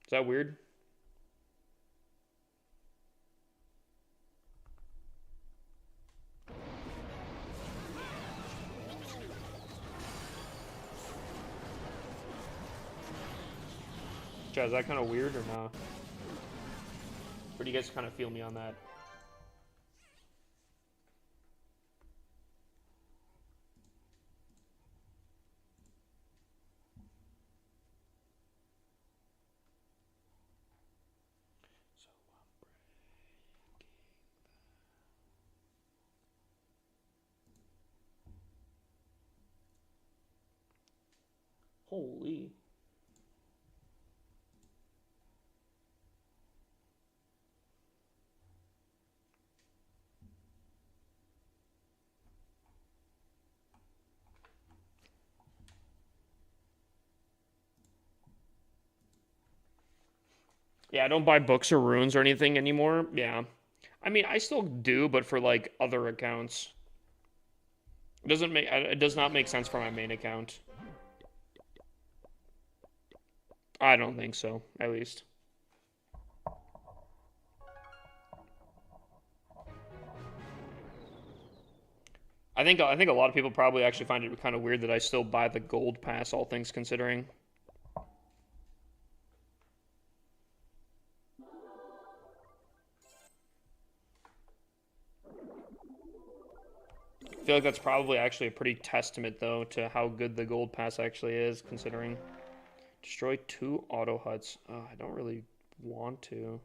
Is that weird? Chad, is that kind of weird or not? Or do you guys kind of feel me on that? Holy. Yeah, I don't buy books or runes or anything anymore. Yeah. I mean, I still do, but for like other accounts. It does not make sense for my main account. I don't think so, at least. I think a lot of people probably actually find it kind of weird that I still buy the gold pass, all things considering. I feel like that's probably actually a pretty testament, though, to how good the gold pass actually is, considering. Destroy 2 auto huts. Oh, I don't really want to.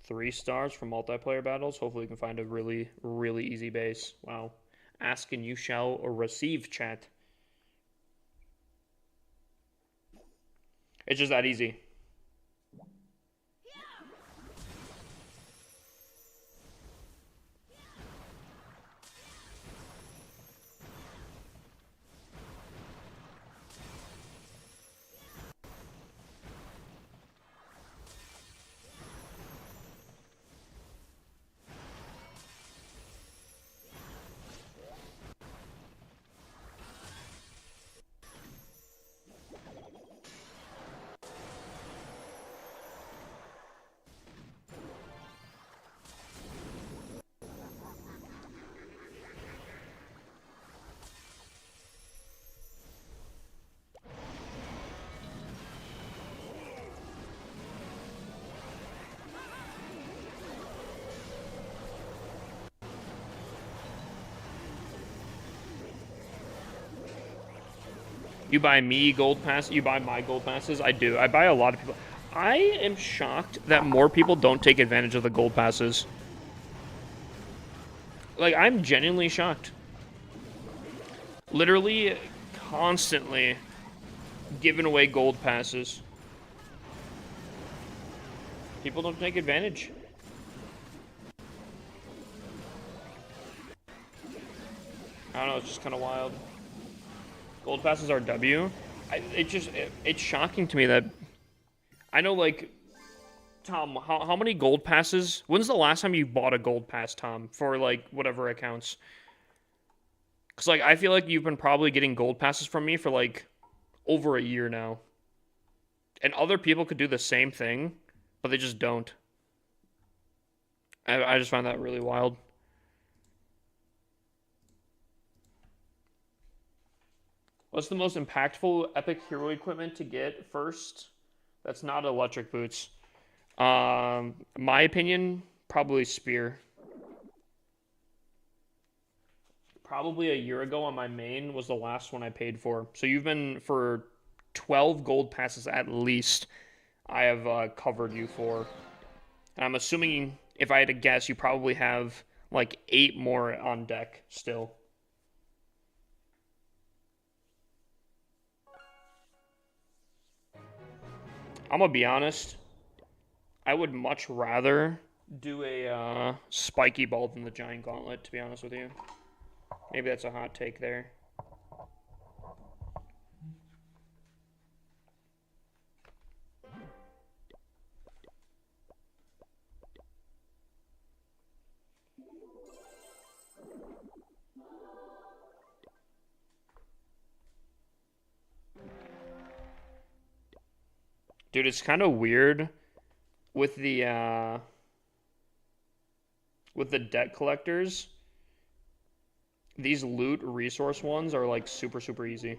3 stars for multiplayer battles. Hopefully we can find a really, really easy base. Wow. Ask and you shall receive, chat. It's just that easy. You buy me gold pass. You buy my gold passes. I do. I buy a lot of people. I am shocked that more people don't take advantage of the gold passes. Like, I'm genuinely shocked. Literally, constantly giving away gold passes. People don't take advantage. I don't know. It's just kind of wild. Gold passes are W. It's shocking to me that I know, like, Tom, how many gold passes? When's the last time you bought a gold pass, Tom, for like whatever accounts? Because like I feel like you've been probably getting gold passes from me for like over a year now, and other people could do the same thing, but they just don't. I just find that really wild. What's the most impactful epic hero equipment to get first? That's not electric boots. My opinion, probably spear. Probably a year ago on my main was the last one I paid for. So you've been for 12 gold passes at least. I have covered you for. And I'm assuming if I had to guess, you probably have like 8 more on deck still. I'm gonna be honest. I would much rather do a spiky ball than the giant gauntlet, to be honest with you. Maybe that's a hot take there. Dude, it's kind of weird with the debt collectors. These loot resource ones are like super super easy.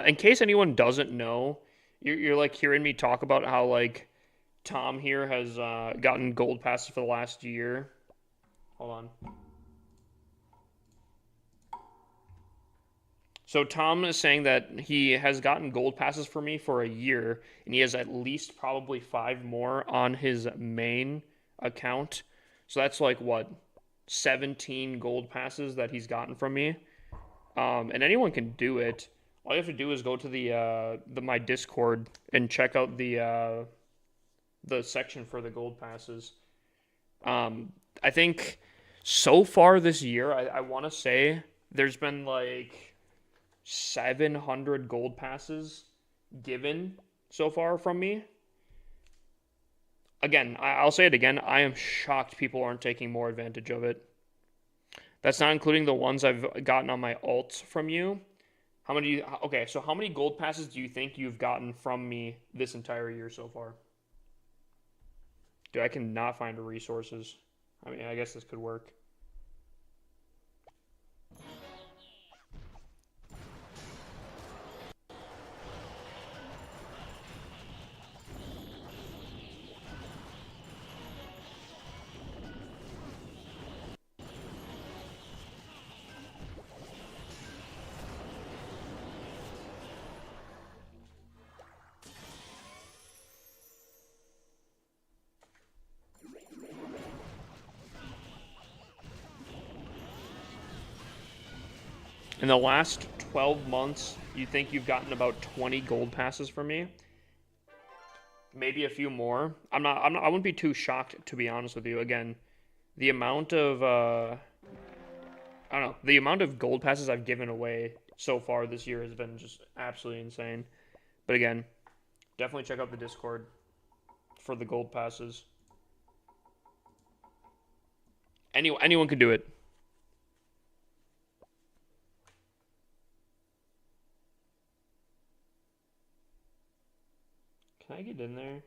In case anyone doesn't know, you're like hearing me talk about how like Tom here has gotten gold passes for the last year. Hold on. So Tom is saying that he has gotten gold passes for me for a year, and he has at least probably 5 more on his main account. So that's like what, 17 gold passes that he's gotten from me. And anyone can do it. All you have to do is go to the my Discord and check out the section for the gold passes. I think so far this year, I want to say there's been like 700 gold passes given so far from me. Again, I'll say it again. I am shocked people aren't taking more advantage of it. That's not including the ones I've gotten on my alts from you. How many? Okay, so how many gold passes do you think you've gotten from me this entire year so far? Dude, I cannot find the resources. I mean, I guess this could work. In the last 12 months, you think you've gotten about 20 gold passes from me? Maybe a few more. I wouldn't be too shocked, to be honest with you. Again, the amount of I don't know, the amount of gold passes I've given away so far this year has been just absolutely insane. But again, definitely check out the Discord for the gold passes. Anyone can do it. Can I get in there?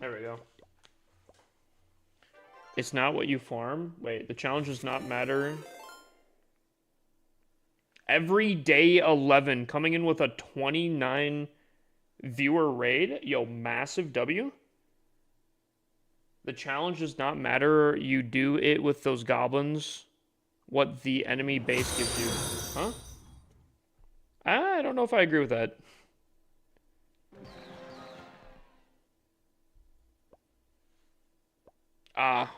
There we go. It's not what you farm. Wait, the challenge does not matter. Every day 11 coming in with a 29 viewer raid. Yo, massive W. The challenge does not matter. You do it with those goblins. What the enemy base gives you. Huh? I don't know if I agree with that.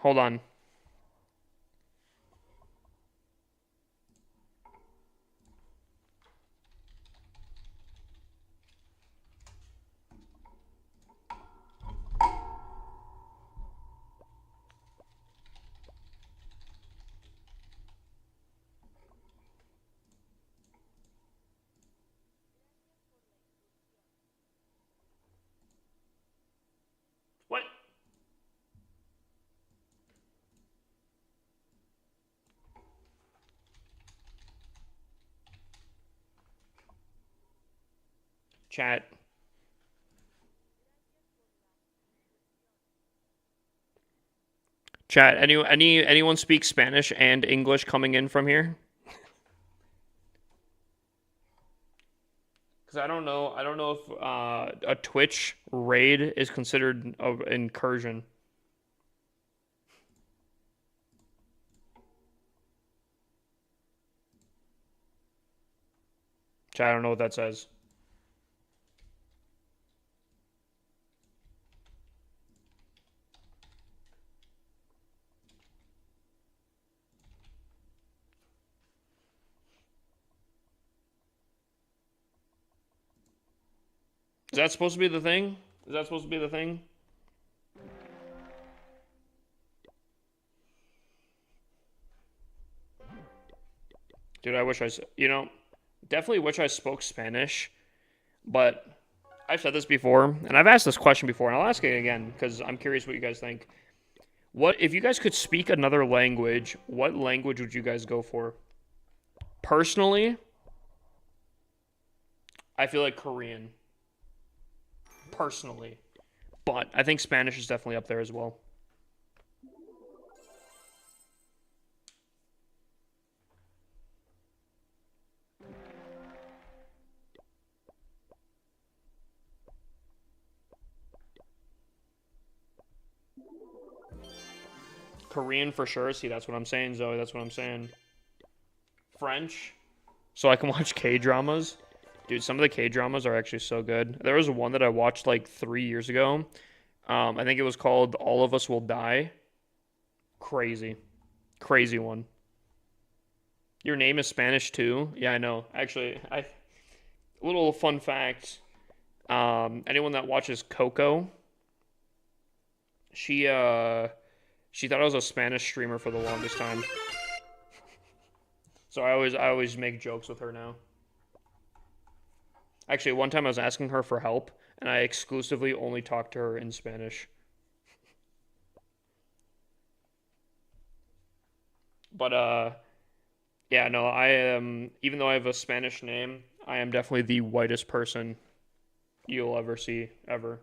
Hold on. What? Chat. Chat. Anyone speak Spanish and English coming in from here? Because I don't know. I don't know if a Twitch raid is considered an incursion. Chat. I don't know what that says. Is that supposed to be the thing? Is that supposed to be the thing? Dude, I wish definitely wish I spoke Spanish, but I've said this before, and I've asked this question before, and I'll ask it again because I'm curious what you guys think. What if you guys could speak another language, what language would you guys go for? Personally, I feel like Korean. Personally. But I think Spanish is definitely up there as well. Korean for sure. See, that's what I'm saying, Zoe. That's what I'm saying. French, so I can watch K-dramas. Dude, some of the K-dramas are actually so good. There was one that I watched like 3 years ago. I think it was called All of Us Will Die. Crazy. Crazy one. Your name is Spanish too? Yeah, I know. Actually, little fun fact. Anyone that watches Coco, she thought I was a Spanish streamer for the longest time. So I always make jokes with her now. Actually, one time I was asking her for help, and I exclusively only talked to her in Spanish. But yeah, no, I am. Even though I have a Spanish name, I am definitely the whitest person you'll ever see ever.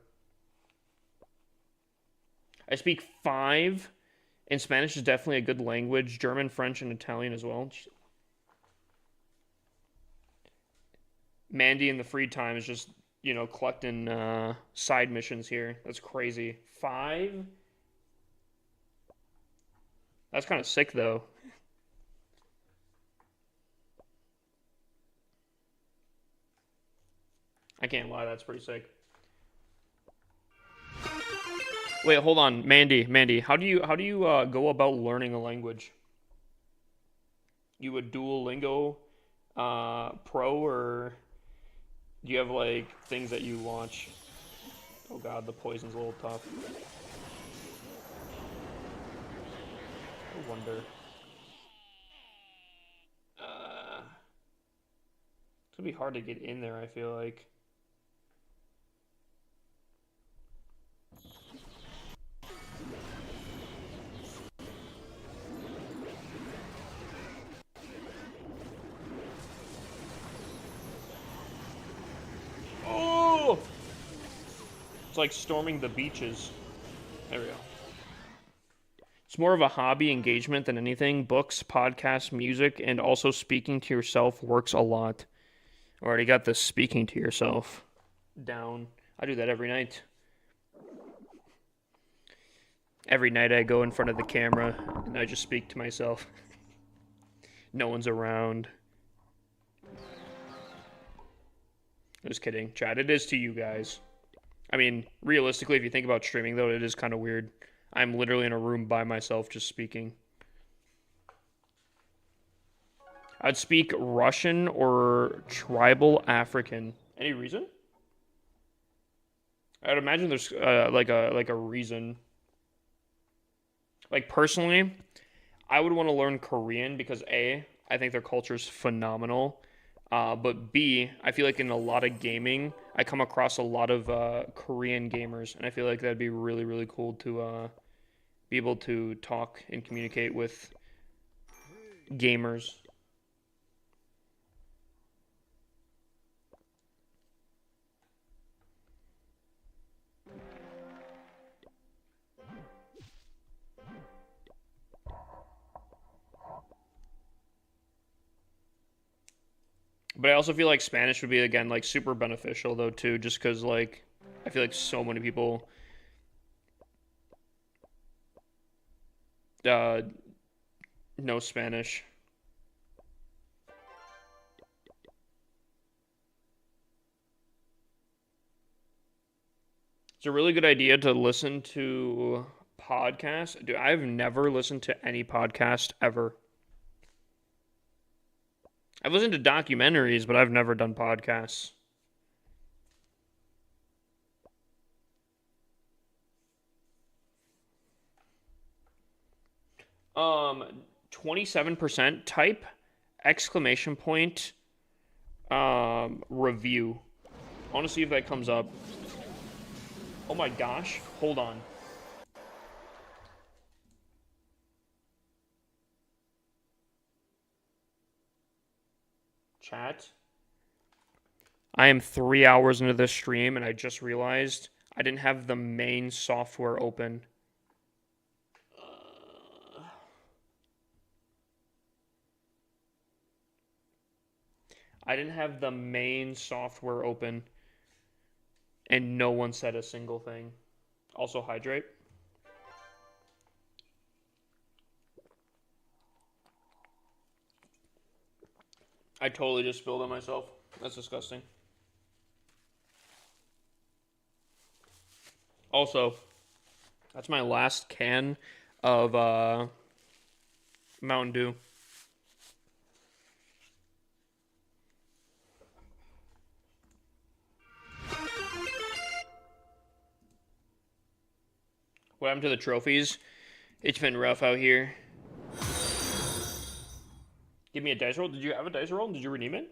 I speak five, and Spanish is definitely a good language. German, French, and Italian as well. Mandy in the free time is just, collecting side missions here. That's crazy. Five? That's kind of sick, though. I can't lie, that's pretty sick. Wait, hold on, Mandy. How do you go about learning a language? You would Duolingo Pro, or do you have like things that you watch? Oh God, the poison's a little tough. I wonder. It's gonna be hard to get in there, I feel like. Oh! It's like storming the beaches. There we go. It's more of a hobby engagement than anything. Books, podcasts, music, and also speaking to yourself works a lot. Already got this speaking to yourself down. I do that every night. Every night I go in front of the camera and I just speak to myself. No one's around. Just kidding, chat. It is to you guys. I mean, realistically, if you think about streaming, though, it is kind of weird. I'm literally in a room by myself just speaking. I'd speak Russian or tribal African. Any reason? I'd imagine there's like a reason. Like personally, I would want to learn Korean because A, I think their culture is phenomenal. But B, I feel like in a lot of gaming, I come across a lot of Korean gamers, and I feel like that'd be really, really cool to be able to talk and communicate with gamers. But I also feel like Spanish would be again like super beneficial though too, just because like I feel like so many people uh, know Spanish. It's a really good idea to listen to podcasts. Dude, I've never listened to any podcast ever. I've listened to documentaries, but I've never done podcasts. Um, 27% type exclamation point review. I want to see if that comes up. Oh my gosh, hold on. Chat. I am 3 hours into this stream and I just realized I didn't have the main software open. I didn't have the main software open and no one said a single thing. Also hydrate. I totally just spilled on myself. That's disgusting. Also, that's my last can of Mountain Dew. What happened to the trophies? It's been rough out here. Give me a dice roll. Did you have a dice roll? Did you redeem it?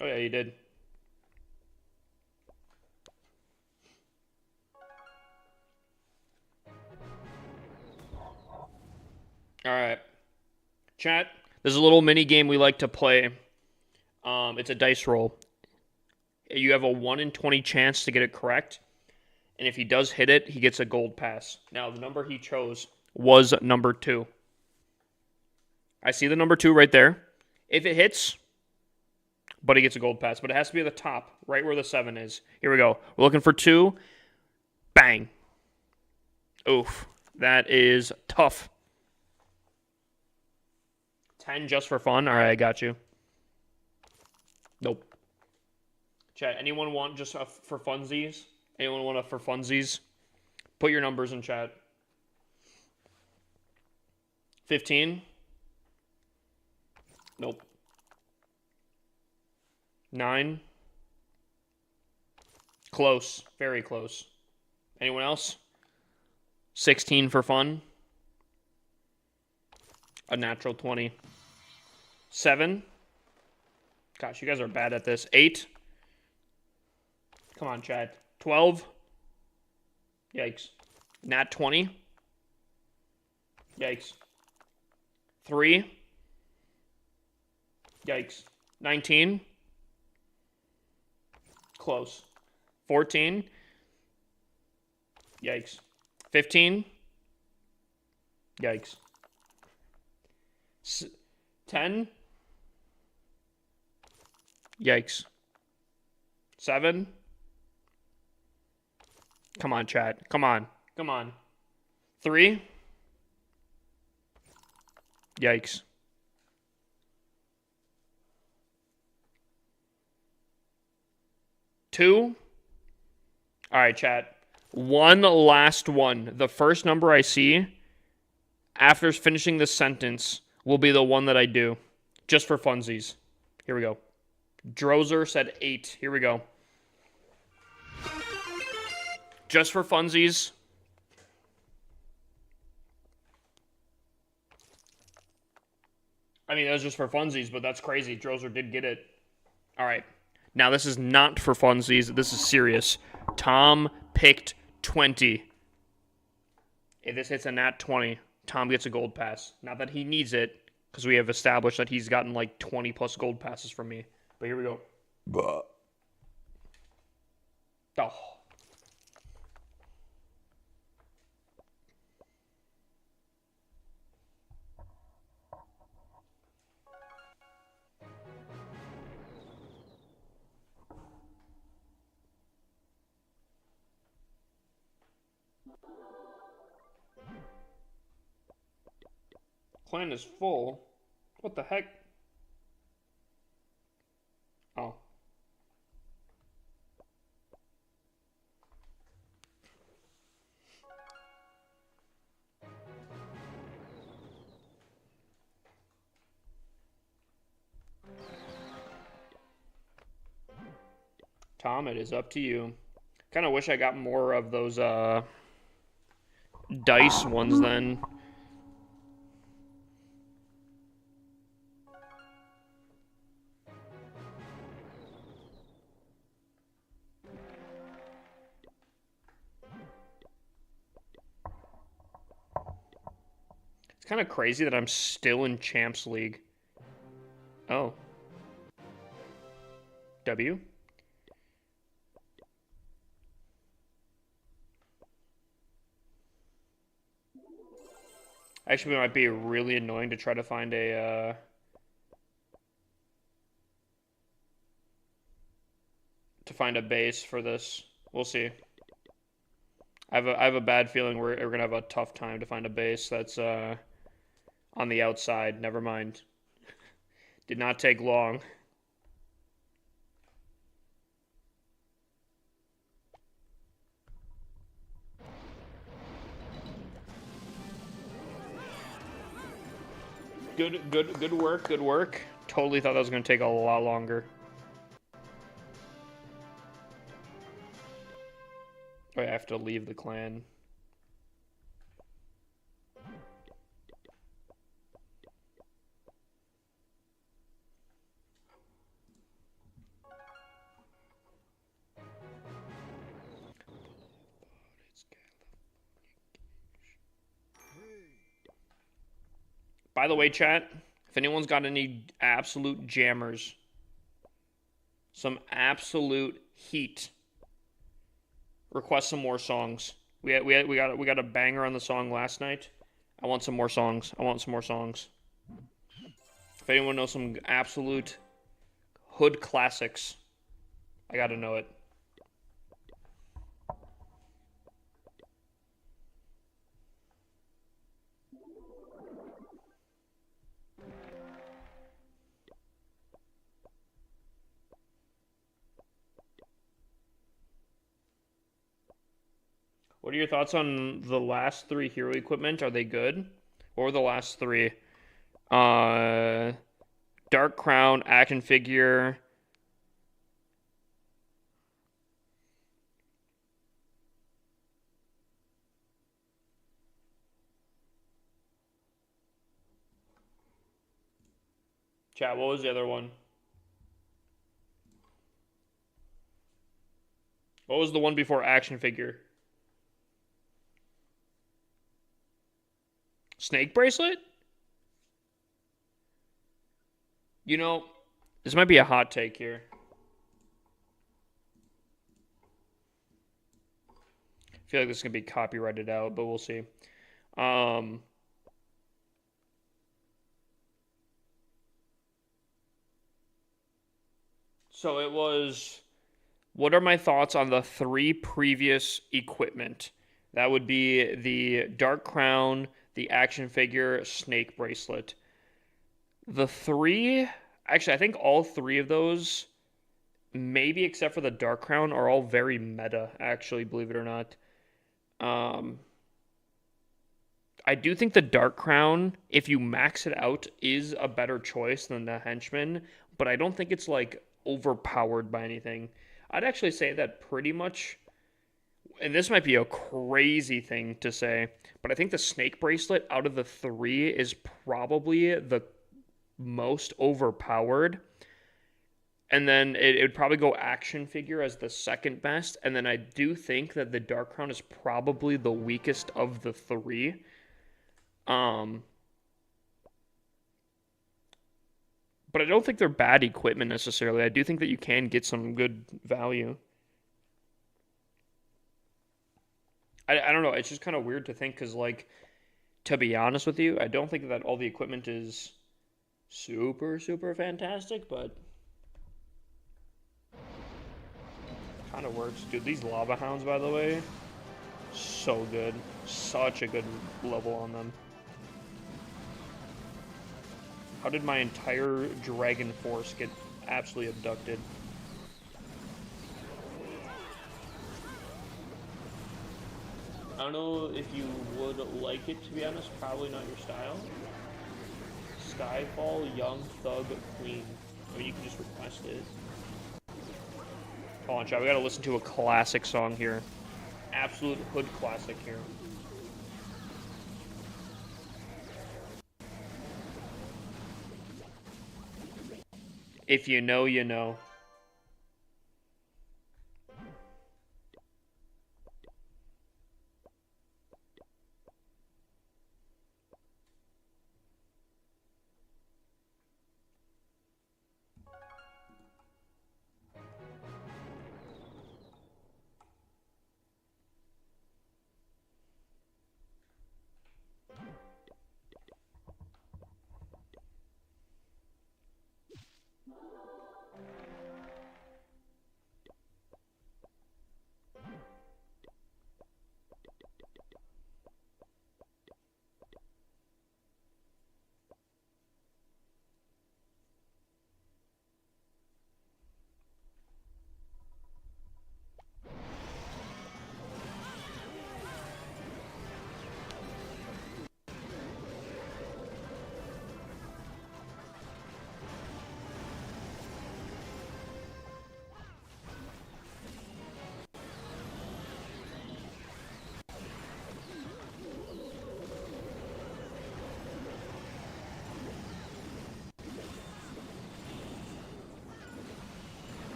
Oh yeah, you did. All right. Chat, there's a little mini game we like to play. It's a dice roll. You have a 1 in 20 chance to get it correct. And if he does hit it, he gets a gold pass. Now, the number he chose was number 2. I see the number 2 right there. If it hits, Buddy gets a gold pass. But it has to be at the top, right where the 7 is. Here we go. We're looking for 2. Bang. Oof. That is tough. 10 just for fun? All right, I got you. Nope. Chat, anyone want just for funsies? Anyone want for funsies? Put your numbers in chat. 15? Nope. 9? Close. Very close. Anyone else? 16 for fun? A natural 20. 7? Gosh, you guys are bad at this. 8? Come on, Chad. 12? Yikes. Nat 20? Yikes. 3? Yikes. 19? Close. 14? Yikes. 15? Yikes. 10? Yikes. 7? Come on, chat. Come on. Come on. 3? Yikes. 2? All right, chat. One last one. The first number I see after finishing this sentence will be the one that I do. Just for funsies. Here we go. Drozer said 8. Here we go. Just for funsies. I mean, that was just for funsies, but that's crazy. Drozer did get it. All right. Now, this is not for funsies. This is serious. Tom picked 20. If this hits a nat 20, Tom gets a gold pass. Not that he needs it, because we have established that he's gotten like 20 plus gold passes from me. But here we go. Oh. Clan is full. What the heck? Oh. Tom, it is up to you. Kind of wish I got more of those dice ones then. It's kind of crazy that I'm still in Champs League. Oh. W? Actually, it might be really annoying to try to find a base for this. We'll see. I have a bad feeling we're gonna have a tough time to find a base that's on the outside. Never mind. Did not take long. Good work, good work. Totally thought that was going to take a lot longer. Oh, I have to leave the clan. By the way, chat, if anyone's got any absolute jammers, some absolute heat, request some more songs. We got a banger on the song last night. I want some more songs. I want some more songs. If anyone knows some absolute hood classics, I gotta know it. What are your thoughts on the last three hero equipment? Are they good? What were the last three? Dark Crown, action figure. Chat, what was the other one? What was the one before action figure? Snake bracelet? You know, this might be a hot take here. I feel like this is going to be copyrighted out, but we'll see. So it was, what are my thoughts on the three previous equipment? That would be the Dark Crown, the action figure, snake bracelet. The three, actually, I think all three of those, maybe except for the Dark Crown, are all very meta, actually, believe it or not. I do think the Dark Crown, if you max it out, is a better choice than the Henchman, but I don't think it's like overpowered by anything. I'd actually say that pretty much, and this might be a crazy thing to say, but I think the Snake Bracelet out of the three is probably the most overpowered. And then it would probably go action figure as the second best. And then I do think that the Dark Crown is probably the weakest of the three. But I don't think they're bad equipment necessarily. I do think that you can get some good value. I don't know. It's just kind of weird to think because, like, to be honest with you, I don't think that all the equipment is super, super fantastic, but kind of works. Dude, these Lava Hounds, by the way, so good. Such a good level on them. How did my entire Dragon Force get absolutely abducted? I don't know if you would like it, to be honest. Probably not your style. Skyfall, Young Thug, Queen. I mean, you can just request it. Hold on, chat. We gotta listen to a classic song here. Absolute hood classic here. If you know, you know.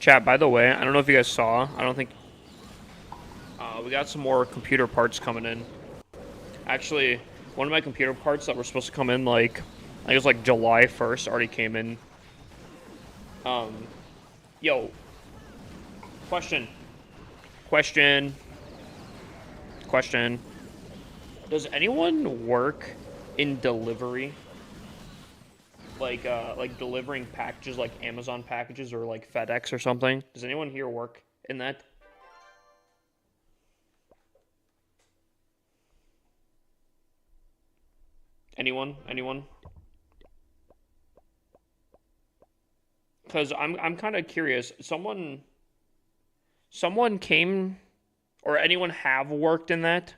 Chat, by the way, I don't know if you guys saw. I don't think we got some more computer parts coming in. Actually, one of my computer parts that were supposed to come in like I think it was like July 1st already came in. Yo, question. Does anyone work in delivery? Like delivering packages like Amazon packages or like FedEx or something? Does anyone here work in that? Anyone? Anyone? Because I'm kind of curious. Someone came or anyone have worked in that?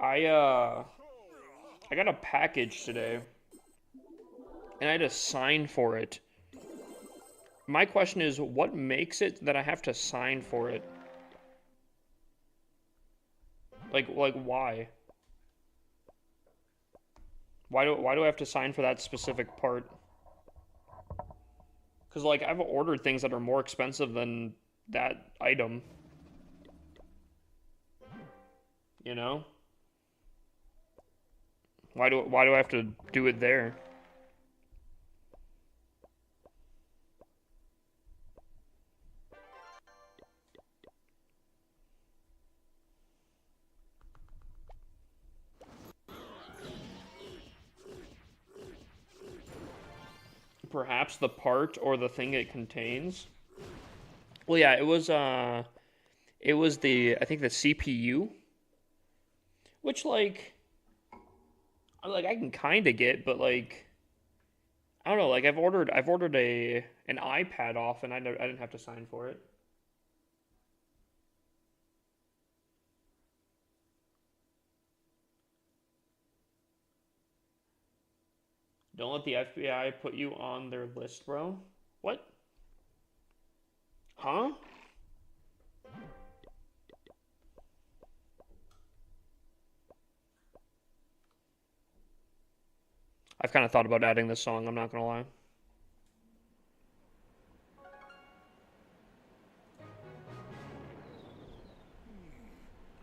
I I got a package today and I had to sign for it. My question is, what makes it that I have to sign for it? Like why? Why do I have to sign for that specific part? Cause like I've ordered things that are more expensive than that item. You know? Why do I have to do it there? Perhaps the part or the thing it contains. Well, yeah, it was the I think the CPU, which like I can kind of get, but like I don't know, like I've ordered a an iPad off and I didn't have to sign for it. Don't let the FBI put you on their list, bro. What? Huh? I've kind of thought about adding this song, I'm not gonna lie.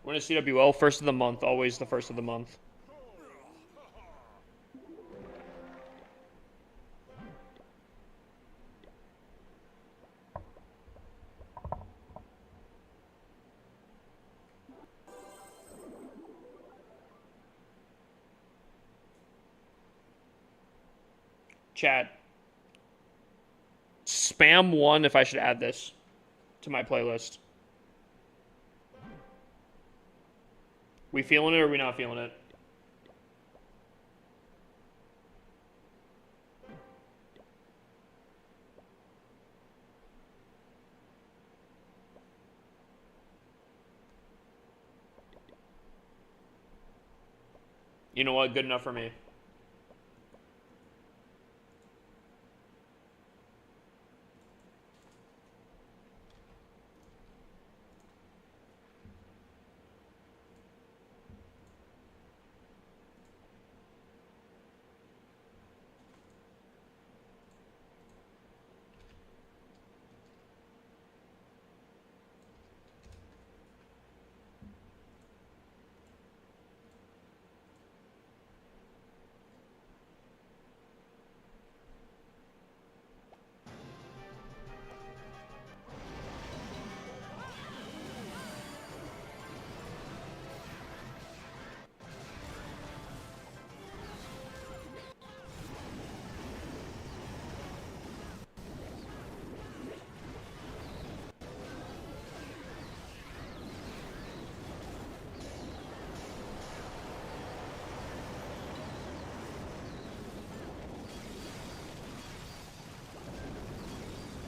We're in a CWL, first of the month, always the first of the month. Chat. Spam one if I should add this to my playlist. We feeling it or we not feeling it? You know what? Good enough for me.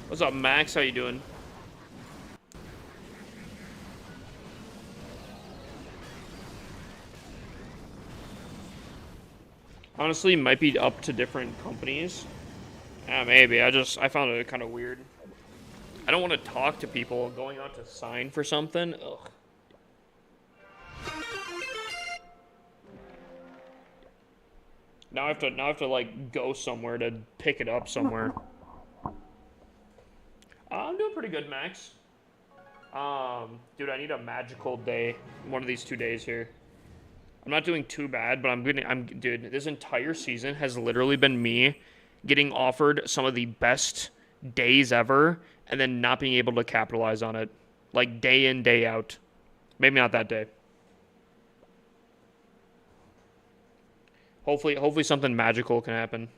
What's up, Max? How you doing? Honestly, might be up to different companies. Yeah, maybe. I found it kind of weird. I don't want to talk to people going out to sign for something. Ugh. Now I have to like go somewhere to pick it up somewhere. I'm doing pretty good, Max. Dude, I need a magical day. One of these 2 days here. I'm not doing too bad, but dude, this entire season has literally been me getting offered some of the best days ever and then not being able to capitalize on it. Like day in, day out. Maybe not that day. Hopefully something magical can happen.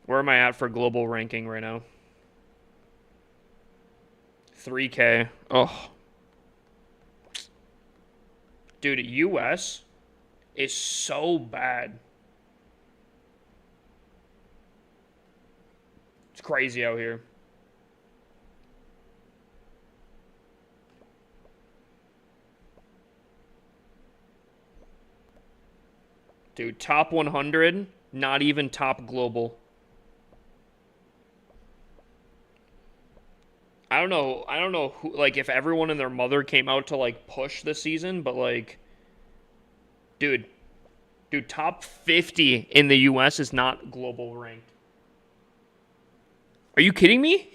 Where am I at for global ranking right now? 3K. Oh. Dude, US is so bad. It's crazy out here. Dude, top 100, not even top global. I don't know who, like, if everyone and their mother came out to like push this season, but like, dude, top 50 in the US is not global ranked. Are you kidding me?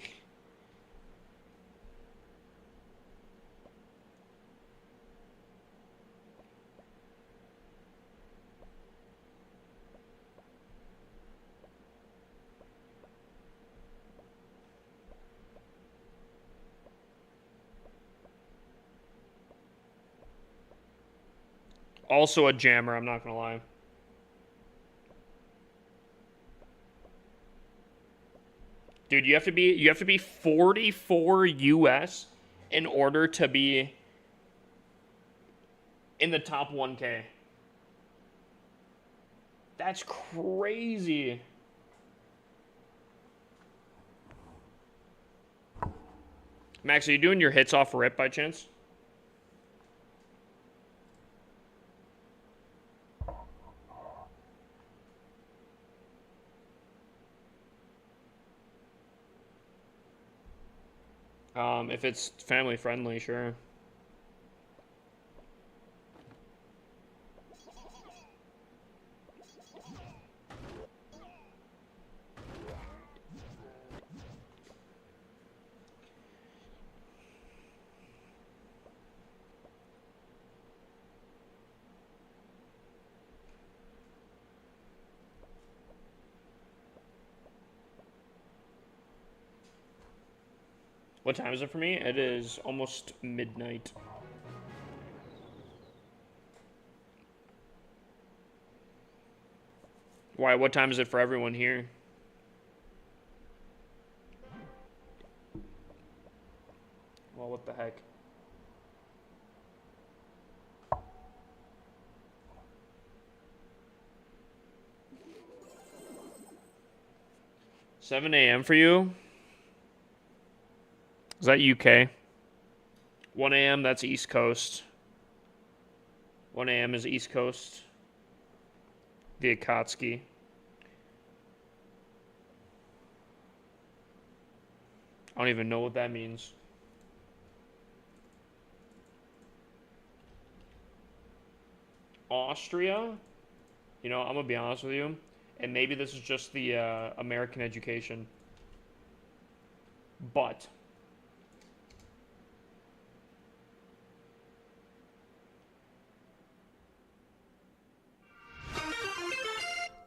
Also a jammer, I'm not gonna lie. Dude, you have to be 44 US in order to be in the top 1K. That's crazy. Max, are you doing your hits off rip by chance? If it's family friendly, sure. What time is it for me? It is almost midnight. Why? What time is it for everyone here? Well, what the heck? Seven a.m. for you? Is that UK? 1 a.m. That's East Coast. 1 a.m. is East Coast. The Akatsuki. I don't even know what that means. Austria? You know, I'm gonna be honest with you, and maybe this is just the American education, but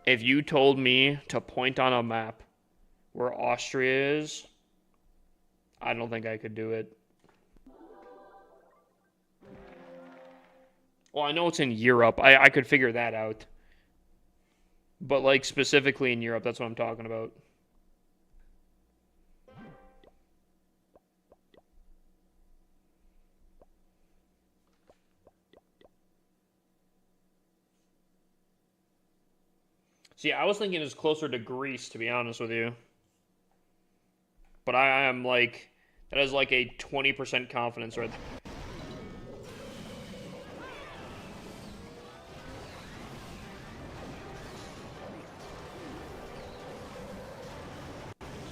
if you told me to point on a map where Austria is, I don't think I could do it. Well, I know it's in Europe. I could figure that out. But, like, specifically in Europe, that's what I'm talking about. See, I was thinking it's closer to Greece, to be honest with you. But I am, like, that is like a 20% confidence right there.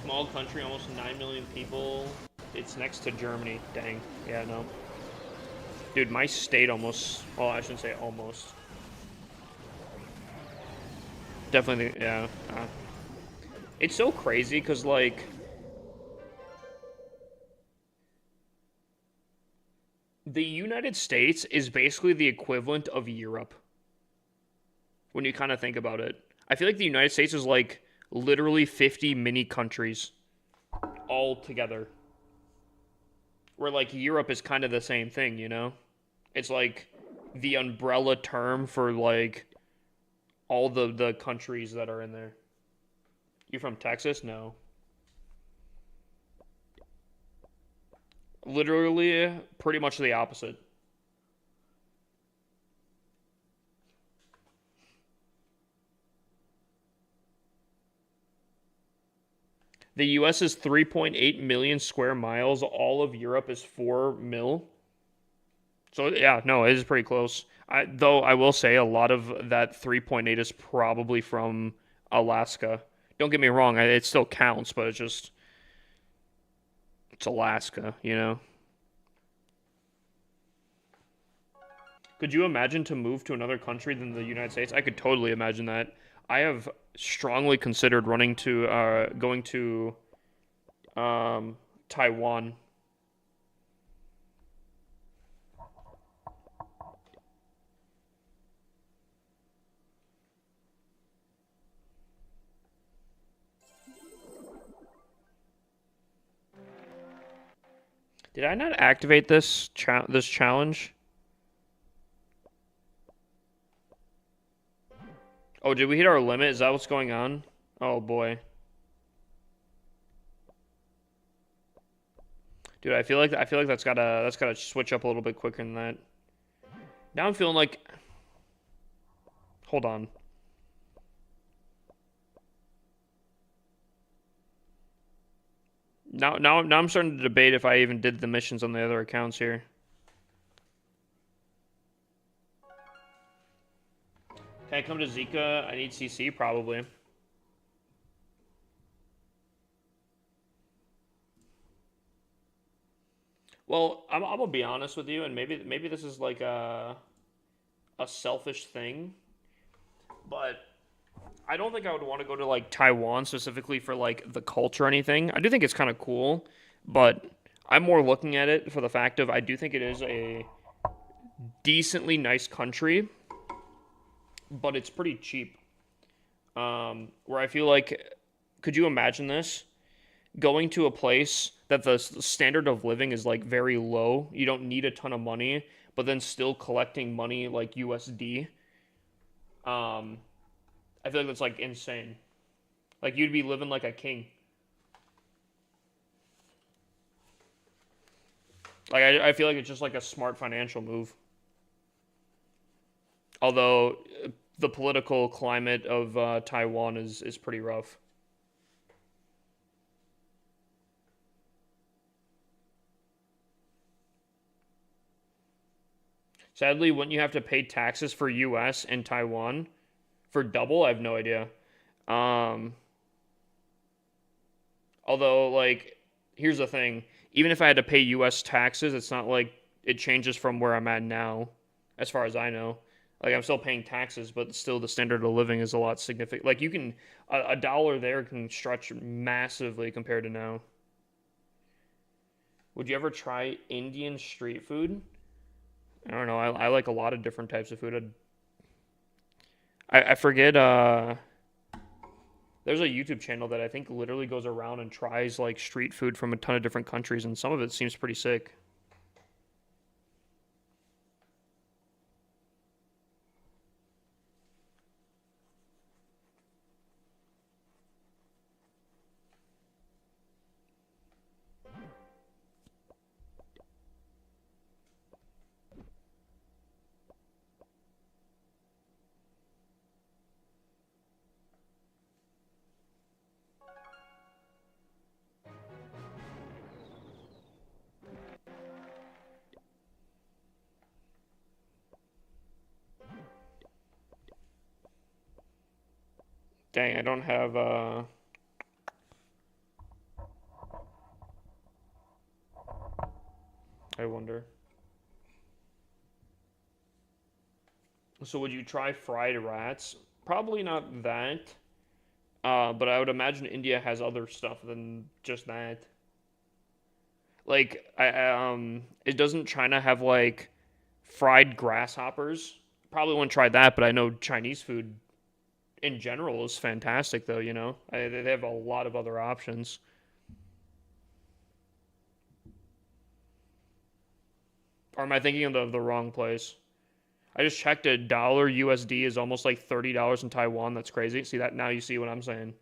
Small country, almost 9 million people. It's next to Germany. Dang. Yeah, no. Dude, my state almost... Well, I shouldn't say almost. Definitely, yeah. It's so crazy, because, like... The United States is basically the equivalent of Europe. When you kind of think about it. I feel like the United States is, like, literally 50 mini countries all together. Where, like, Europe is kind of the same thing, you know? It's, like, the umbrella term for, like, all the countries that are in there. You from Texas? No. Literally, pretty much the opposite. The US is 3.8 million square miles. All of Europe is 4 mil. So, yeah, no, it is pretty close. Though I will say a lot of that 3.8 is probably from Alaska. Don't get me wrong, it still counts, but it's Alaska, you know? Could you imagine to move to another country than the United States? I could totally imagine that. I have strongly considered going to Taiwan. Did I not activate this challenge? Oh, did we hit our limit? Is that what's going on? Oh boy. Dude, I feel like that's gotta switch up a little bit quicker than that. Now I'm feeling like hold on. Now I'm starting to debate if I even did the missions on the other accounts here. Can I come to Zika? I need CC probably. Well, I'm gonna be honest with you, and maybe this is like a selfish thing, but I don't think I would want to go to like Taiwan specifically for like the culture or anything. I do think it's kind of cool, but I'm more looking at it for the fact of I do think it is a decently nice country, but it's pretty cheap. Where I feel like, could you imagine this? Going to a place that the standard of living is like very low. You don't need a ton of money, but then still collecting money like USD. Um, I feel like that's like insane. Like you'd be living like a king. Like I feel like it's just like a smart financial move. Although the political climate of Taiwan is pretty rough. Sadly, wouldn't you have to pay taxes for U.S. and Taiwan for double? I have no idea. Um, Although, like, here's the thing: even if I had to pay U.S. taxes, it's not like it changes from where I'm at now, as far as I know. Like, I'm still paying taxes, but still the standard of living is a lot significant. Like, you can a dollar there can stretch massively compared to now. Would you ever try Indian street food? I don't know. I like a lot of different types of food. I forget. There's a YouTube channel that I think literally goes around and tries like street food from a ton of different countries, and some of it seems pretty sick. Dang, I don't have. I wonder. So would you try fried rats? Probably not that. But I would imagine India has other stuff than just that. Like, it doesn't China have like fried grasshoppers? Probably wouldn't try that, but I know Chinese food in general is fantastic, though. They have a lot of other options. Or am I thinking of the wrong place? I just checked a dollar USD is almost like $30 in Taiwan. That's crazy. See that now? You see what I'm saying,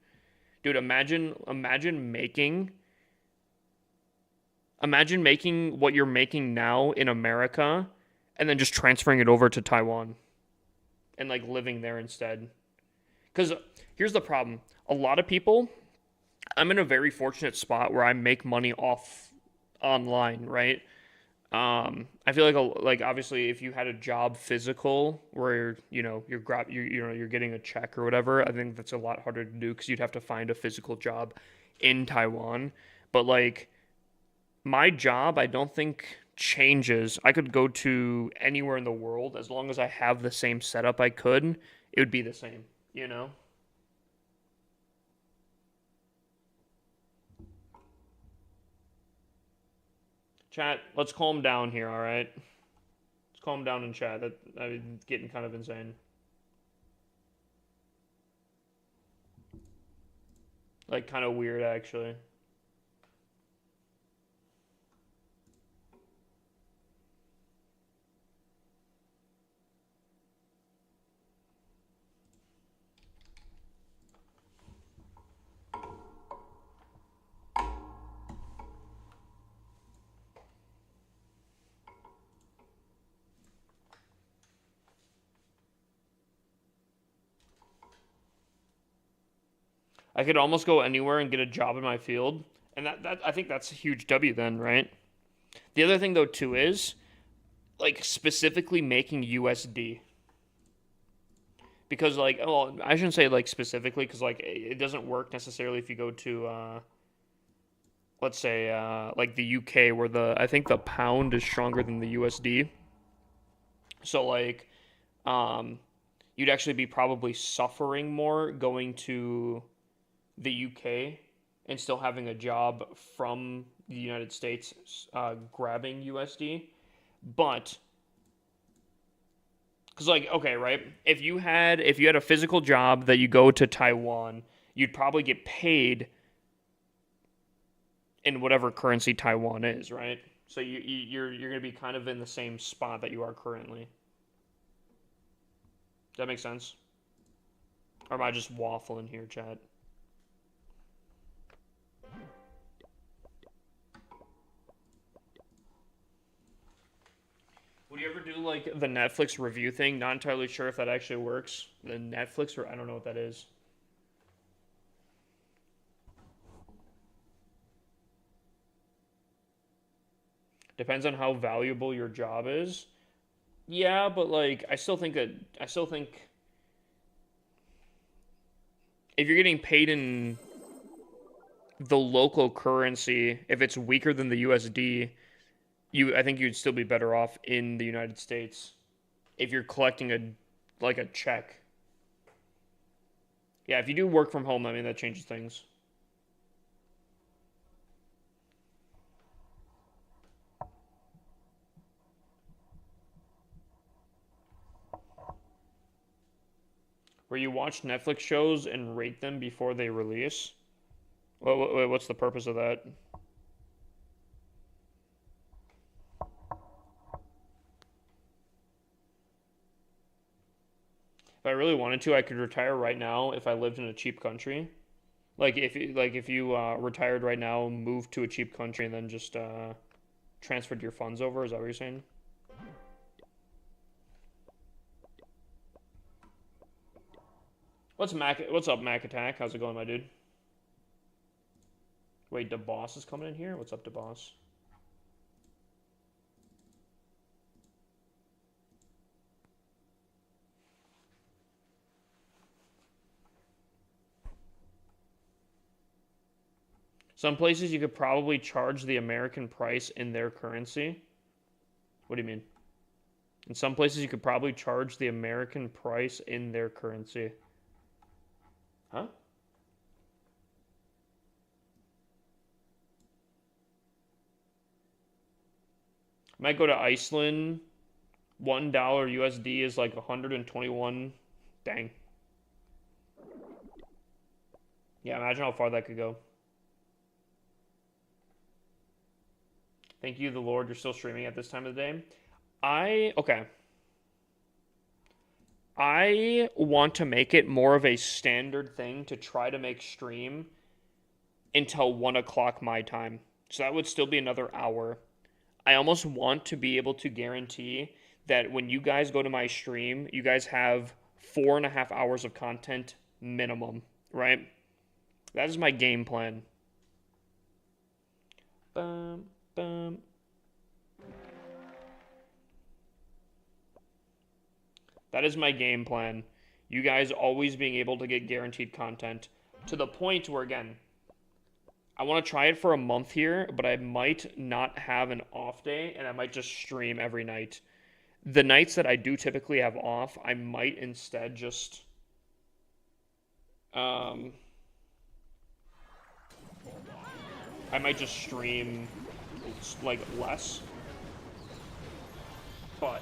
dude? Imagine making what you're making now in America, and then just transferring it over to Taiwan and like living there instead. Because here's the problem: a lot of people. I'm in a very fortunate spot where I make money off online, right? I feel like obviously if you had a job physical where you're getting a check or whatever, I think that's a lot harder to do because you'd have to find a physical job in Taiwan. But like my job, I don't think changes. I could go to anywhere in the world as long as I have the same setup I could, it would be the same, you know? Chat, let's calm down here, all right? Let's calm down in chat. That's getting kind of insane. Like kind of weird actually. I could almost go anywhere and get a job in my field. And that I think that's a huge W then, right? The other thing though too is like specifically making USD. Because like, oh, I shouldn't say like specifically because like it doesn't work necessarily if you go to let's say like the UK where the I think the pound is stronger than the USD. So like um you'd actually be probably suffering more going to the UK and still having a job from the United States grabbing USD. But because like okay, right? If you had a physical job that you go to Taiwan, you'd probably get paid in whatever currency Taiwan is, right? So you're gonna be kind of in the same spot that you are currently. Does that make sense? Or am I just waffling here, Chad? Would you ever do like the Netflix review thing? Not entirely sure if that actually works. The Netflix, or I don't know what that is. Depends on how valuable your job is. Yeah, but like I still think if you're getting paid in the local currency, if it's weaker than the USD, I think you'd still be better off in the United States if you're collecting a check. Yeah, if you do work from home, I mean that changes things. Where you watch Netflix shows and rate them before they release. What's the purpose of that? If I really wanted to, I could retire right now if I lived in a cheap country. Like if you retired right now, moved to a cheap country, and then just transferred your funds over. Is that what you're saying? What's up, Mac Attack? How's it going, my dude? Wait, DeBoss is coming in here. What's up, DeBoss? Some places you could probably charge the American price in their currency. What do you mean? In some places, you could probably charge the American price in their currency. Huh? Might go to Iceland. $1 USD is like 121. Dang. Yeah, imagine how far that could go. Thank you, the Lord. You're still streaming at this time of the day. Okay. I want to make it more of a standard thing to try to make stream until 1 o'clock my time. So that would still be another hour. I almost want to be able to guarantee that when you guys go to my stream, you guys have 4.5 hours of content minimum, right? That is my game plan. Bum, bum. That is my game plan. You guys always being able to get guaranteed content to the point where, again, I want to try it for a month here, but I might not have an off day and I might just stream every night. The nights that I do typically have off, I might instead just I might just stream like less. But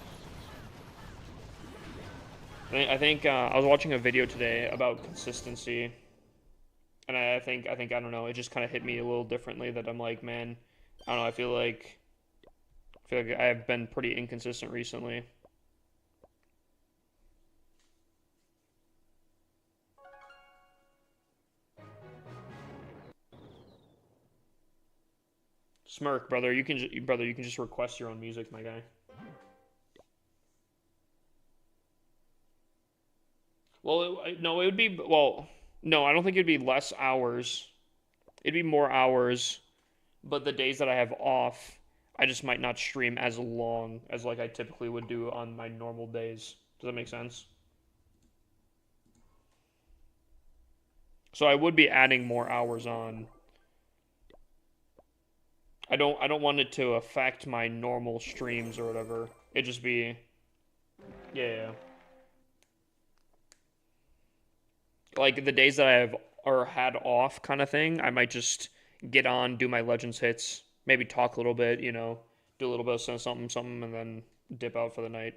I think I was watching a video today about consistency, and I think I don't know, it just kind of hit me a little differently that I'm like, man, I don't know, I feel like I have been pretty inconsistent recently. Smirk, brother, you can just request your own music, my guy. Well, no, it would be no, I don't think it'd be less hours. It'd be more hours, but the days that I have off, I just might not stream as long as like I typically would do on my normal days. Does that make sense? So I would be adding more hours on. I don't want it to affect my normal streams or whatever. It just be yeah. Like the days that I have or had off kind of thing, I might just get on, do my Legends hits, maybe talk a little bit, do a little bit of something, and then dip out for the night.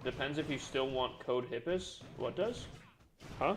Depends if you still want code Hippus. What does? Huh?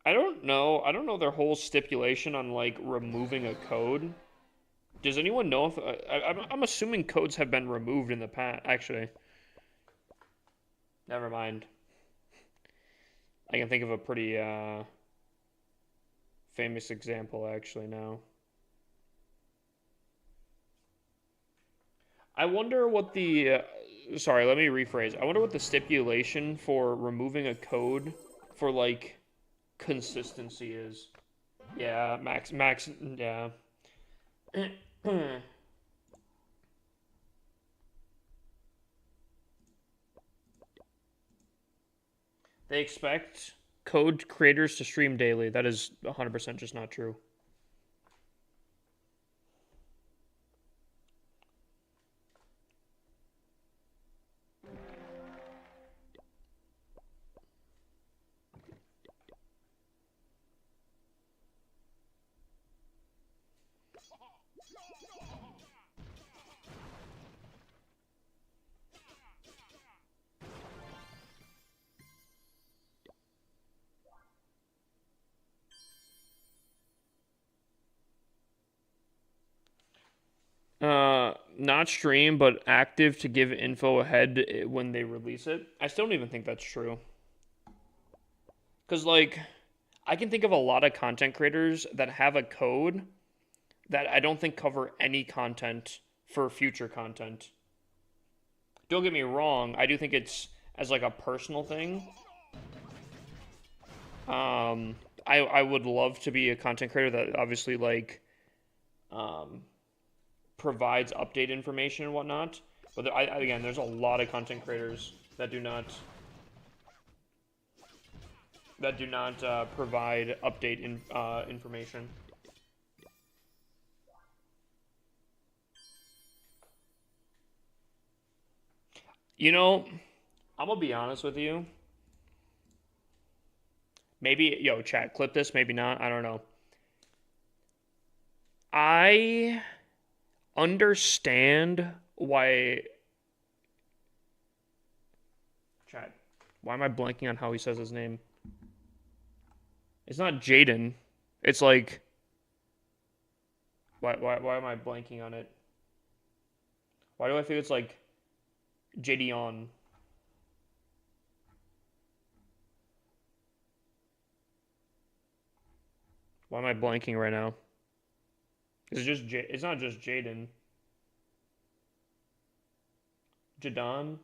I don't know. I don't know their whole stipulation on like removing a code. Does anyone know if I'm assuming codes have been removed in the past? Actually, never mind. I can think of a pretty famous example actually now. I wonder what the sorry, let me rephrase. I wonder what the stipulation for removing a code for like consistency is. Yeah, max, yeah. They expect code creators to stream daily. That is 100% just not true. Not stream, but active to give info ahead when they release it. I still don't even think that's true. Because, like, I can think of a lot of content creators that have a code that I don't think cover any content for future content. Don't get me wrong, I do think it's as like a personal thing. I would love to be a content creator that obviously like provides update information and whatnot. But again, there's a lot of content creators that do not provide update information. You know, I'm gonna be honest with you. Maybe, yo, chat, clip this, maybe not. I don't know. I understand why. Chat, why am I blanking on how he says his name? It's not Jaden. It's like. Why am I blanking on it? Why do I think it's like Jadion? Why am I blanking right now? It's not just Jaden. Jadon?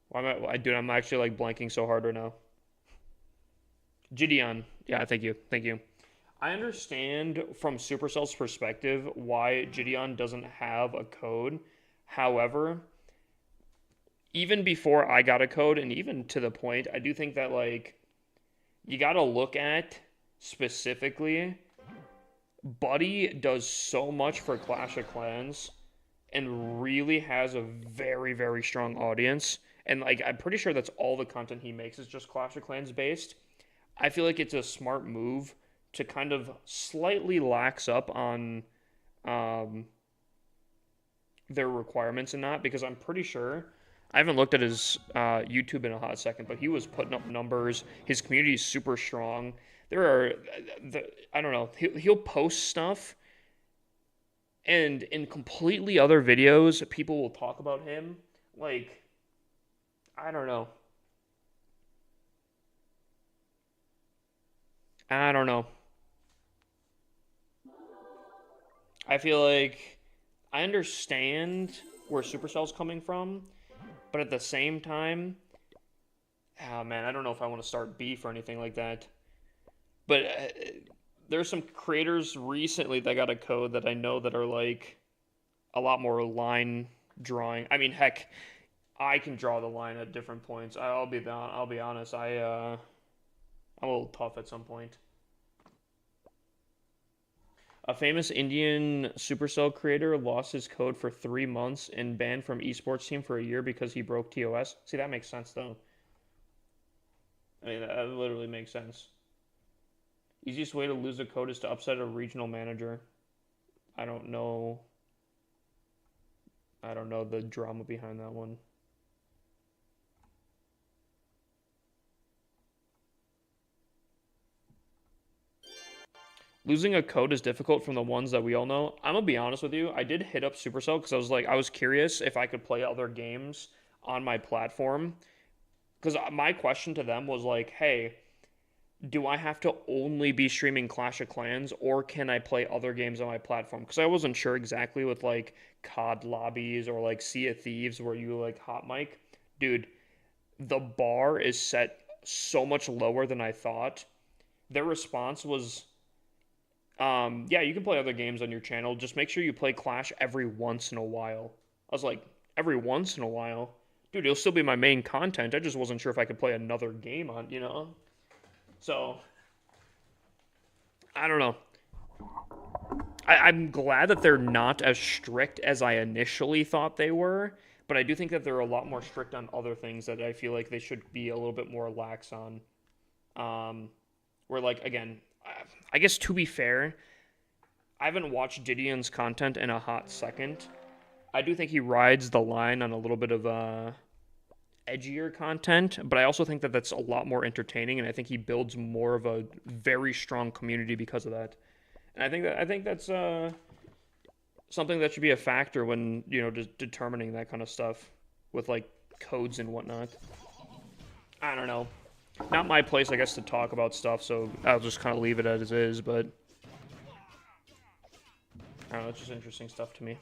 Why am I dude, I'm actually like blanking so hard right now. Gideon. Yeah, thank you. Thank you. I understand from Supercell's perspective why Gideon doesn't have a code. However, even before I got a code, and even to the point, I do think that like you gotta look at specifically Buddy does so much for Clash of Clans and really has a very, very strong audience. And like I'm pretty sure that's all the content he makes is just Clash of Clans based. I feel like it's a smart move to kind of slightly lax up on their requirements in that, because I'm pretty sure I haven't looked at his YouTube in a hot second, but he was putting up numbers. His community is super strong. There are, I don't know, he'll post stuff, and in completely other videos, people will talk about him. Like, I don't know. I don't know. I feel like I understand where Supercell's coming from, but at the same time, oh man, I don't know if I want to start beef or anything like that. But there's some creators recently that got a code that I know that are like a lot more line drawing. I mean, heck, I can draw the line at different points. I'll be honest. I'm a little tough at some point. A famous Indian Supercell creator lost his code for 3 months and banned from esports team for a year because he broke TOS. See, that makes sense though. I mean, that literally makes sense. Easiest way to lose a code is to upset a regional manager. I don't know. I don't know the drama behind that one. Losing a code is difficult from the ones that we all know. I'm gonna be honest with you. I did hit up Supercell because I was curious if I could play other games on my platform. Because my question to them was like, hey, do I have to only be streaming Clash of Clans, or can I play other games on my platform? Because I wasn't sure exactly with like COD lobbies or like Sea of Thieves where you like hot mic. Dude, the bar is set so much lower than I thought. Their response was, yeah, you can play other games on your channel. Just make sure you play Clash every once in a while. I was like, every once in a while? Dude, it'll still be my main content. I just wasn't sure if I could play another game on, you know? So, I don't know. I'm glad that they're not as strict as I initially thought they were, but I do think that they're a lot more strict on other things that I feel like they should be a little bit more lax on. Where, like, again, I guess to be fair, I haven't watched Gideon's content in a hot second. I do think he rides the line on a little bit of edgier content, but I also think that that's a lot more entertaining, and I think he builds more of a very strong community because of that. And I think that's something that should be a factor when, you know, determining that kind of stuff with like codes and whatnot. I don't know. Not my place, I guess, to talk about stuff, so I'll just kind of leave it as is, but I don't know, it's just interesting stuff to me.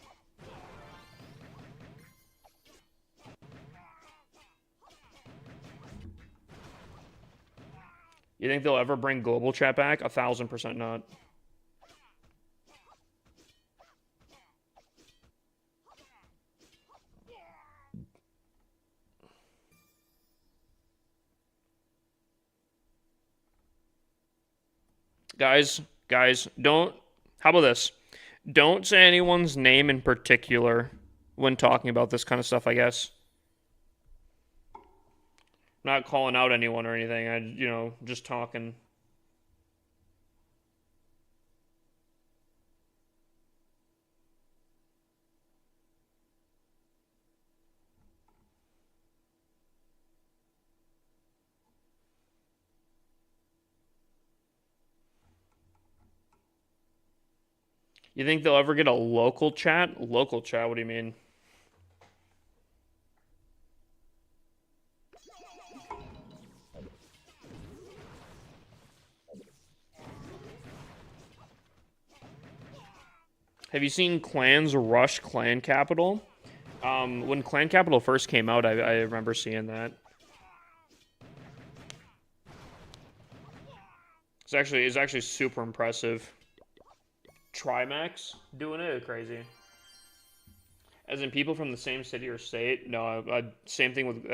You think they'll ever bring global chat back? 1,000% not. Guys, don't. How about this? Don't say anyone's name in particular when talking about this kind of stuff, I guess. Not calling out anyone or anything. Just talking. You think they'll ever get a local chat? Local chat, what do you mean? Have you seen clans rush clan capital? When clan capital first came out, I remember seeing that. It's actually super impressive. Trimax doing it crazy. As in people from the same city or state. No, same thing with.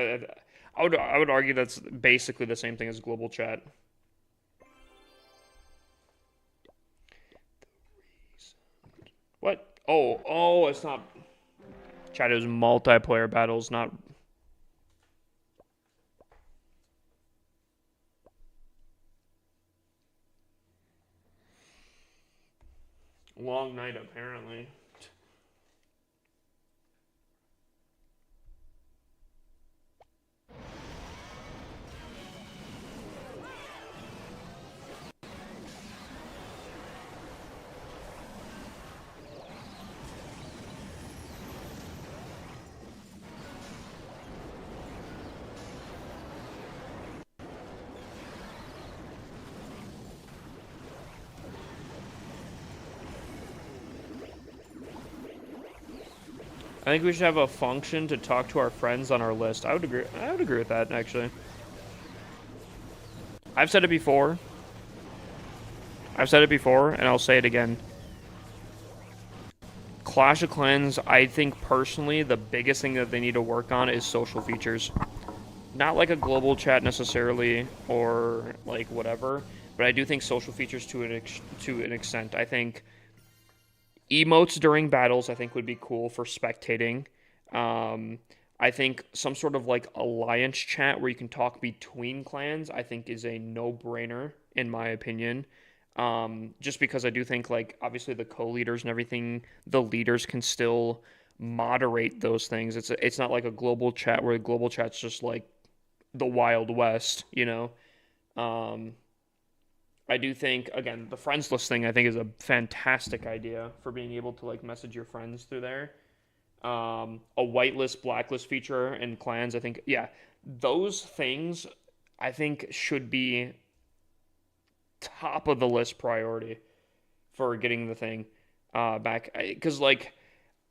I would argue that's basically the same thing as global chat. What? Oh, it's not. Chat is multiplayer battles, not. Long night, apparently. I think we should have a function to talk to our friends on our list. I would agree. I would agree with that, actually. I've said it before. And I'll say it again. Clash of Clans, I think personally, the biggest thing that they need to work on is social features. Not like a global chat necessarily, or like whatever, but I do think social features to an extent. I think emotes during battles, I think, would be cool for spectating. I think some sort of like alliance chat where you can talk between clans, I think is a no-brainer in my opinion. Just because I do think like obviously the co-leaders and everything, the leaders can still moderate those things. It's not like a global chat where the global chat's just like the Wild West, you know. Um, I do think again the friends list thing I think is a fantastic idea for being able to like message your friends through there. A whitelist, blacklist feature in clans, I think, yeah, those things I think should be top of the list priority for getting the thing back. Because, like,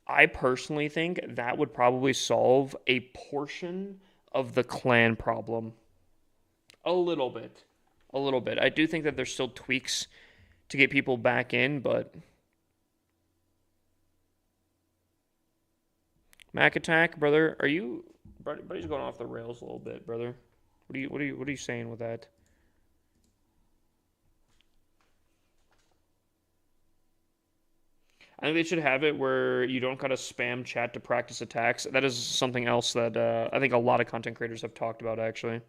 I personally think that would probably solve a portion of the clan problem. A little bit. A little bit. I do think that there's still tweaks to get people back in, but Mac Attack, brother, are you buddy's going off the rails a little bit, brother? What are you saying with that? I think they should have it where you don't gotta spam chat to practice attacks. That is something else that I think a lot of content creators have talked about actually.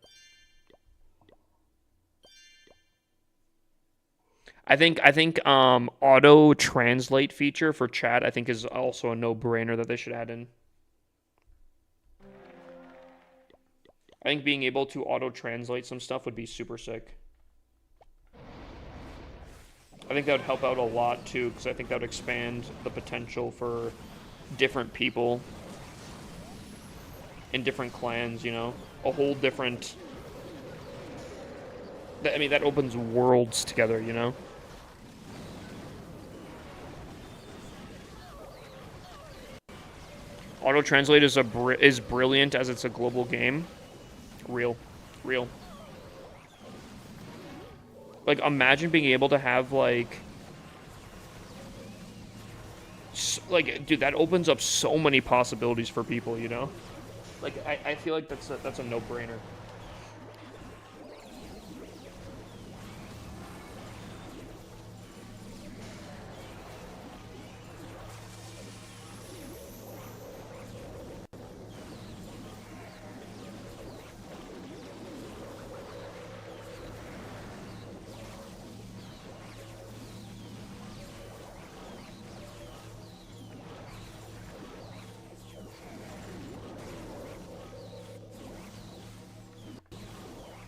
I think auto translate feature for chat I think is also a no-brainer that they should add in. I think being able to auto translate some stuff would be super sick. I think that would help out a lot too, because I think that would expand the potential for different people in different clans, you know? A whole different... I mean, that opens worlds together, you know? Auto-translate is brilliant as it's a global game. Real. Real. Like, imagine being able to have, like, dude, that opens up so many possibilities for people, you know? Like, I feel like that's a no-brainer.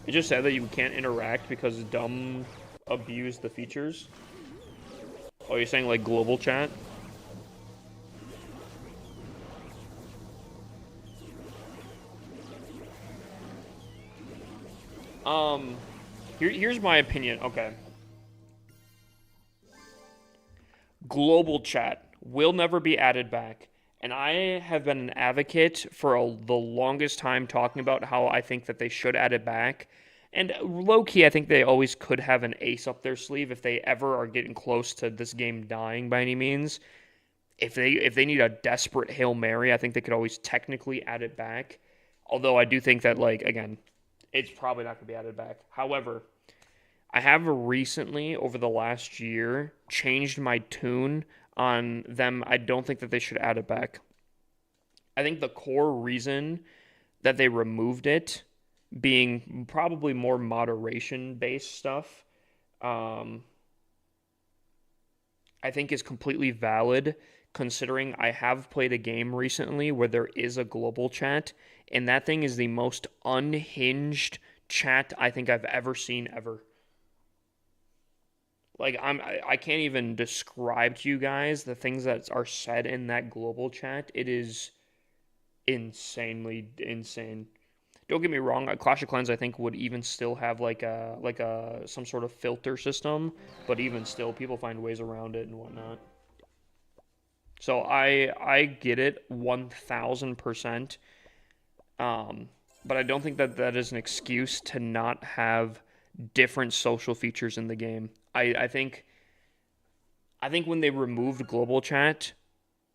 It just said that you can't interact because dumb abused the features. Oh, you're saying like global chat? Um, here's my opinion. Okay. Global chat will never be added back. And I have been an advocate for the longest time talking about how I think that they should add it back. And low key, I think they always could have an ace up their sleeve if they ever are getting close to this game dying by any means. If they need a desperate Hail Mary, I think they could always technically add it back. Although I do think that, like, again, it's probably not going to be added back. However, I have recently, over the last year, changed my tune on them. I don't think that they should add it back. I think the core reason that they removed it, being probably more moderation based stuff, um, I think is completely valid considering I have played a game recently where there is a global chat, and that thing is the most unhinged chat I think I've ever seen ever. Like I can't even describe to you guys the things that are said in that global chat. It is insanely insane. Don't get me wrong, Clash of Clans I think would even still have like a some sort of filter system, but even still people find ways around it and whatnot. So I get it 1000%. Um, but I don't think that that is an excuse to not have different social features in the game. I think when they removed global chat,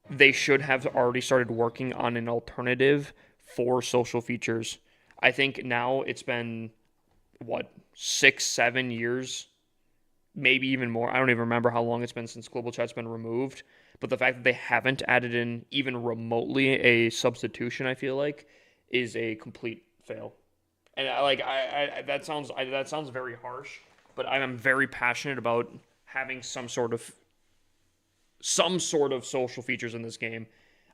they should have already started working on an alternative for social features. I think now it's been what 6, 7 years, maybe even more. I don't even remember how long it's been since global chat's been removed. But the fact that they haven't added in even remotely a substitution, I feel like, is a complete fail. And that sounds very harsh, but I am very passionate about having some sort of social features in this game.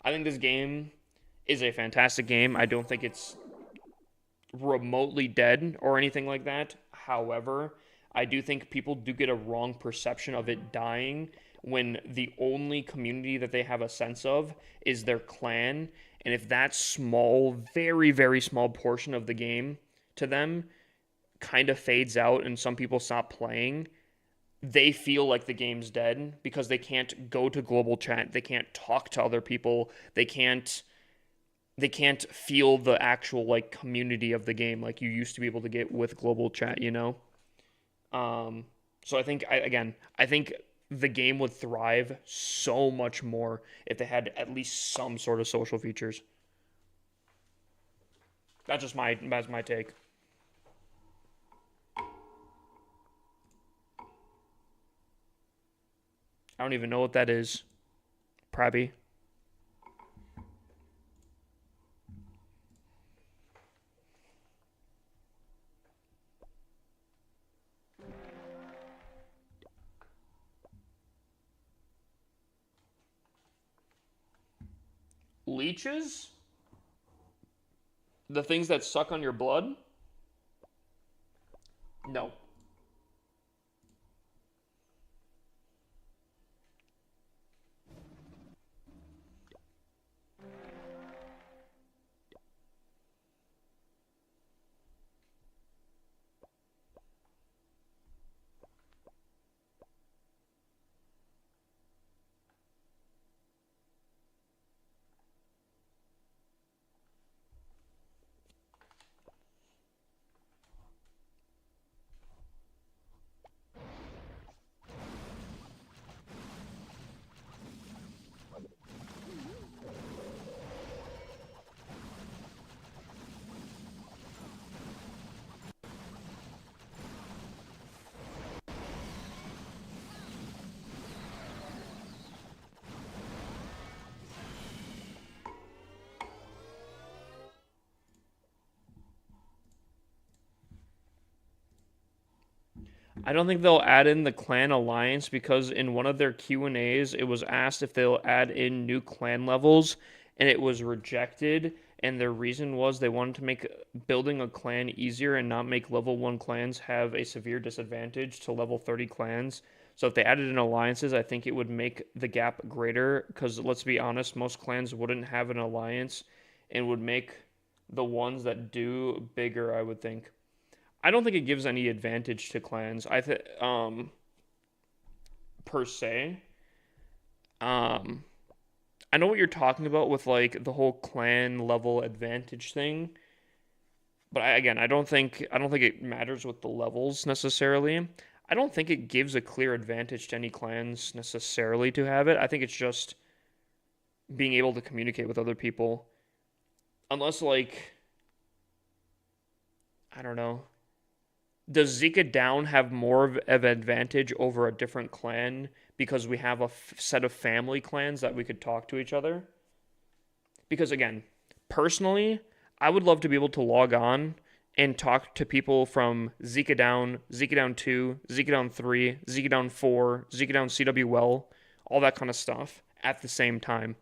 I think this game is a fantastic game. I don't think it's remotely dead or anything like that. However, I do think people do get a wrong perception of it dying when the only community that they have a sense of is their clan. And if that small, very, very small portion of the game to them kind of fades out and some people stop playing, they feel like the game's dead because they can't go to global chat, they can't talk to other people, they can't feel the actual like community of the game like you used to be able to get with global chat, you know? So I think the game would thrive so much more if they had at least some sort of social features. That's my take. I don't even know what that is. Prabby. Leeches? The things that suck on your blood? No. I don't think they'll add in the clan alliance because in one of their Q&As, it was asked if they'll add in new clan levels, and it was rejected. And their reason was they wanted to make building a clan easier and not make level 1 clans have a severe disadvantage to level 30 clans. So if they added in alliances, I think it would make the gap greater because let's be honest, most clans wouldn't have an alliance and would make the ones that do bigger, I would think. I don't think it gives any advantage to clans. Per se. Um I know what you're talking about with like the whole clan level advantage thing, but again, I don't think it matters with the levels necessarily. I don't think it gives a clear advantage to any clans necessarily to have it. I think it's just being able to communicate with other people. Unless like I don't know. Does Zika Down have more of an advantage over a different clan because we have a set of family clans that we could talk to each other? Because again, personally, I would love to be able to log on and talk to people from Zika Down 2, Zika Down 3, Zika Down 4, Zika Down CWL, all that kind of stuff at the same time.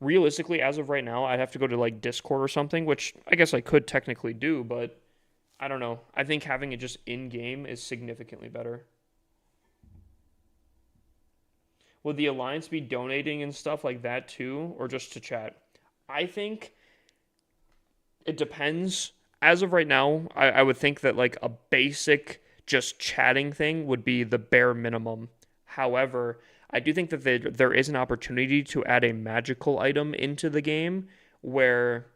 Realistically, as of right now, I'd have to go to like Discord or something, which I guess I could technically do, but I don't know. I think having it just in game is significantly better. Would the Alliance be donating and stuff like that too, or just to chat? I think it depends. As of right now, I would think that like a basic just chatting thing would be the bare minimum. However, I do think that there is an opportunity to add a magical item into the game where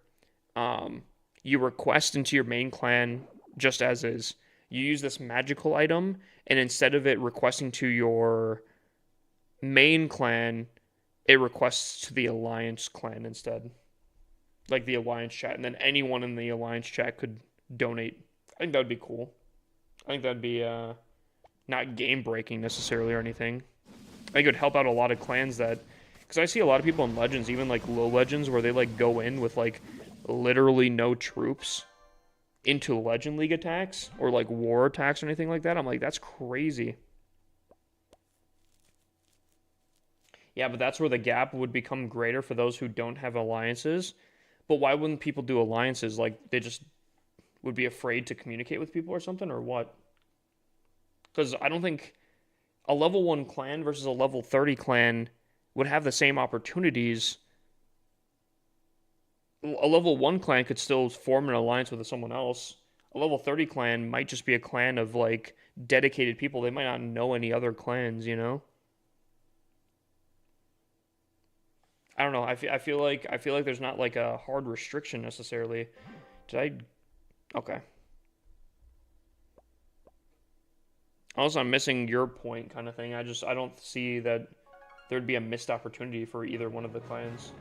um, you request into your main clan just as is. You use this magical item, and instead of it requesting to your main clan, it requests to the alliance clan instead, like the alliance chat, and then anyone in the alliance chat could donate. I think that would be cool. I think that'd be not game breaking necessarily or anything. I think it would help out a lot of clans that, because I see a lot of people in Legends, even like low Legends, where they like go in with like literally no troops into Legend League attacks or like war attacks or anything like that. I'm like, that's crazy. Yeah, but that's where the gap would become greater for those who don't have alliances. But why wouldn't people do alliances? Like they just would be afraid to communicate with people or something, or what? Because I don't think a level 1 clan versus a level 30 clan would have the same opportunities. A level 1 clan could still form an alliance with someone else. A level 30 clan might just be a clan of like dedicated people. They might not know any other clans, you know? I don't know. I feel like there's not like a hard restriction necessarily. Did I? Okay. Also, I'm missing your point kind of thing. I don't see that there'd be a missed opportunity for either one of the clans.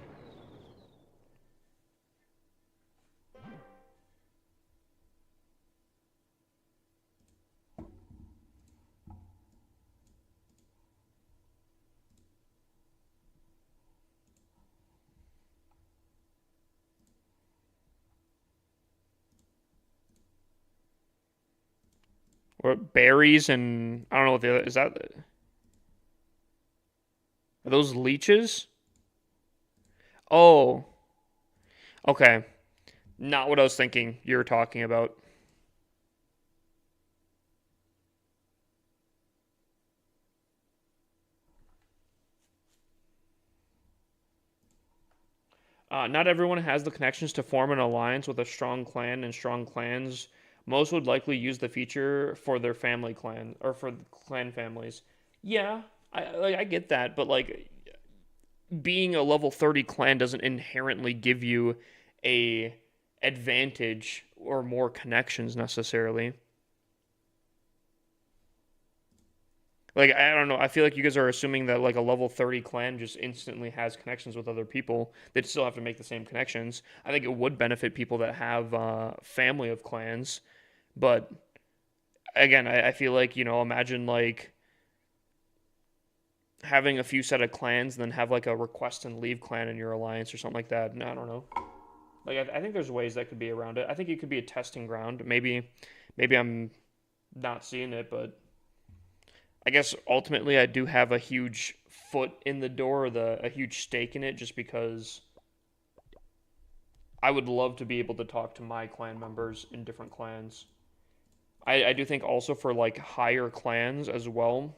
Or berries and I don't know what the other is that are those leeches? Oh, okay. Not what I was thinking you were talking about. Not everyone has the connections to form an alliance with a strong clan and strong clans. Most would likely use the feature for their family clan or for clan families. Yeah, I get that, but like being a level 30 clan doesn't inherently give you a advantage or more connections necessarily. Like I don't know, I feel like you guys are assuming that like a level 30 clan just instantly has connections with other people. They'd still have to make the same connections. I think it would benefit people that have family of clans, but again, I feel like, imagine like having a few set of clans and then have like a request and leave clan in your alliance or something like that. No, I don't know. Like I think there's ways that could be around it. I think it could be a testing ground. Maybe I'm not seeing it, but I guess ultimately I do have a huge foot in the door, a huge stake in it, just because I would love to be able to talk to my clan members in different clans. I do think also for like higher clans as well,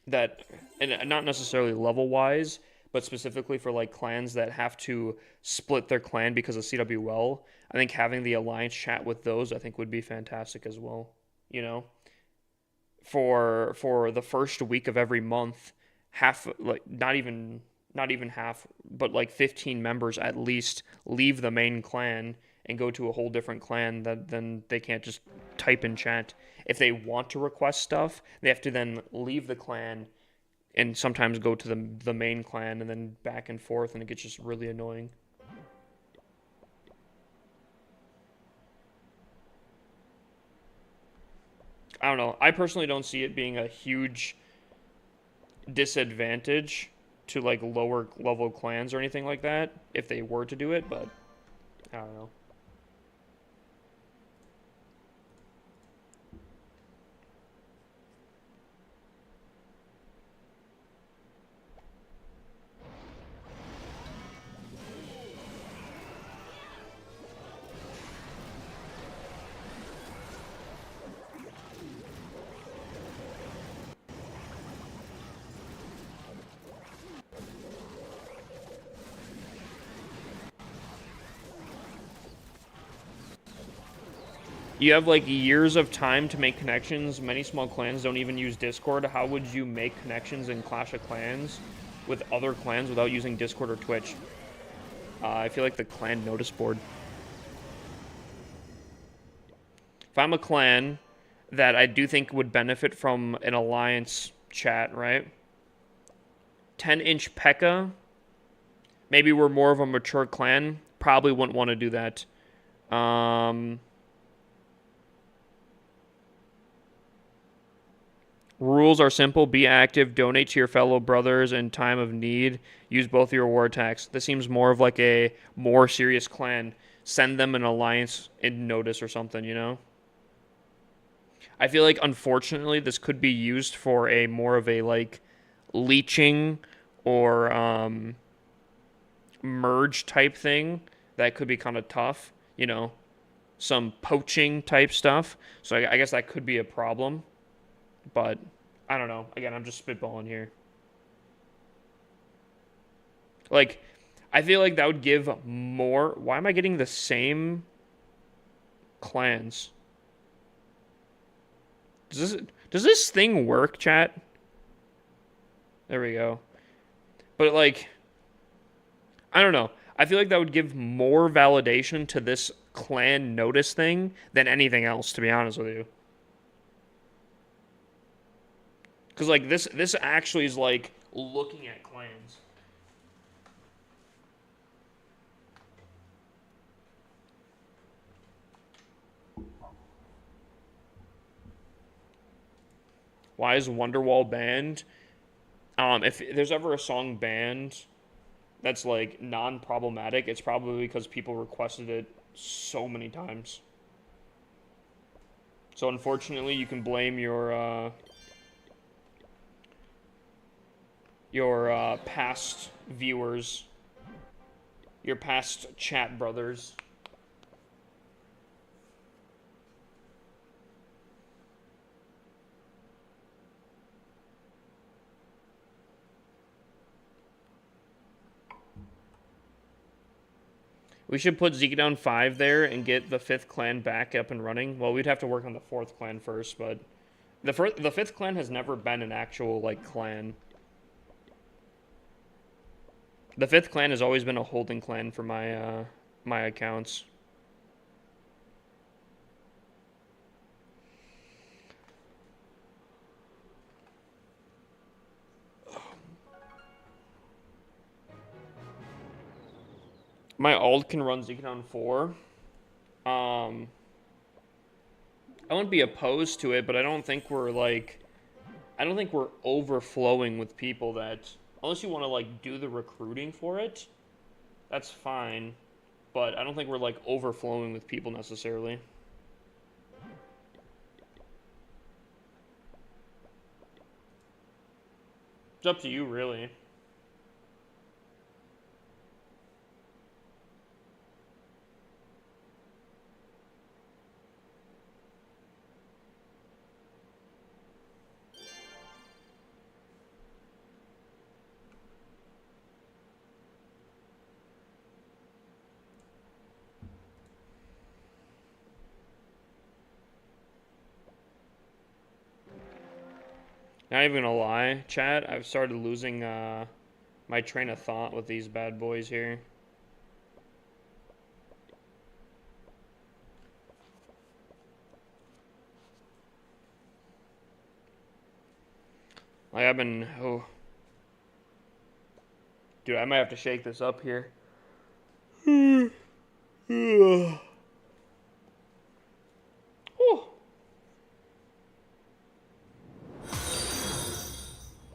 that, and not necessarily level wise, but specifically for like clans that have to split their clan because of CWL, I think having the alliance chat with those I think would be fantastic as well. You know, for the first week of every month, half, like not even half, but like 15 members at least leave the main clan and go to a whole different clan, that then they can't just type in chat. If they want to request stuff, they have to then leave the clan and sometimes go to the main clan and then back and forth, and it gets just really annoying. I don't know. I personally don't see it being a huge disadvantage to like lower level clans or anything like that if they were to do it, but I don't know. You have like years of time to make connections. Many small clans don't even use Discord. How would you make connections in Clash of Clans with other clans without using Discord or Twitch? I feel like the clan notice board. If I'm a clan that I do think would benefit from an alliance chat, right? 10-inch P.E.K.K.A. Maybe we're more of a mature clan. Probably wouldn't want to do that. Rules are simple. Be active. Donate to your fellow brothers in time of need. Use both your war attacks. This seems more of like a more serious clan. Send them an alliance in notice or something, you know? I feel like, unfortunately, this could be used for a more of a, like, leeching or merge type thing. That could be kind of tough, you know? Some poaching type stuff. So I guess that could be a problem. But I don't know. Again, I'm just spitballing here. Like, I feel like that would give more. Why am I getting the same clans? Does this thing work, chat? There we go. But like, I don't know. I feel like that would give more validation to this clan notice thing than anything else, to be honest with you. Because like this actually is like looking at clans. Why is Wonderwall banned? If there's ever a song banned that's like non-problematic, it's probably because people requested it so many times. So unfortunately, you can blame your past viewers, your past chat brothers. We should put Zeke down 5 there and get the 5th clan back up and running. Well, we'd have to work on the 4th clan first, but the 5th clan has never been an actual like clan. The 5th clan has always been a holding clan for my accounts. My alt can run Zeke down 4. I wouldn't be opposed to it, but I don't think we're overflowing with people that, unless you want to like do the recruiting for it, that's fine. But I don't think we're like overflowing with people necessarily. It's up to you, really. Not even gonna lie, chat, I've started losing my train of thought with these bad boys here. Like I've been, oh, dude, I might have to shake this up here. Whew.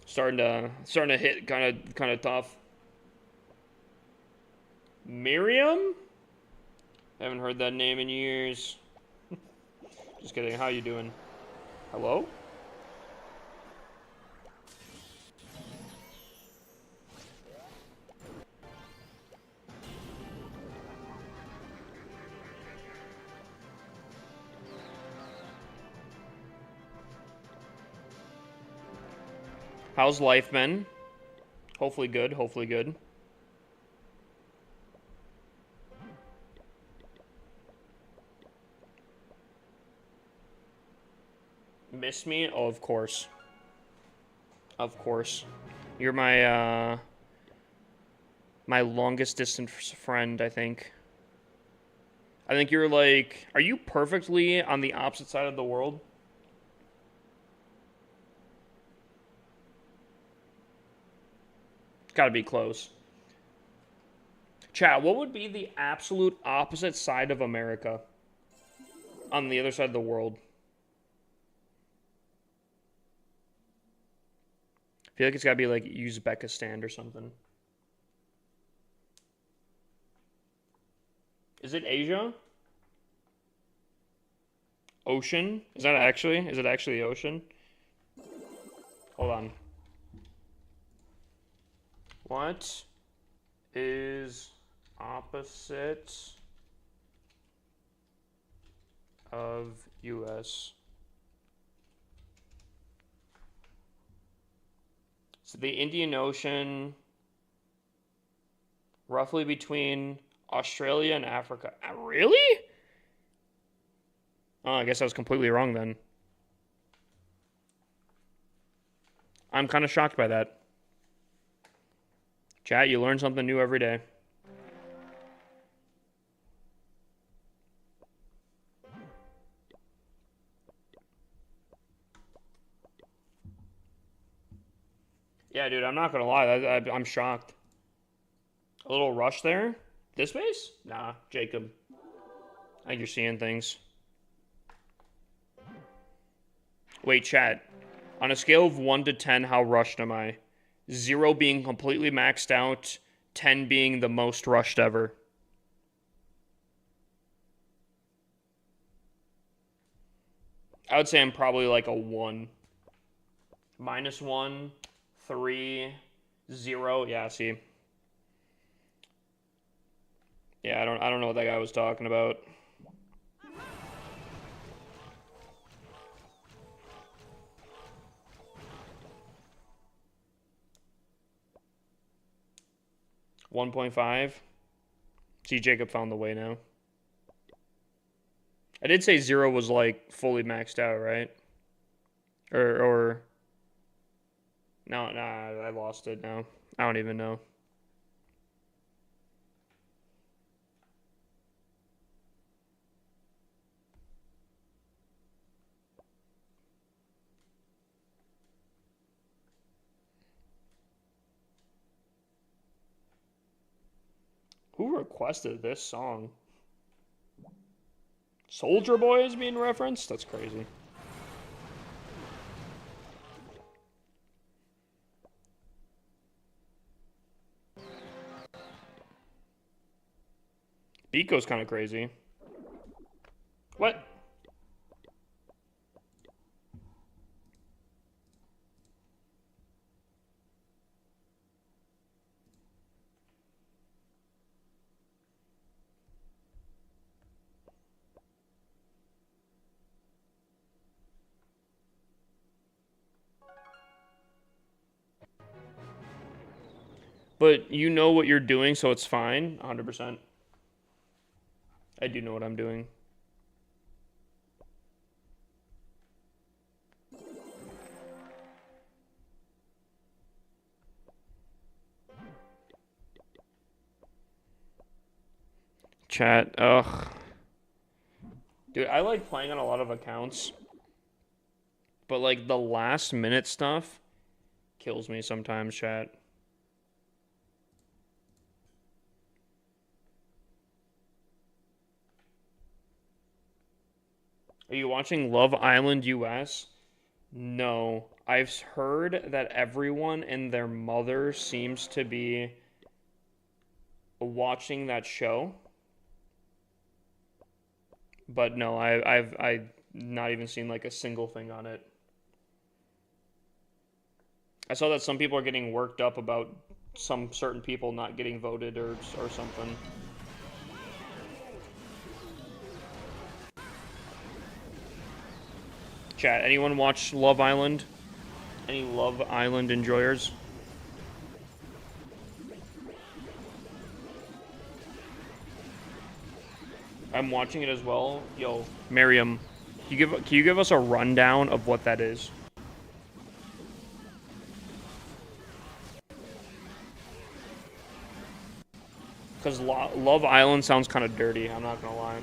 Starting to hit kind of tough. Miriam? I haven't heard that name in years. Just kidding. How you doing? Hello? How's life been? Hopefully good. Hopefully good. Miss me? Oh, of course. Of course. You're my my longest distance friend, I think. I think you're like, are you perfectly on the opposite side of the world? It's gotta be close. Chat, what would be the absolute opposite side of America? On the other side of the world? I feel like it's gotta be like Uzbekistan or something. Is it Asia? Ocean? Is that actually? Is it actually the ocean? Hold on. What is opposite of US? So the Indian Ocean, roughly between Australia and Africa. Really? Oh, I guess I was completely wrong then. I'm kind of shocked by that. Chat, you learn something new every day. Yeah, dude, I'm not gonna lie. I'm shocked. A little rush there. This base? Nah, Jacob. I think you're seeing things. Wait, chat. On a scale of 1 to 10, how rushed am I? 0 being completely maxed out, 10 being the most rushed ever. I would say I'm probably like a 1. -1, 3, 0. Yeah, see. Yeah, I don't know what that guy was talking about. $1.5. See, Jacob found the way now. I did say 0 was like fully maxed out, right? Or no, nah, I lost it now. I don't even know. Who requested this song? Soldier Boy is being referenced? That's crazy. Biko's kind of crazy. What? But you know what you're doing, so it's fine. 100%. I do know what I'm doing. Chat. Ugh. Dude, I like playing on a lot of accounts. But like the last minute stuff kills me sometimes, chat. Are you watching Love Island US? No. I've heard that everyone and their mother seems to be watching that show. But no, I've not even seen like a single thing on it. I saw that some people are getting worked up about some certain people not getting voted or something. Chat, anyone watch Love Island? Any Love Island enjoyers? I'm watching it as well. Yo, Miriam, can you give us a rundown of what that is? Because Love Island sounds kind of dirty, I'm not gonna lie.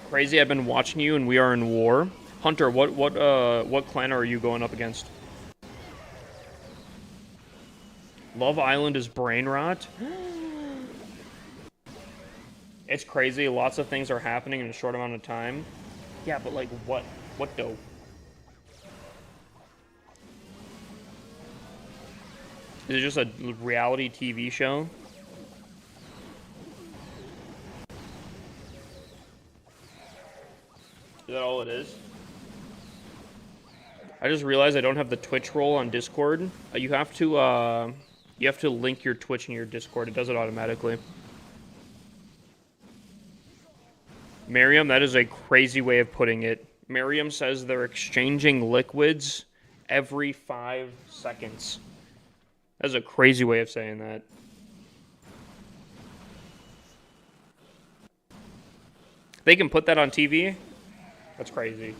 Crazy, I've been watching you and we are in war. Hunter, what clan are you going up against? Love Island is brain rot? It's crazy, lots of things are happening in a short amount of time. Yeah, but like what? What though? Is it just a reality TV show? Is that all it is? I just realized I don't have the Twitch role on Discord. You have to link your Twitch in your Discord. It does it automatically. Miriam, that is a crazy way of putting it. Miriam says they're exchanging liquids every 5 seconds. That's a crazy way of saying that. They can put that on TV? That's crazy.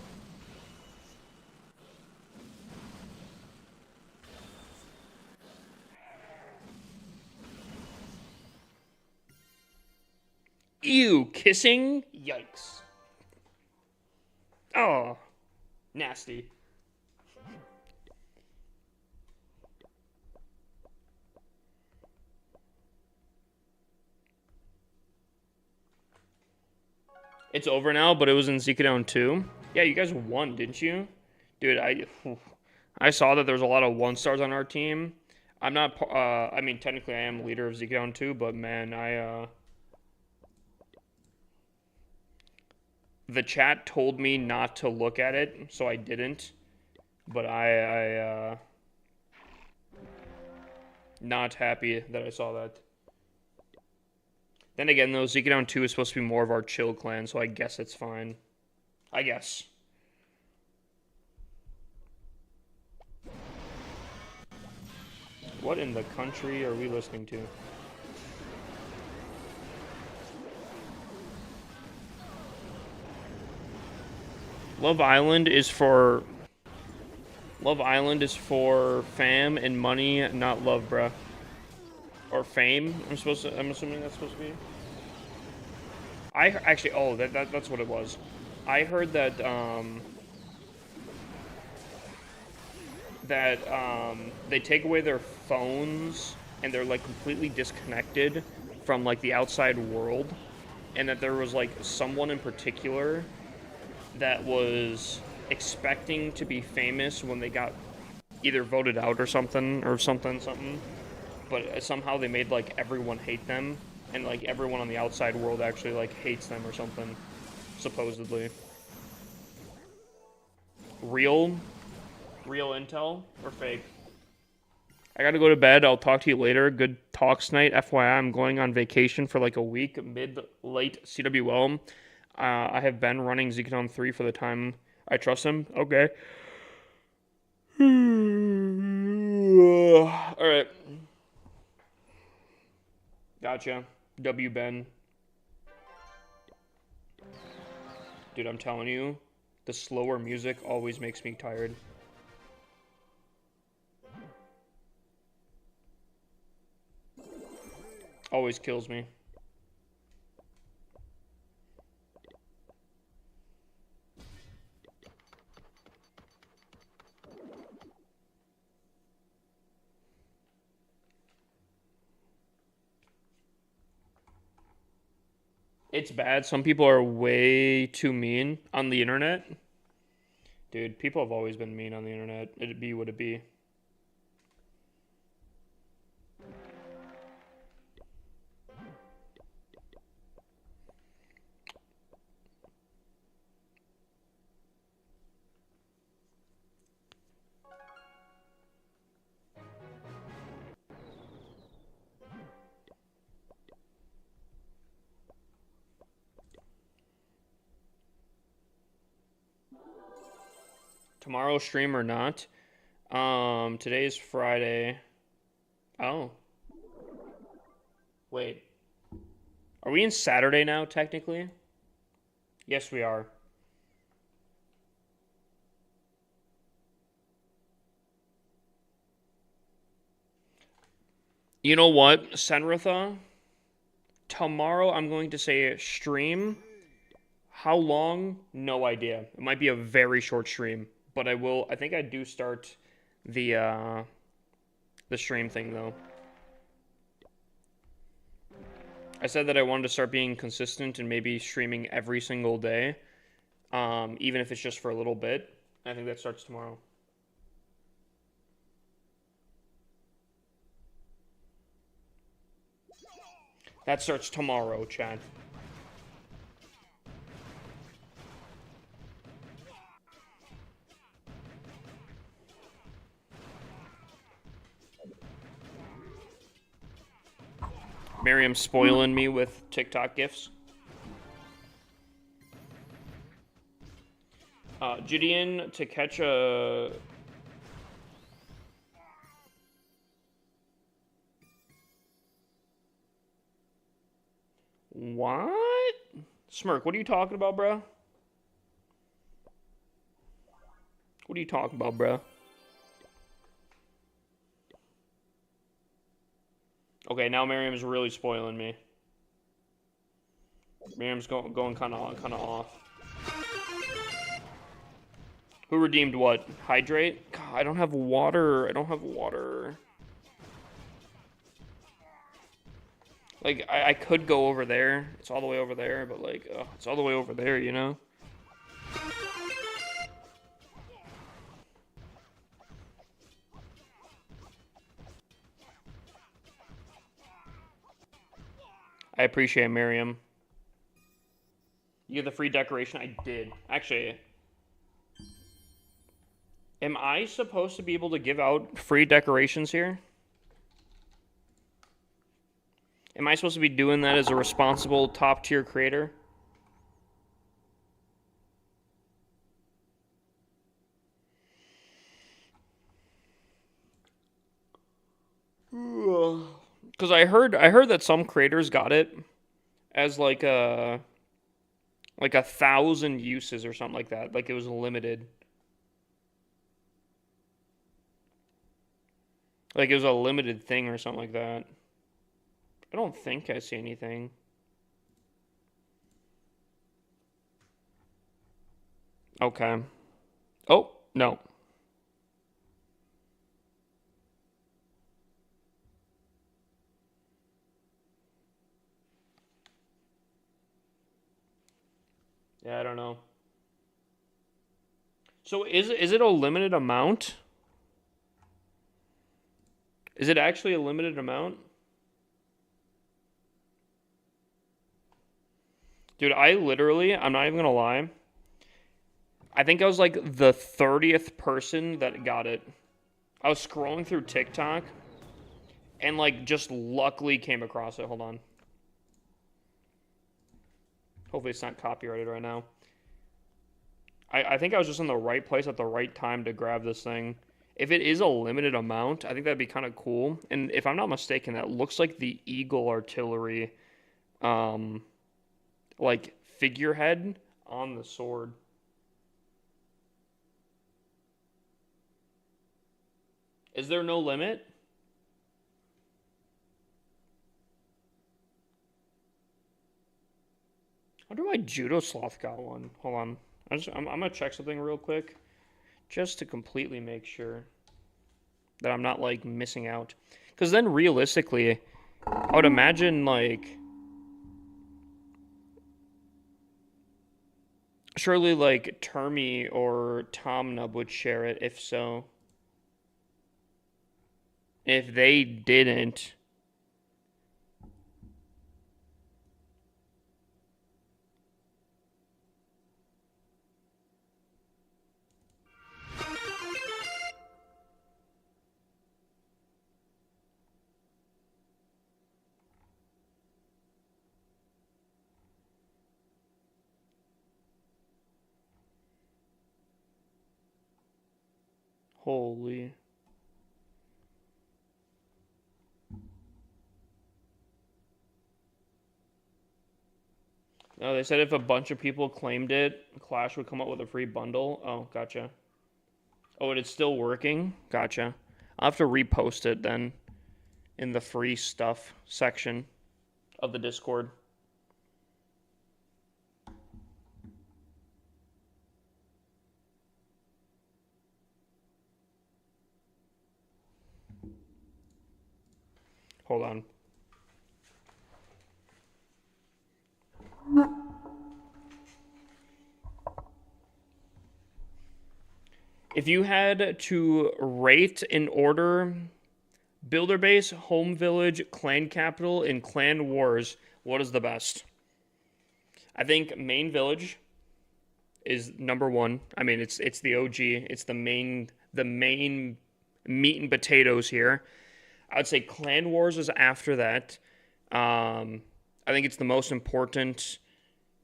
Ew, kissing? Yikes. Oh, nasty. It's over now, but it was in Zika Down 2. Yeah, you guys won, didn't you? Dude, I saw that there was a lot of 1-stars on our team. I'm not, I mean, technically I am leader of Zika Down 2, but man, the chat told me not to look at it, so I didn't. But not happy that I saw that. Then again, though, Zika Down 2 is supposed to be more of our chill clan, so I guess it's fine. I guess. What in the country are we listening to? Love Island is for fam and money, not love, bruh. Or fame. I'm assuming that's supposed to be. I actually, oh, that's what it was. I heard that they take away their phones and they're like completely disconnected from like the outside world, and that there was like someone in particular that was expecting to be famous when they got either voted out or something, but somehow they made like everyone hate them, and like everyone on the outside world actually like hates them or something, supposedly. Real intel or fake? I gotta go to bed. I'll talk to you later. Good talks night. FYI, I'm going on vacation for like a week, mid-late CWL. I have been running Zikaton 3 for the time I trust him. Okay. All right. Gotcha. W Ben. Dude, I'm telling you, the slower music always makes me tired. Always kills me. It's bad. Some people are way too mean on the internet. Dude, people have always been mean on the internet. It'd be what it be. Tomorrow stream or not? Today's Friday. Oh, wait. Are we in Saturday now, technically? Yes, we are. You know what, Senritha? Tomorrow I'm going to say stream. How long? No idea. It might be a very short stream, but I think I do start the stream thing though. I said that I wanted to start being consistent and maybe streaming every single day, even if it's just for a little bit. I think that starts tomorrow. That starts tomorrow, Chad. Miriam spoiling me with TikTok gifs. Gideon to catch a... What? Smirk, what are you talking about, bro? What are you talking about, bro? Okay, now Miriam's really spoiling me. Miriam's going kind of off. Who redeemed what? Hydrate? God, I don't have water. I don't have water. Like, I could go over there. It's all the way over there, but like, it's all the way over there, you know? I appreciate Miriam. You get the free decoration? I did. Actually, am I supposed to be able to give out free decorations here? Am I supposed to be doing that as a responsible top tier creator? Because I heard that some creators got it as like a 1,000 uses or something like that. Like it was limited. Like it was a limited thing or something like that. I don't think I see anything. Okay. Oh, no. Yeah, I don't know. So is it a limited amount? Is it actually a limited amount? Dude, I'm not even gonna lie. I think I was like the 30th person that got it. I was scrolling through TikTok and like just luckily came across it. Hold on. Hopefully it's not copyrighted right now. I think I was just in the right place at the right time to grab this thing. If it is a limited amount, I think that'd be kind of cool. And if I'm not mistaken, that looks like the Eagle Artillery, um, like figurehead on the sword. Is there no limit? I wonder why Judo Sloth got one. Hold on. I'm gonna check something real quick, just to completely make sure that I'm not like missing out. Because then realistically, I would imagine like surely like Termi or Tom Nub would share it if so. If they didn't, holy. No, they said if a bunch of people claimed it, Clash would come up with a free bundle. Oh, gotcha. Oh, and it's still working? Gotcha. I'll have to repost it then in the free stuff section of the Discord. Hold on. If you had to rate in order Builder Base, Home Village, Clan Capital, and Clan Wars, what is the best? I think Main Village is number one. I mean, it's the OG. It's the main meat and potatoes here. I would say Clan Wars is after that. I think it's the most important.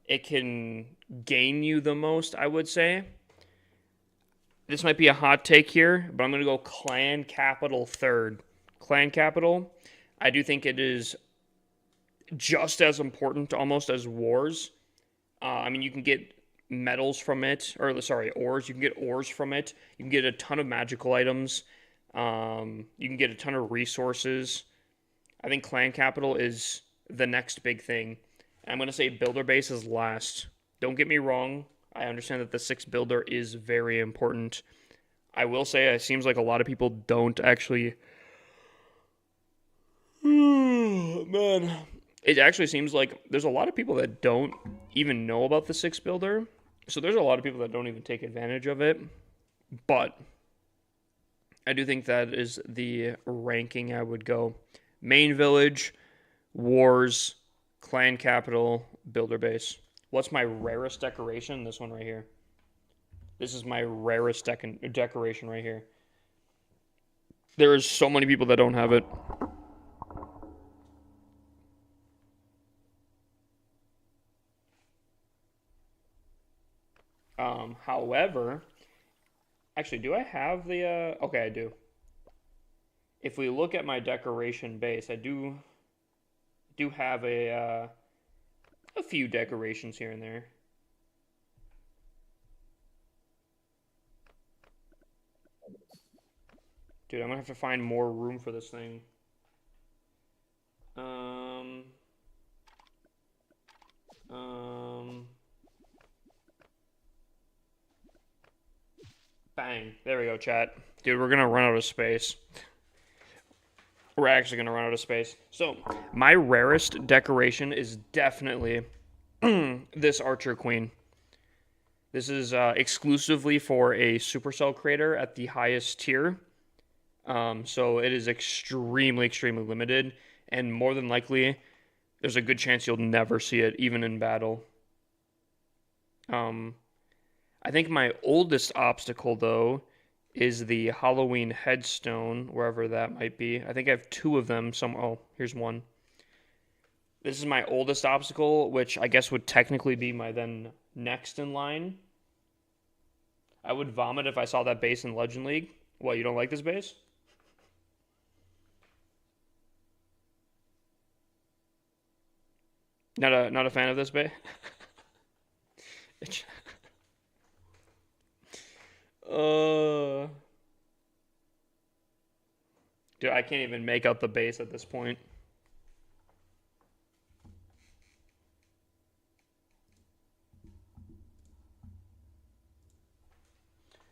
It can gain you the most, I would say. This might be a hot take here, but I'm going to go Clan Capital third. Clan Capital, I do think it is just as important almost as Wars. I mean, you can get metals from it, or sorry, ores. You can get ores from it. You can get a ton of magical items. You can get a ton of resources. I think Clan Capital is the next big thing. I'm going to say Builder Base is last. Don't get me wrong. I understand that the 6 builder is very important. I will say it seems like a lot of people don't actually... Man. It actually seems like there's a lot of people that don't even know about the 6 builder. So there's a lot of people that don't even take advantage of it. But I do think that is the ranking I would go. Main Village, Wars, Clan Capital, Builder Base. What's my rarest decoration? This one right here. This is my rarest decoration right here. There is so many people that don't have it. However, actually, do I have the, okay, I do. If we look at my decoration base, I do have a few decorations here and there. Dude, I'm gonna have to find more room for this thing. Bang. There we go, chat. Dude, we're gonna run out of space. We're actually gonna run out of space. So, my rarest decoration is definitely this Archer Queen. This is exclusively for a Supercell creator at the highest tier. So it is extremely, extremely limited, and more than likely, there's a good chance you'll never see it, even in battle. I think my oldest obstacle, though, is the Halloween headstone, wherever that might be. I think I have 2 of them. Oh, here's one. This is my oldest obstacle, which I guess would technically be my then next in line. I would vomit if I saw that base in Legend League. What, you don't like this base? Not a fan of this base? uh, dude, I can't even make out the base at this point.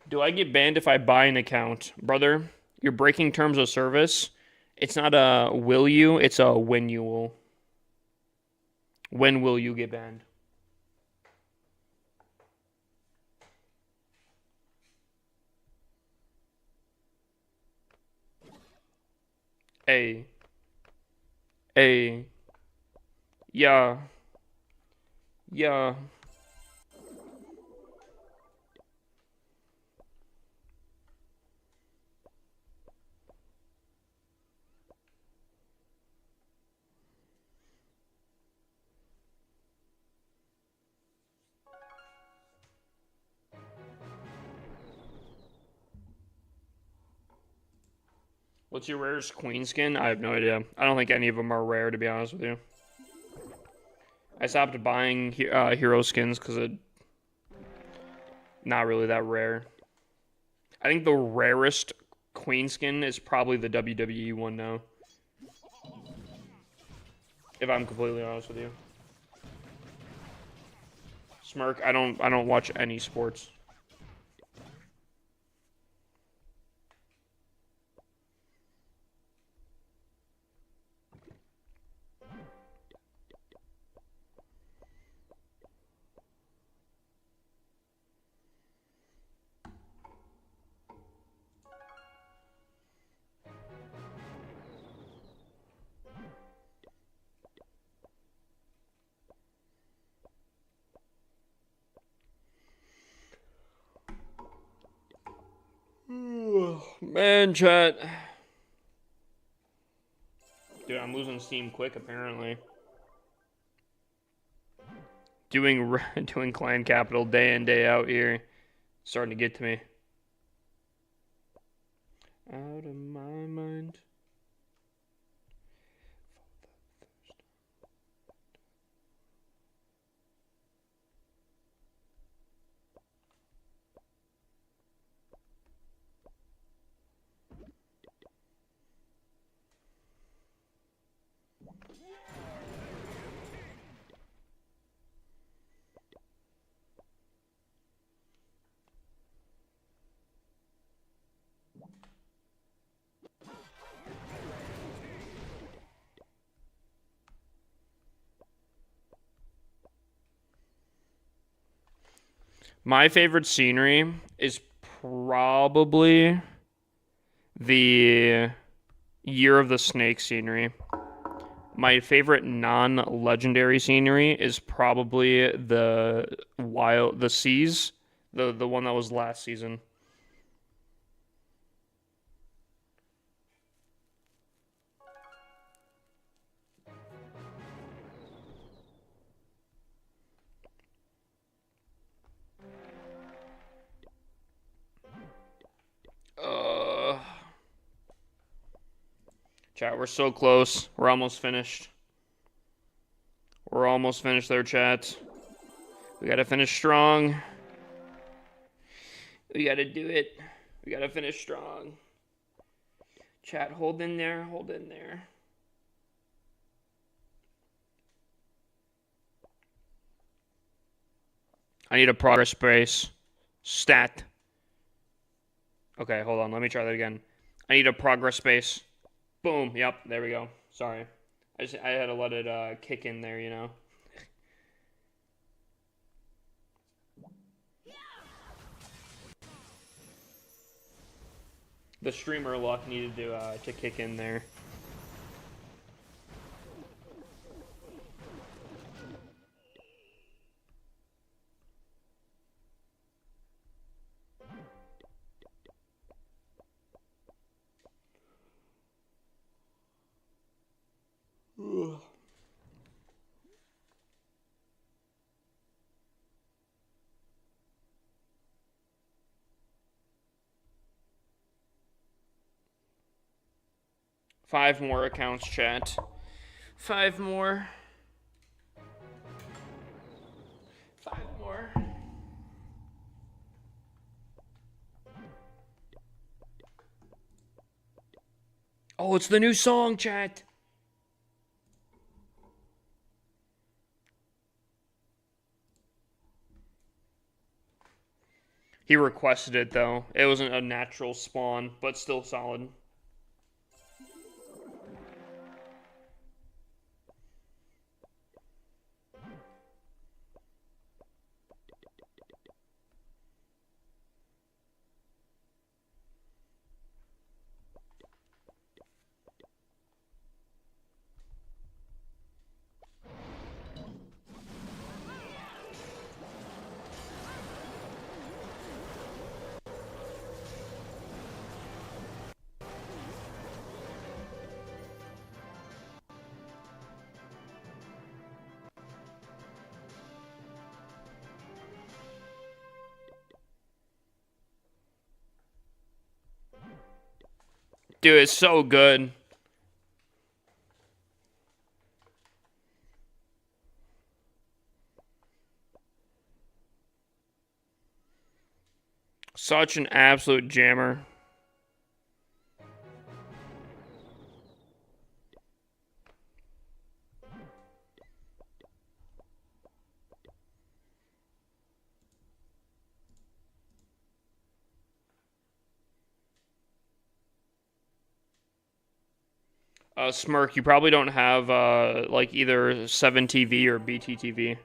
Do I get banned if I buy an account? Brother, you're breaking terms of service. It's not a will you, it's a when you will. When will you get banned? A. A. Yeah. Yeah. What's your rarest queen skin? I have no idea. I don't think any of them are rare, to be honest with you. I stopped buying hero skins because it's not really that rare. I think the rarest queen skin is probably the WWE one now. If I'm completely honest with you. Smirk, I don't watch any sports. Man, chat. Dude, I'm losing steam quick, apparently. Doing clan capital day in, day out here. Starting to get to me. Out of my mind. My favorite scenery is probably the Year of the Snake scenery. My favorite non-legendary scenery is probably the Seas, the one that was last season. Chat, we're so close. We're almost finished. We're almost finished there, chat. We gotta finish strong. We gotta do it. We gotta finish strong. Chat, hold in there. Hold in there. I need a progress base. Stat. Okay, hold on. Let me try that again. I need a progress base. Boom. Yep, there we go. Sorry. I had to let it kick in there, you know. The streamer luck needed to kick in there. 5 more accounts, chat. 5 more. 5 more. Oh, it's the new song, chat. He requested it, though. It wasn't a natural spawn, but still solid. Dude, it's so good. Such an absolute jammer. Smirk, you probably don't have like either 7TV or BTTV.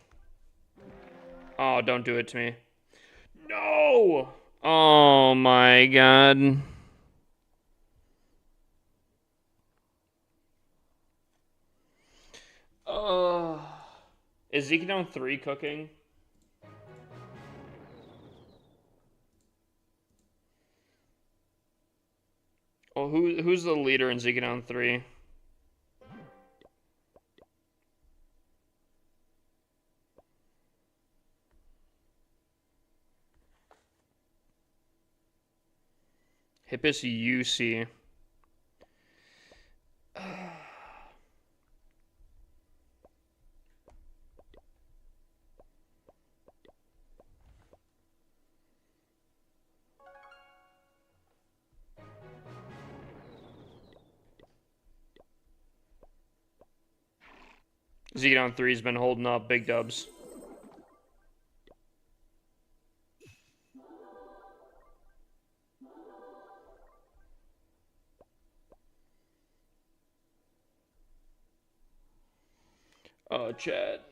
Oh, don't do it to me. No! Oh my god. Is Zekidown 3 cooking? Well, who's the leader in Zekidown 3? Hippus UC. Zekidown 3's been holding up big dubs. Oh, chat.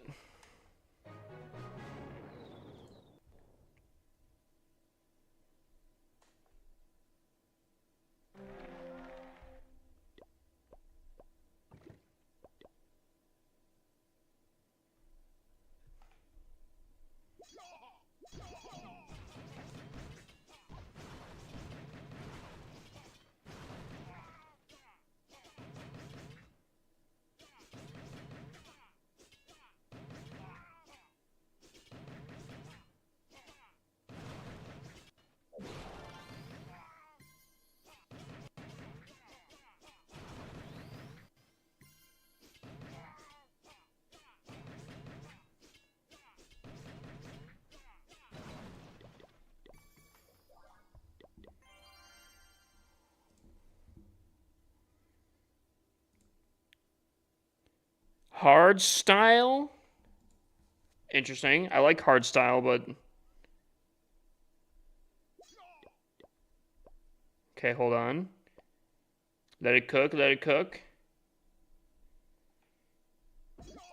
Hard style? Interesting. I like hard style, but... Okay, hold on. Let it cook, let it cook.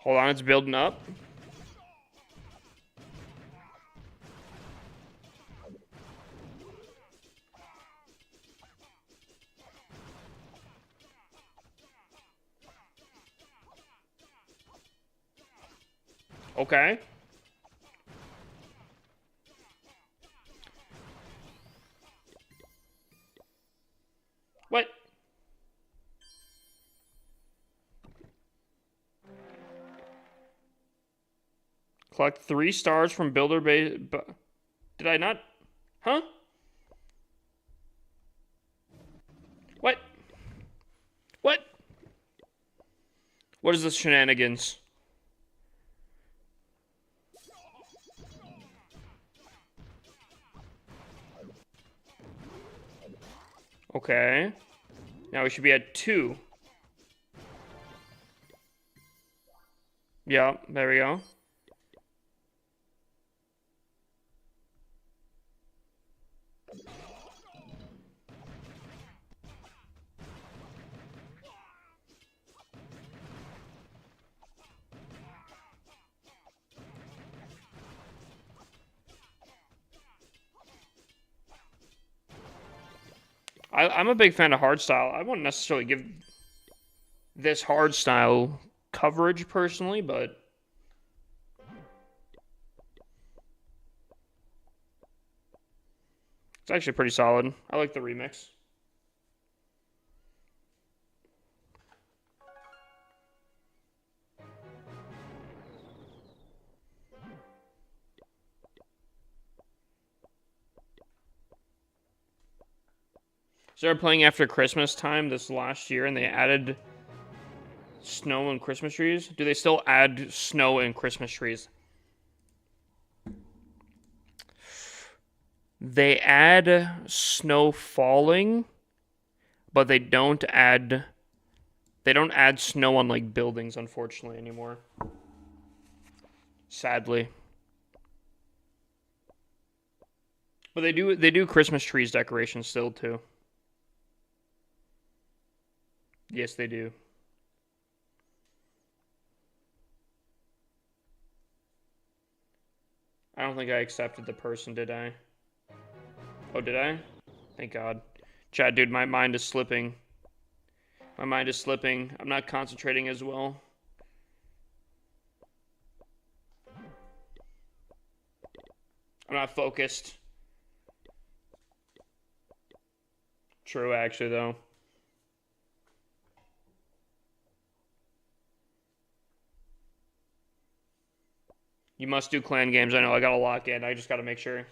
Hold on, it's building up. Okay. What? Collect 3 stars from builder base. Did I not? Huh? What? What? What is this shenanigans? Okay. Now we should be at 2. Yeah, there we go. I'm a big fan of hardstyle. I wouldn't necessarily give this hardstyle coverage personally, but it's actually pretty solid. I like the remix. So they're playing after Christmas time this last year, and they added snow and Christmas trees. Do they still add snow and Christmas trees? They add snow falling, but they don't add snow on like buildings, unfortunately, anymore. Sadly. But they do Christmas trees decorations still too. Yes, they do. I don't think I accepted the person, did I? Oh, did I? Thank God. Chat, dude, my mind is slipping. My mind is slipping. I'm not concentrating as well. I'm not focused. True, actually, though. You must do clan games. I know, I gotta lock in. I just gotta make sure.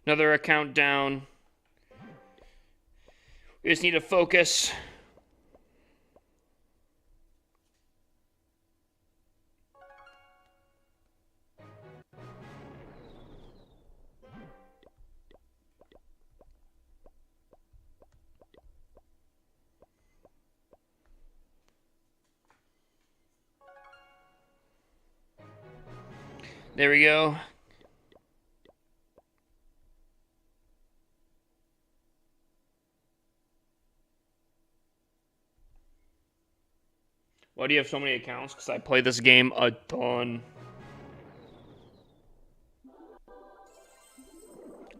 Another account down. We just need to focus. There we go. Why do you have so many accounts? Because I play this game a ton.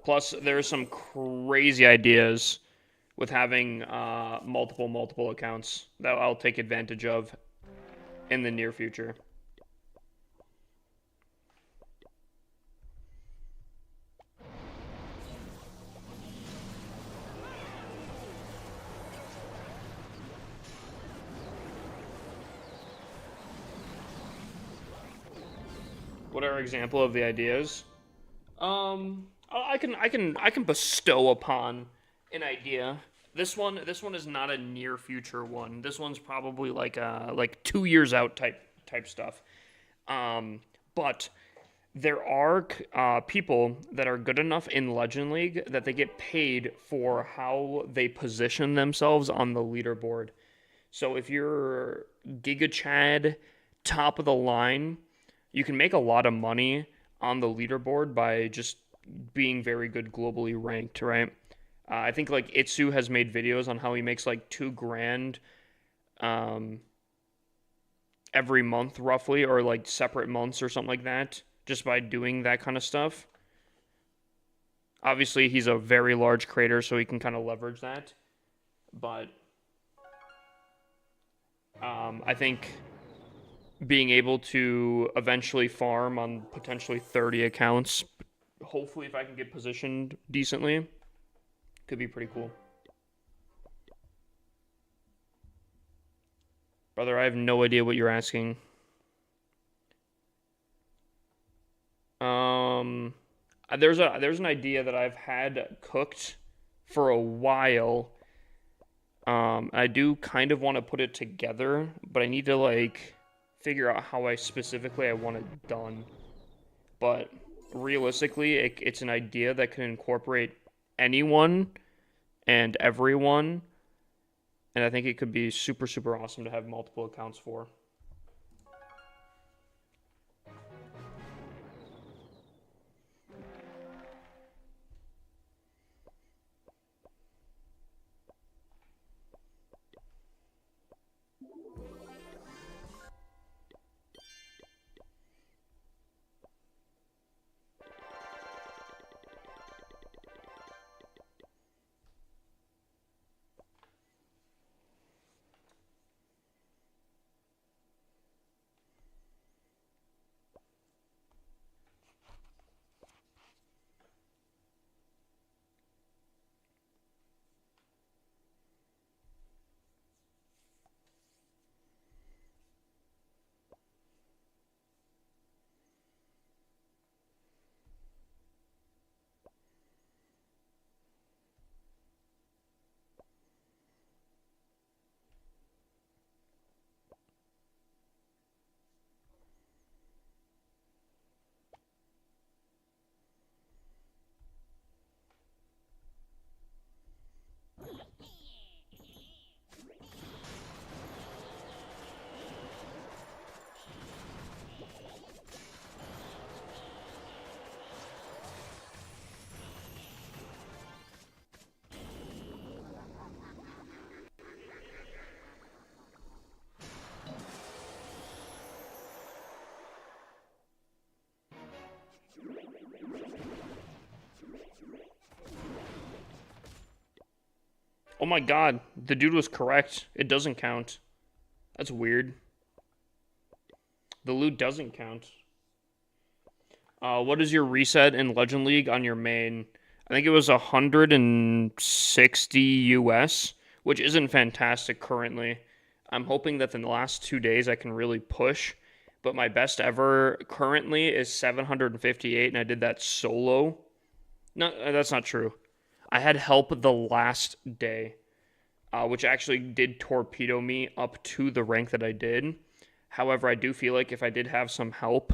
Plus, there's some crazy ideas with having multiple accounts that I'll take advantage of in the near future. What are example of the ideas? I can bestow upon an idea. This one is not a near future one. This one's probably like 2 years out type stuff. But there are people that are good enough in Legend League that they get paid for how they position themselves on the leaderboard. So if you're Giga Chad, top of the line, you can make a lot of money on the leaderboard by just being very good globally ranked, right? I think like Itsu has made videos on how he makes like 2 grand every month roughly, or like separate months or something like that, just by doing that kind of stuff. Obviously, he's a very large creator, so he can kind of leverage that. But I think being able to eventually farm on potentially 30 accounts. Hopefully, if I can get positioned decently, could be pretty cool. Brother, I have no idea what you're asking. Um, there's an idea that I've had cooked for a while. I do kind of want to put it together, but I need to like figure out how I want it done. But realistically, it's an idea that can incorporate anyone and everyone, and I think it could be super, super awesome to have multiple accounts for. Oh my god, the dude was correct. It doesn't count. That's weird. The loot doesn't count. What is your reset in Legend League on your main? I think it was 160 US, which isn't fantastic currently. I'm hoping that in the last 2 days I can really push, but my best ever currently is 758, and I did that solo. No, that's not true. I had help the last day, which actually did torpedo me up to the rank that I did. However, I do feel like if I did have some help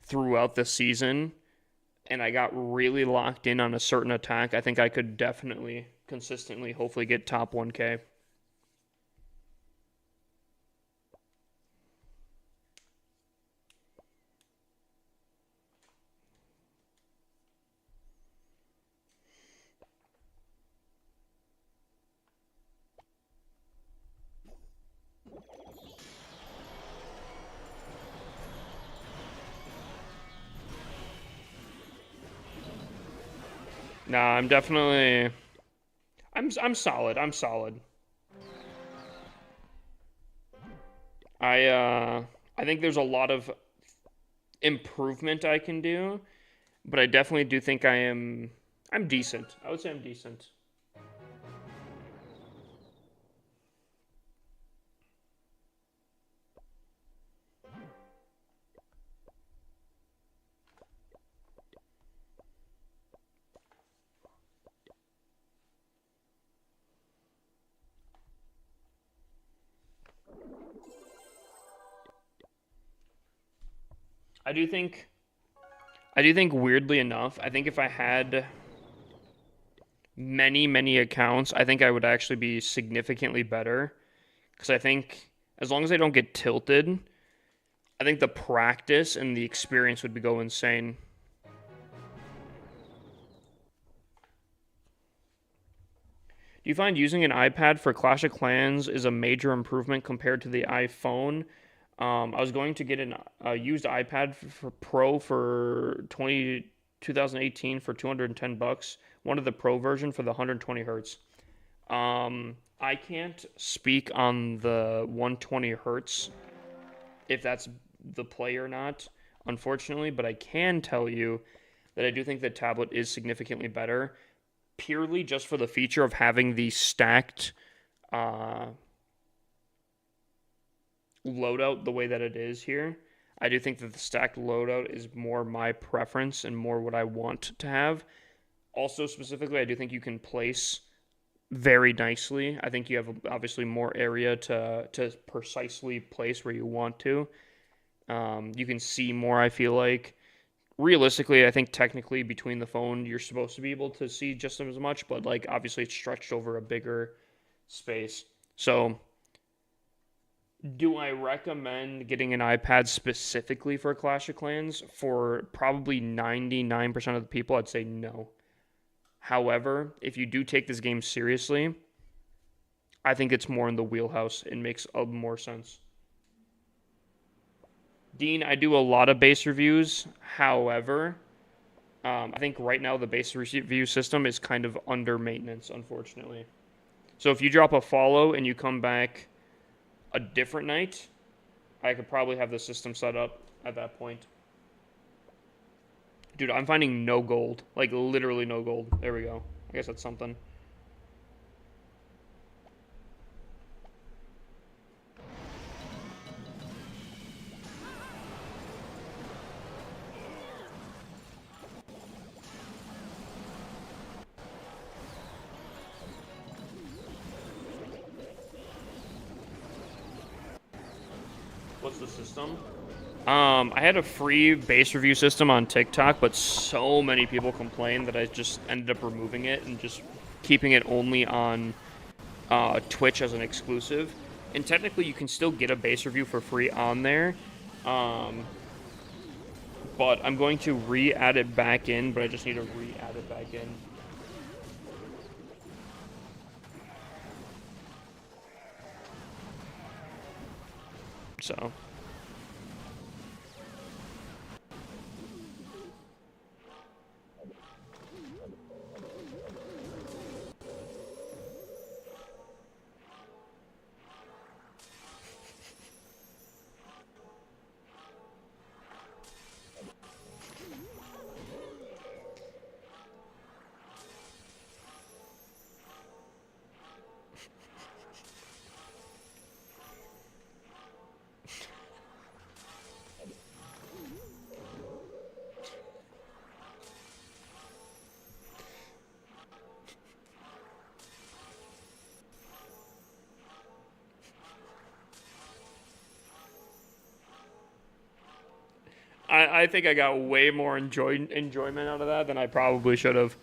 throughout the season and I got really locked in on a certain attack, I think I could definitely consistently hopefully get top 1K. Nah, I'm definitely I'm solid. I'm solid. I think there's a lot of improvement I can do, but I definitely do think I'm decent. I would say I'm decent. I do think I do think weirdly enough, I think if I had many accounts, I think I would actually be significantly better because I think as long as I don't get tilted, I think the practice and the experience would go insane. Do you find using an iPad for Clash of Clans is a major improvement compared to the iPhone? I was going to get a used iPad for Pro for 2018 for 210 bucks. Wanted the Pro version for the 120 hertz. I can't speak on the 120 hertz if that's the play or not, unfortunately, but I can tell you that I do think the tablet is significantly better, purely just for the feature of having the stacked uh, loadout the way that it is here. I do think that the stacked loadout is more my preference and more what I want to have. Also, specifically, I do think you can place very nicely. I think you have obviously more area to precisely place where you want to. You can see more, I feel like. Realistically, I think technically between the phone, you're supposed to be able to see just as much, but like obviously it's stretched over a bigger space. So, do I recommend getting an iPad specifically for Clash of Clans? For probably 99% of the people, I'd say no. However, if you do take this game seriously, I think it's more in the wheelhouse. It makes more sense. Dean, I do a lot of base reviews. However, I think right now the base review system is kind of under maintenance, unfortunately. So if you drop a follow and you come back a different night, I could probably have the system set up at that point. Dude, I'm finding no gold. Like, literally no gold. There we go. I guess that's something. What's the system? I had a free base review system on TikTok, but so many people complained that I just ended up removing it and just keeping it only on Twitch as an exclusive. And technically, you can still get a base review for free on there. Um, but I'm going to re-add it back in, but I just need to re-add it back in. So. I think I got way more enjoyment out of that than I probably should have.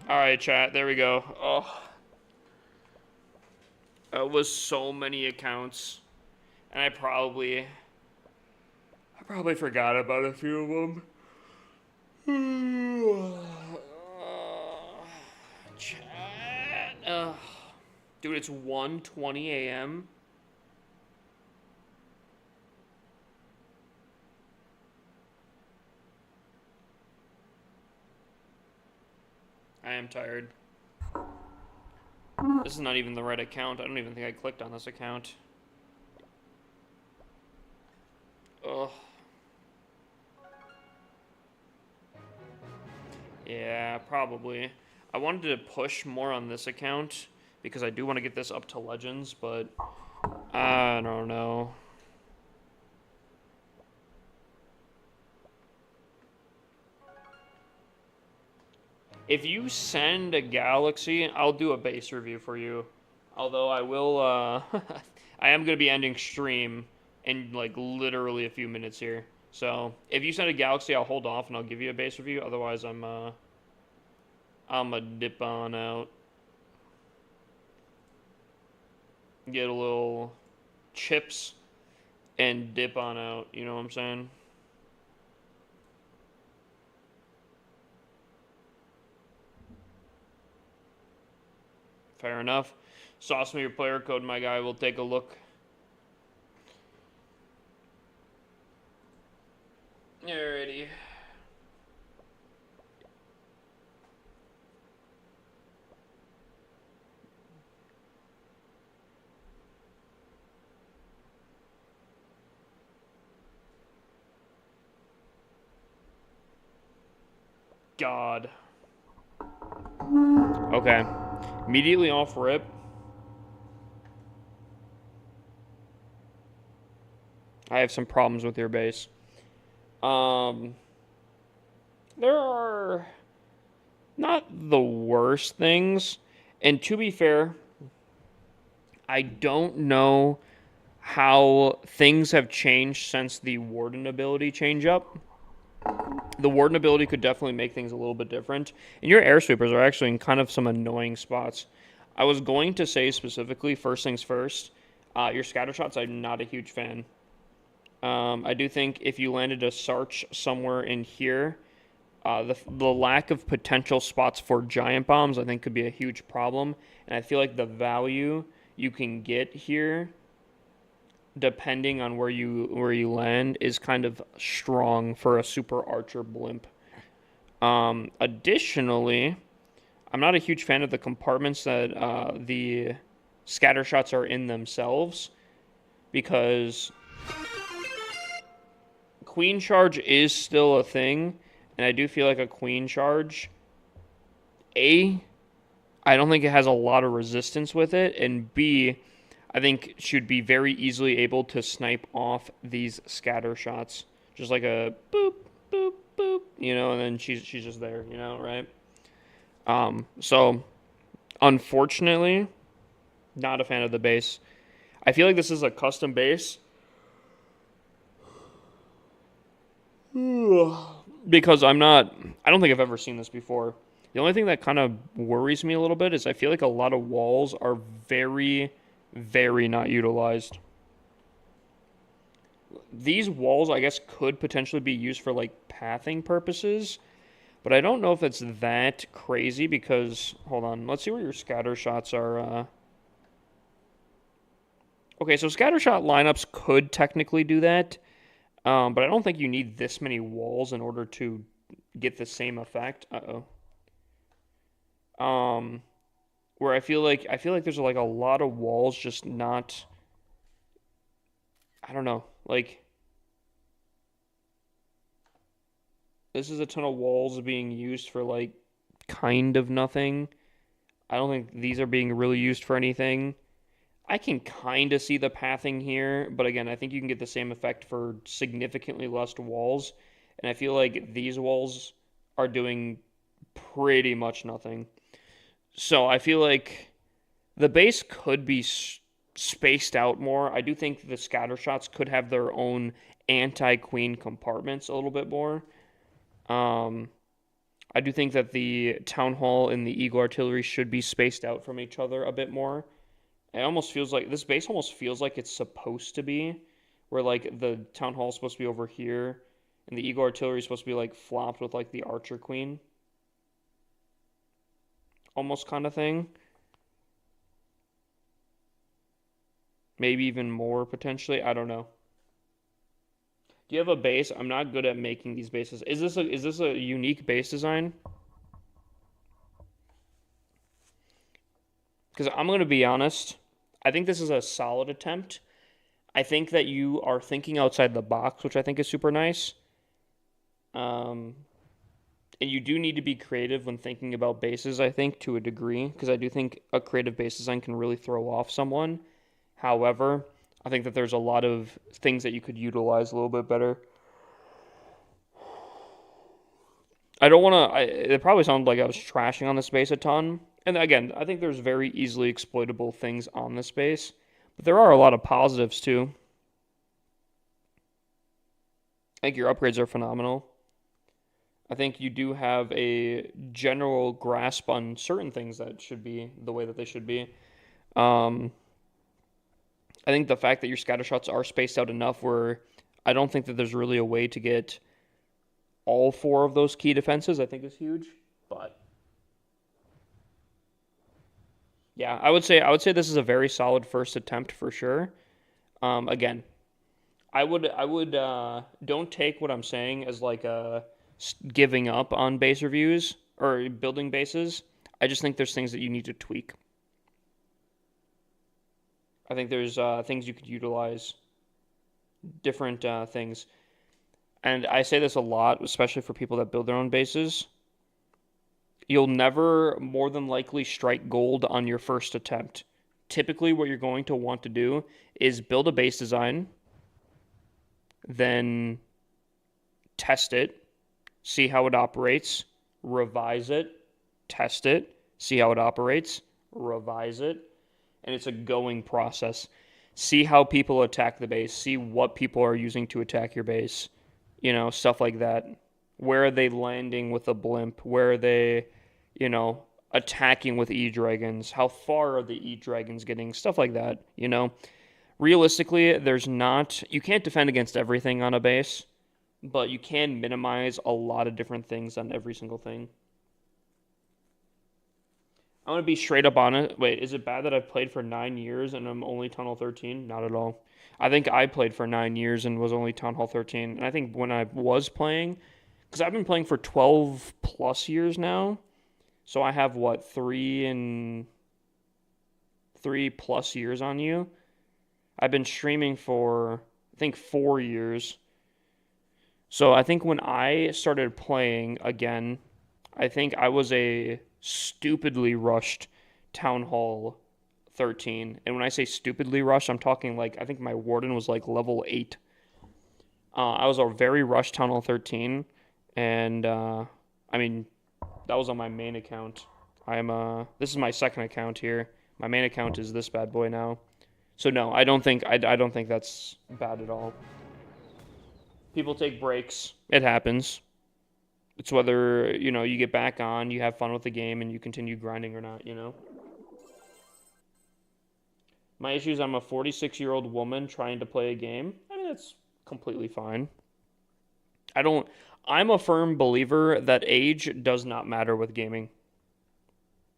All right, chat. There we go. Oh, it was so many accounts, and I probably forgot about a few of them. Chat. Dude, it's 1:20 a.m. I am tired. This is not even the right account. I don't even think I clicked on this account. Ugh. Yeah, probably. I wanted to push more on this account because I do want to get this up to Legends, but I don't know. If you send a Galaxy, I'll do a base review for you. Although I will, I am going to be ending stream in like literally a few minutes here. So if you send a Galaxy, I'll hold off and I'll give you a base review. Otherwise, I'm a dip on out. Get a little chips and dip on out. You know what I'm saying? Fair enough. Sauce me your player code, my guy. We'll take a look. Alrighty. God. Okay. Immediately off rip. I have some problems with your base. Um, there are not the worst things. And to be fair, I don't know how things have changed since the Warden ability change up. The Warden ability could definitely make things a little bit different. And your air sweepers are actually in kind of some annoying spots. I was going to say specifically, first things first, your scatter shots, I'm not a huge fan. I do think if you landed a Sarch somewhere in here, the lack of potential spots for giant bombs, I think, could be a huge problem. And I feel like the value you can get here, depending on where you land, is kind of strong for a super archer blimp. Additionally, I'm not a huge fan of the compartments that the scatter shots are in themselves, because queen charge is still a thing, and I do feel like a queen charge, I don't think it has a lot of resistance with it, and B, I think should be very easily able to snipe off these scatter shots. Just like a boop, boop, boop, and then she's just there, right? So, unfortunately, not a fan of the base. I feel like this is a custom base. Because I don't think I've ever seen this before. The only thing that kind of worries me a little bit is I feel like a lot of walls are very, very not utilized. These walls, I guess, could potentially be used for, like, pathing purposes, but I don't know if it's that crazy because, hold on, let's see where your scatter shots are. Okay, so scatter shot lineups could technically do that, but I don't think you need this many walls in order to get the same effect. Where I feel like there's like a lot of walls just not, I don't know, like this is a ton of walls being used for like kind of nothing. I don't think these are being really used for anything. I can kind of see the pathing here, but again, I think you can get the same effect for significantly less walls, and I feel like these walls are doing pretty much nothing. So I feel like the base could be spaced out more. I do think the scatter shots could have their own anti-queen compartments a little bit more. I do think that the Town Hall and the Eagle Artillery should be spaced out from each other a bit more. It almost feels like this base almost feels like it's supposed to be, where like the Town Hall is supposed to be over here, and the Eagle Artillery is supposed to be like flopped with like the Archer Queen, almost kind of thing. Maybe even more potentially. I don't know. Do you have a base? I'm not good at making these bases. Is this a unique base design? Because I'm going to be honest, I think this is a solid attempt. I think that you are thinking outside the box, which I think is super nice. And you do need to be creative when thinking about bases, I think, to a degree, because I do think a creative base design can really throw off someone. However, I think that there's a lot of things that you could utilize a little bit better. I don't want to, it probably sounded like I was trashing on this base a ton. And again, I think there's very easily exploitable things on this base, but there are a lot of positives too. I think your upgrades are phenomenal. I think you do have a general grasp on certain things that should be the way that they should be. I think the fact that your scatter shots are spaced out enough where I don't think that there's really a way to get all four of those key defenses, I think is huge. But yeah, I would say this is a very solid first attempt for sure. Again, I would don't take what I'm saying as like giving up on base reviews or building bases. I just think there's things that you need to tweak. I think there's things you could utilize, different things. And I say this a lot, especially for people that build their own bases. You'll never more than likely strike gold on your first attempt. Typically, what you're going to want to do is build a base design, then test it, see how it operates, revise it, test it, see how it operates, revise it, and it's a going process. See how people attack the base, see what people are using to attack your base, stuff like that. Where are they landing with a blimp? Where are they, attacking with E-Dragons? How far are the E-Dragons getting? Stuff like that. Realistically, you can't defend against everything on a base, but you can minimize a lot of different things on every single thing. I'm going to be straight up on it. Wait, is it bad that I've played for 9 years and I'm only Town Hall 13? Not at all. I think I played for 9 years and was only Town Hall 13. And I think when I was playing, because I've been playing for 12 plus years now, so I have what, 3+ years on you. I've been streaming for, I think, 4 years. So I think when I started playing again, I think I was a stupidly rushed Town Hall 13. And when I say stupidly rushed, I'm talking like, I think my warden was like level 8. I was a very rushed Town Hall 13. And, I mean, that was on my main account. This is my second account here. My main account is this bad boy now. So no, I don't think that's bad at all. People take breaks. It happens. It's whether, you get back on, you have fun with the game, and you continue grinding or not. My issue is I'm a 46-year-old woman trying to play a game. I mean, that's completely fine. I'm a firm believer that age does not matter with gaming.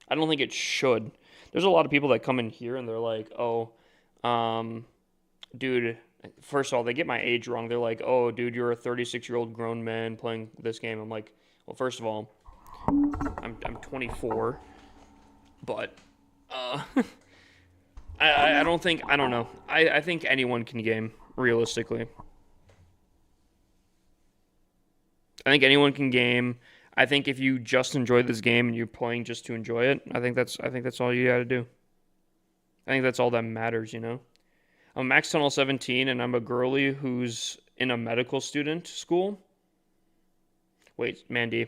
I don't think it should. There's a lot of people that come in here and they're like, oh, dude, first of all, they get my age wrong. They're like, oh, dude, you're a 36-year-old grown man playing this game. I'm like, well, first of all, I'm 24, but I don't know. I think anyone can game, realistically. I think anyone can game. I think if you just enjoy this game and you're playing just to enjoy it, I think that's all you got to do. I think that's all that matters. I'm Max Tunnel 17 and I'm a girly who's in a medical student school. Wait, Mandy,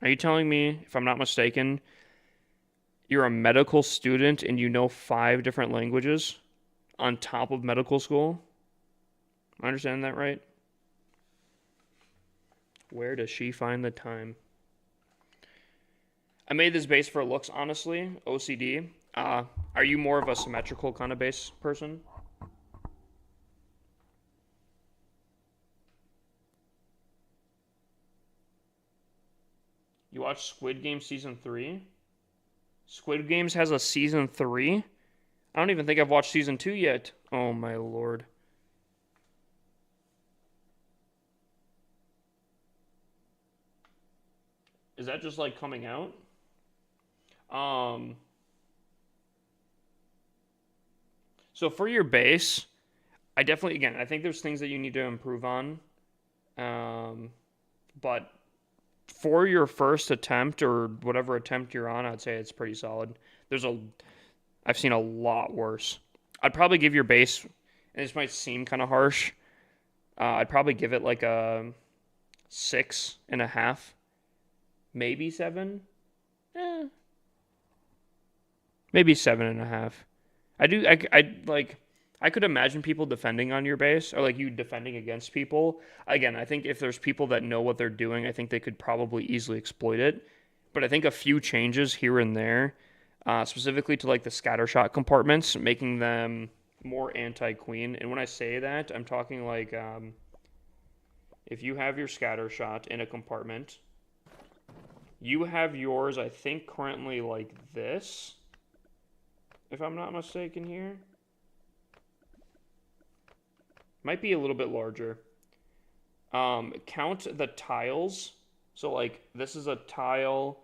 are you telling me, if I'm not mistaken, you're a medical student and you know 5 different languages on top of medical school? Am I understanding that right? Where does she find the time? I made this base for looks, honestly. OCD. Are you more of a symmetrical kind of base person? You watch Squid Game Season 3? Squid Games has a Season 3? I don't even think I've watched Season 2 yet. Oh my lord. Is that just like coming out? So for your base, I definitely, again, I think there's things that you need to improve on. But for your first attempt or whatever attempt you're on, I'd say it's pretty solid. I've seen a lot worse. I'd probably give your base, and this might seem kind of harsh, I'd probably give it like a 6.5. Maybe 7? Maybe 7.5. I could imagine people defending on your base, or like you defending against people. Again, I think if there's people that know what they're doing, I think they could probably easily exploit it. But I think a few changes here and there, specifically to like the scattershot compartments, making them more anti-queen. And when I say that, I'm talking like if you have your scattershot in a compartment, you have yours, I think, currently like this, if I'm not mistaken here. Might be a little bit larger. Count the tiles. So, like, this is a tile,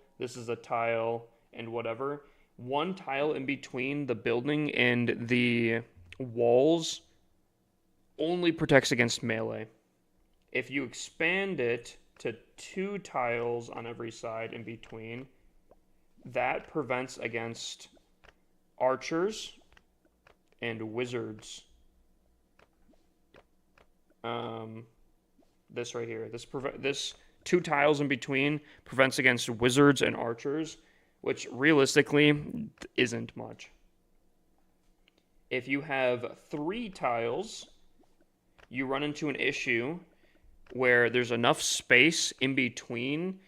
and whatever. One tile in between the building and the walls only protects against melee. If you expand it to 2 tiles on every side in between, that prevents against archers and wizards. This right here. This 2 tiles in between prevents against wizards and archers, which realistically isn't much. If you have 3 tiles, you run into an issue where there's enough space in between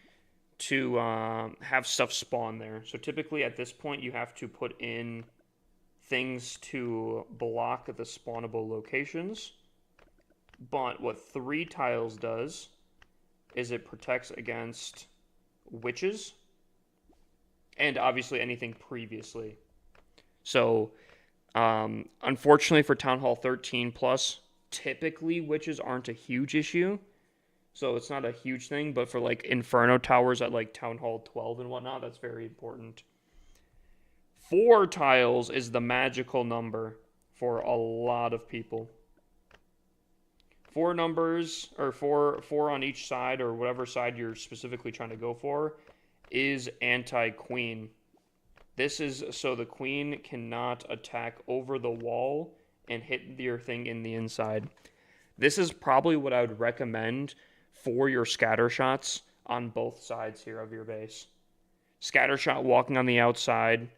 to have stuff spawn there. So typically at this point you have to put in things to block the spawnable locations. But what 3 tiles does is it protects against witches and obviously anything previously. So unfortunately for Town Hall 13 Plus, typically witches aren't a huge issue. So it's not a huge thing, but for like Inferno Towers at like Town Hall 12 and whatnot, that's very important. 4 tiles is the magical number for a lot of people. 4 numbers, or four on each side, or whatever side you're specifically trying to go for, is anti-queen. This is so the queen cannot attack over the wall and hit your thing in the inside. This is probably what I would recommend for your scatter shots on both sides here of your base. Scatter shot walking on the outside,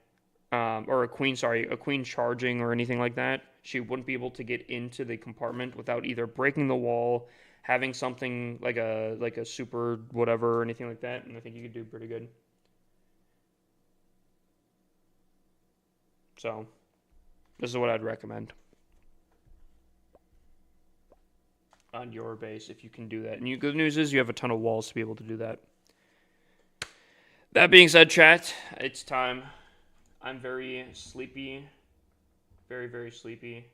or a queen charging or anything like that. She wouldn't be able to get into the compartment without either breaking the wall, having something like a super whatever or anything like that, and I think you could do pretty good. So, this is what I'd recommend on your base if you can do that. And good news is you have a ton of walls to be able to do that. That being said, chat, it's time. I'm very sleepy. Very, very sleepy.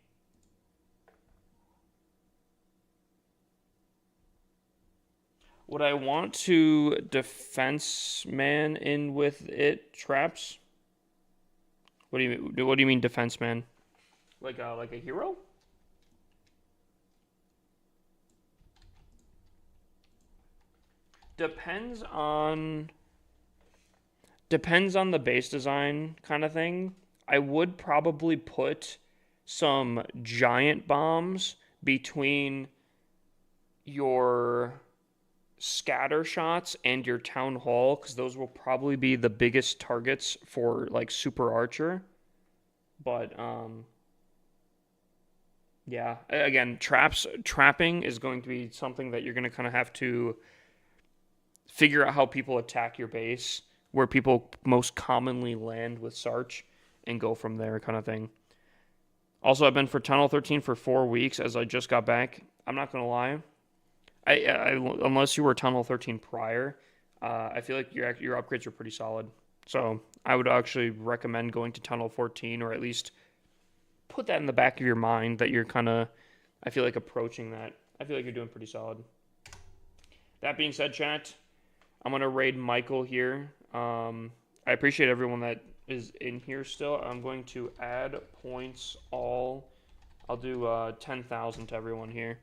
Would I want to defense man in with it traps? What do you mean defense man? Like a hero? Depends on the base design kind of thing. I would probably put some giant bombs between your scatter shots and your town hall, because those will probably be the biggest targets for like super archer. But yeah, again, trapping is going to be something that you're going to kind of have to figure out how people attack your base, where people most commonly land with Sarch, and go from there kind of thing. Also, I've been for Tunnel 13 for 4 weeks as I just got back. I'm not going to lie. I unless you were Tunnel 13 prior, I feel like your upgrades are pretty solid. So I would actually recommend going to Tunnel 14, or at least put that in the back of your mind that you're kind of, I feel like, approaching that. I feel like you're doing pretty solid. That being said, chat, I'm going to raid Michael here. I appreciate everyone that is in here still. I'm going to add points all. I'll do 10,000 to everyone here.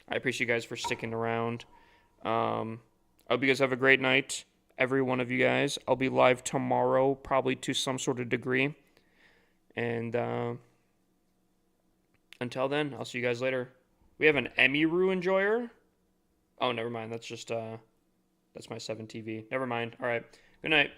I appreciate you guys for sticking around. I hope you guys have a great night, every one of you guys. I'll be live tomorrow, probably to some sort of degree. And until then, I'll see you guys later. We have an Emiru enjoyer. Oh, never mind. That's just that's my 7TV. Never mind. All right. Good night.